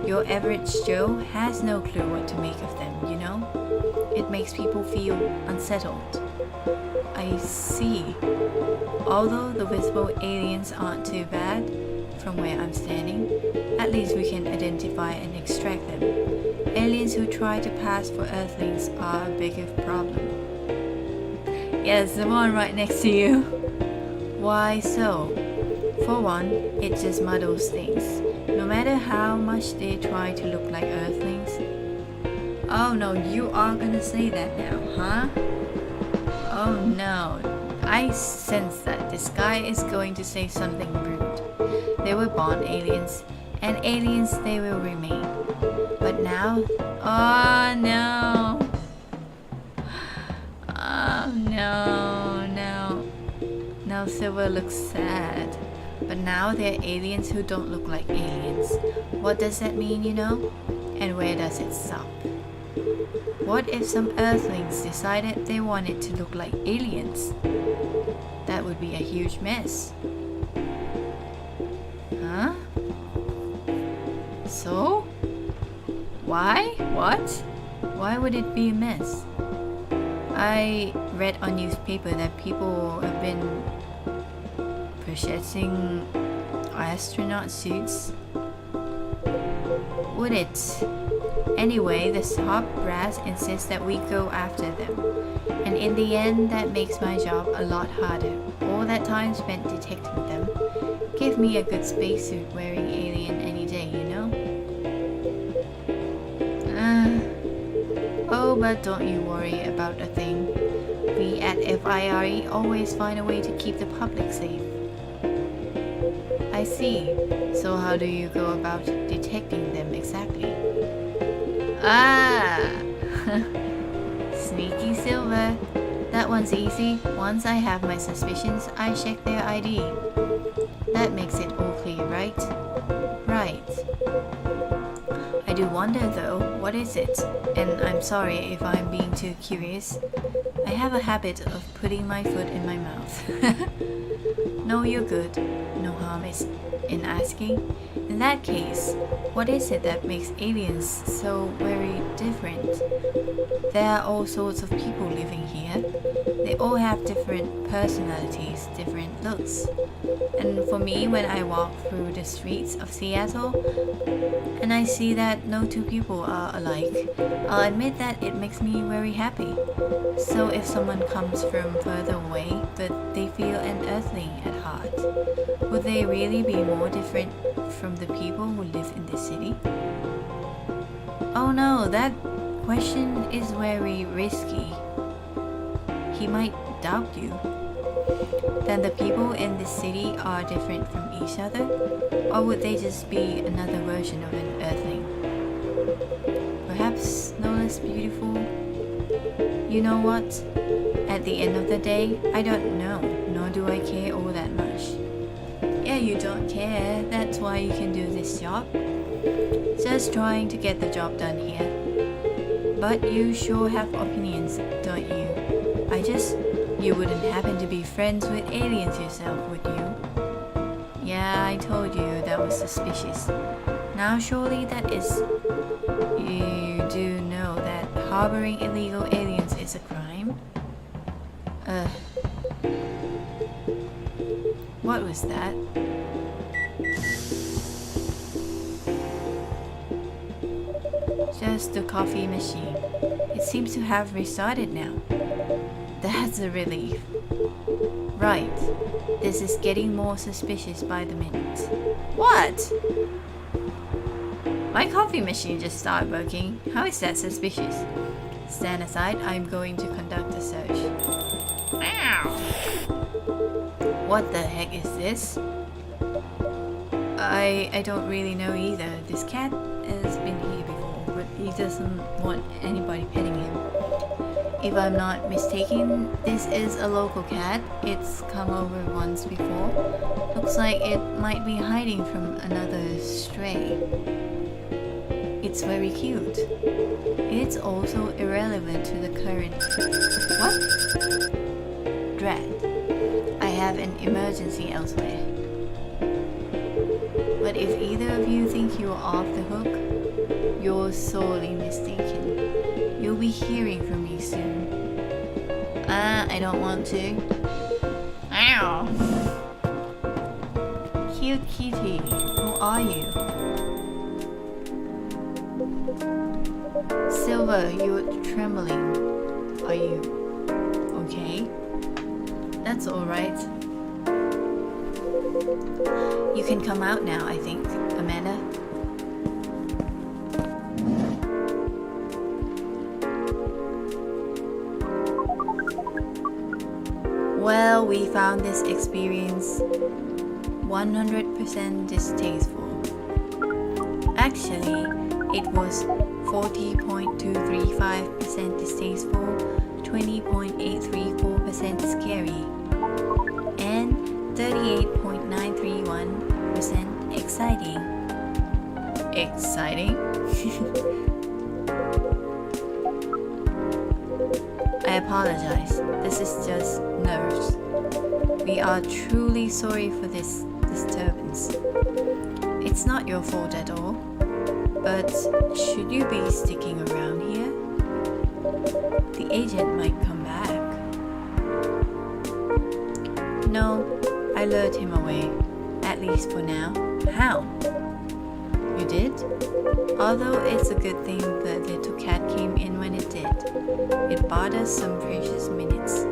Your average Joe has no clue what to make of them, you know? It makes people feel unsettled. I see. Although the visible aliens aren't too bad, from where I'm standing, at least we can identify and extract them. Aliens who try to pass for Earthlings are a bigger problem. Yes, the one right next to you. Why so? For one, it just muddles things. No matter how much they try to look like Earthlings. Oh no, you are gonna say that now, huh? Oh no, I sense that this guy is going to say something rude. They were born aliens, and aliens they will remain. But now, oh no. Oh no, no. Now Silver looks sad. But now they're aliens who don't look like aliens. What does that mean, you know? And where does it stop? What if some Earthlings decided they wanted to look like aliens? That would be a huge mess. Huh? So? Why? What? Why would it be a mess? I read on newspaper that people have been purchasing astronaut suits. Would it? Anyway, the top brass insists that we go after them. And in the end, that makes my job a lot harder. All that time spent detecting them. Give me a good spacesuit wearing alien any day, you know? Oh, but don't you worry about a thing. We at FIRE always find a way to keep the public safe. I see. So how do you go about detecting them exactly? Ah! Sneaky Silver. That one's easy. Once I have my suspicions, I check their ID. That makes it all clear, right? Right. I do wonder though, what is it? And I'm sorry if I'm being too curious. I have a habit of putting my foot in my mouth. No, you're good. No harm is in asking. In that case, what is it that makes aliens so very different? There are all sorts of people living here. They all have different personalities, different looks. And for me, when I walk through the streets of Seattle and I see that no two people are alike, I'll admit that it makes me very happy. So if someone comes from further away but they feel an Earthling at heart, would they really be more different from the people who live in this city? Oh no, that question is very risky. He might doubt you. Then the people in this city are different from each other? Or would they just be another version of an Earthling? Perhaps no less beautiful? You know what? At the end of the day, I don't know, nor do I care all that much. Yeah, you don't care. That's why you can do this job. Just trying to get the job done here. But you sure have opinions, don't you? You wouldn't happen to be friends with aliens yourself, would you? Yeah, I told you that was suspicious. Now surely that is... You do know that harboring illegal aliens is a crime? What was that? Just the coffee machine. It seems to have restarted now. That's a relief. Right. This is getting more suspicious by the minute. What? My coffee machine just started working. How is that suspicious? Stand aside, I'm going to conduct a search. Ow! What the heck is this? I don't really know either. This cat has been here before, but he doesn't want anybody petting him. If I'm not mistaken, this is a local cat. It's come over once before. Looks like it might be hiding from another stray. It's very cute. It's also irrelevant to the current... What? Dread. I have an emergency elsewhere. But if either of you think you're off the hook, you're sorely mistaken. You'll be hearing from me soon. I don't want to. Ow! Cute kitty, who are you? Silver, you're trembling. Are you okay? That's alright. You can come out now, I think, Amanda. Well, we found this experience 100% distasteful. Actually, it was 40.235% distasteful, 20.834% scary, and 38.931% exciting. Exciting? I apologize. This is just nerves. We are truly sorry for this disturbance. It's not your fault at all. But should you be sticking around here? The agent might come back. No, I lured him away. At least for now. How? You did? Although it's a good thing the little cat came in when it did. It bought us some precious minutes.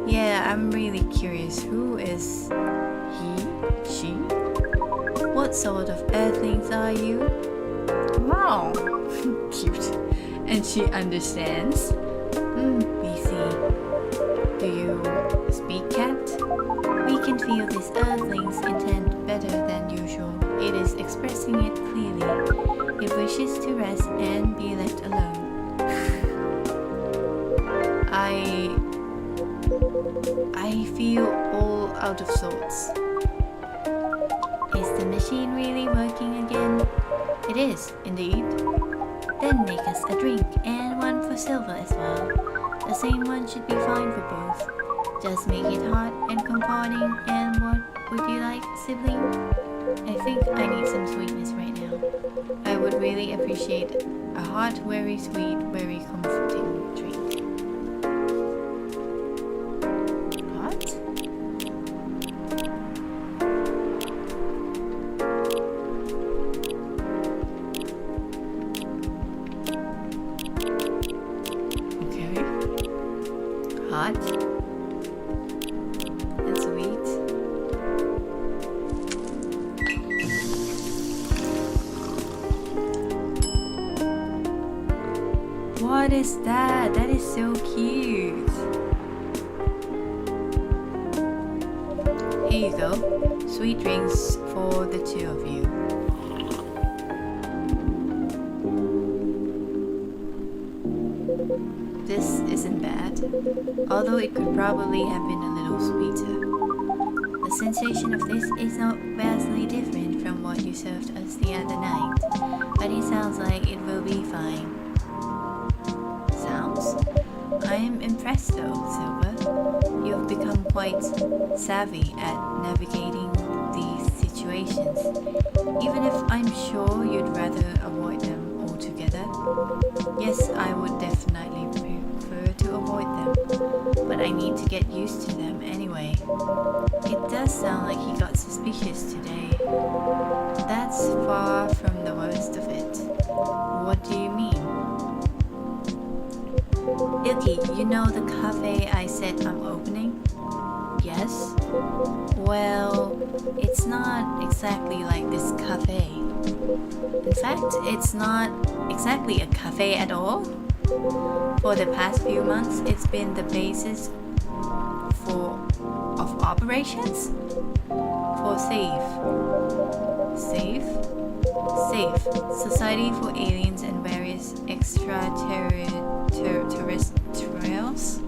Yeah, I'm really curious. Who is he? She? What sort of earthlings are you? Wow, cute. And she understands. We see. Do you speak cat? We can feel this earthling's intent better than usual. It is expressing it clearly. It wishes to rest and be left alone. I feel all out of sorts. Is the machine really working again? It is, indeed. Then make us a drink, and one for Silver as well. The same one should be fine for both. Just make it hot and comforting. And what would you like, sibling? I think I need some sweetness right now. I would really appreciate a hot, very sweet, very comforting drink. Hot? Okay. Hot. And sweet. What is that? That is so cute. Here you go. Sweet drinks for the two of you. This isn't bad, although it could probably have been a little sweeter. The sensation of this is not vastly different from what you served us the other night, but it sounds like it will be fine. Sounds? I am impressed though, Silver. You've become quite savvy at navigating these situations, even if I'm sure you'd rather avoid them altogether. Yes, I would definitely prefer to avoid them, but I need to get used to them anyway. It does sound like he got suspicious today. That's far from the worst of it. What do you mean? iLki, you know the cafe I said I'm opening? Yes? Well, it's not exactly like this cafe. In fact, it's not exactly a cafe at all. For the past few months, it's been the basis of operations for SAFE, Society for Aliens and Various Extraterrestrials.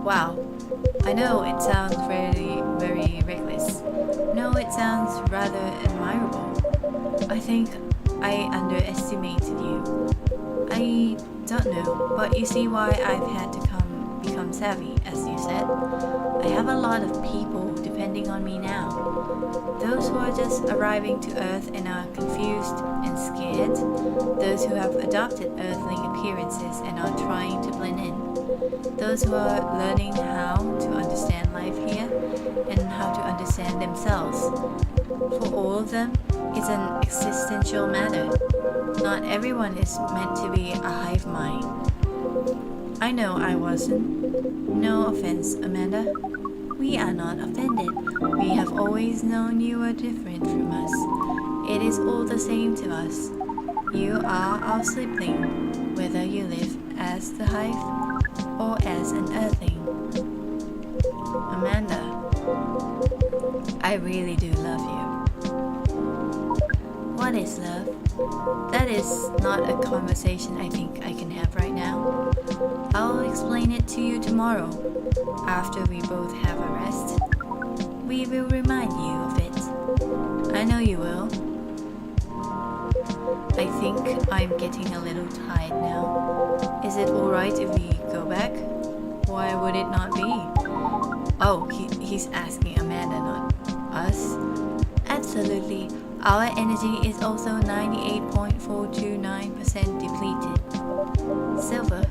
Wow, I know it sounds very reckless. No, it sounds rather admirable. I think I underestimated you. I don't know, but you see why I've had to become savvy, as you said. I have a lot of people depending on me now. Those who are just arriving to Earth and are confused and scared. Those who have adopted Earthling appearances and are trying to blend in. Those who are learning how to understand life here and how to understand themselves. For all of them, it's an existential matter. Not everyone is meant to be a hive mind. I know I wasn't. No offense, Amanda. We are not offended. We have always known you were different from us. It is all the same to us. You are our sibling, whether you live as the hive or as an earthling. Amanda, I really do love you. What is love? That is not a conversation I think I can have right now. I'll explain it to you tomorrow, after we both have a rest. We will remind you of it. I know you will. I think I'm getting a little tired now. Is it alright if we go back? Why would it not be? Oh, he's asking Amanda, not us. Absolutely. Our energy is also 98.429% depleted. Silver,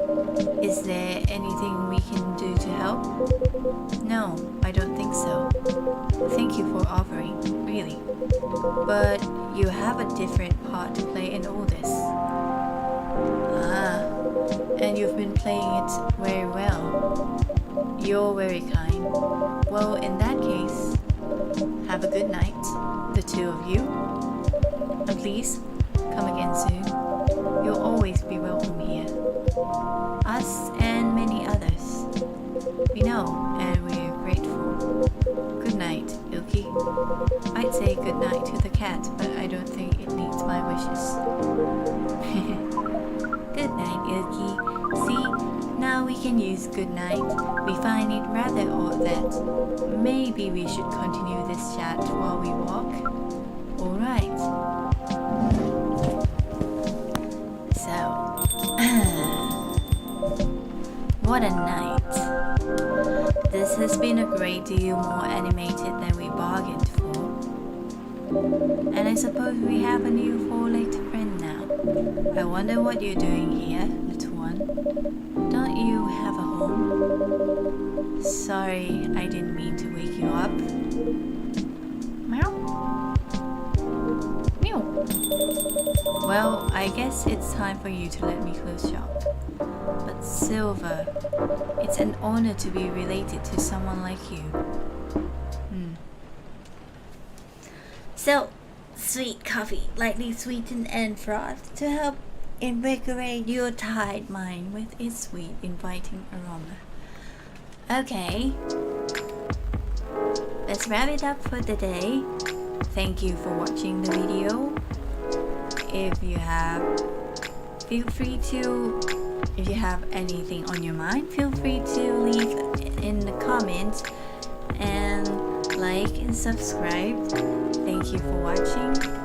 is there anything we can do to help? No, I don't think so. Thank you for offering, really. But you have a different part to play in all this. Ah, and you've been playing it very well. You're very kind. Well, in that case, have a good night, the two of you. And please, come again soon. You'll always be welcome here. Us and many others. We know, and we're grateful. Good night, iLki. I'd say good night to the cat, but I don't think it needs my wishes. Good night, iLki. See, now we can use good night. We find it rather odd that maybe we should continue this chat while we walk. Alright. So, what a night. This has been a great deal more animated than we bargained for. And I suppose we have a new four-legged friend now. I wonder what you're doing here, little one. Don't you have a home? Sorry, I didn't mean to wake you up. Meow. Meow. Well, I guess it's time for you to let me close shop. But Silver, it's an honor to be related to someone like you. So, sweet coffee, lightly sweetened and frothed to help invigorate your tired mind with its sweet, inviting aroma. Okay, let's wrap it up for the day. Thank you for watching the video. If you have anything on your mind, feel free to leave in the comments and like and subscribe. Thank you for watching.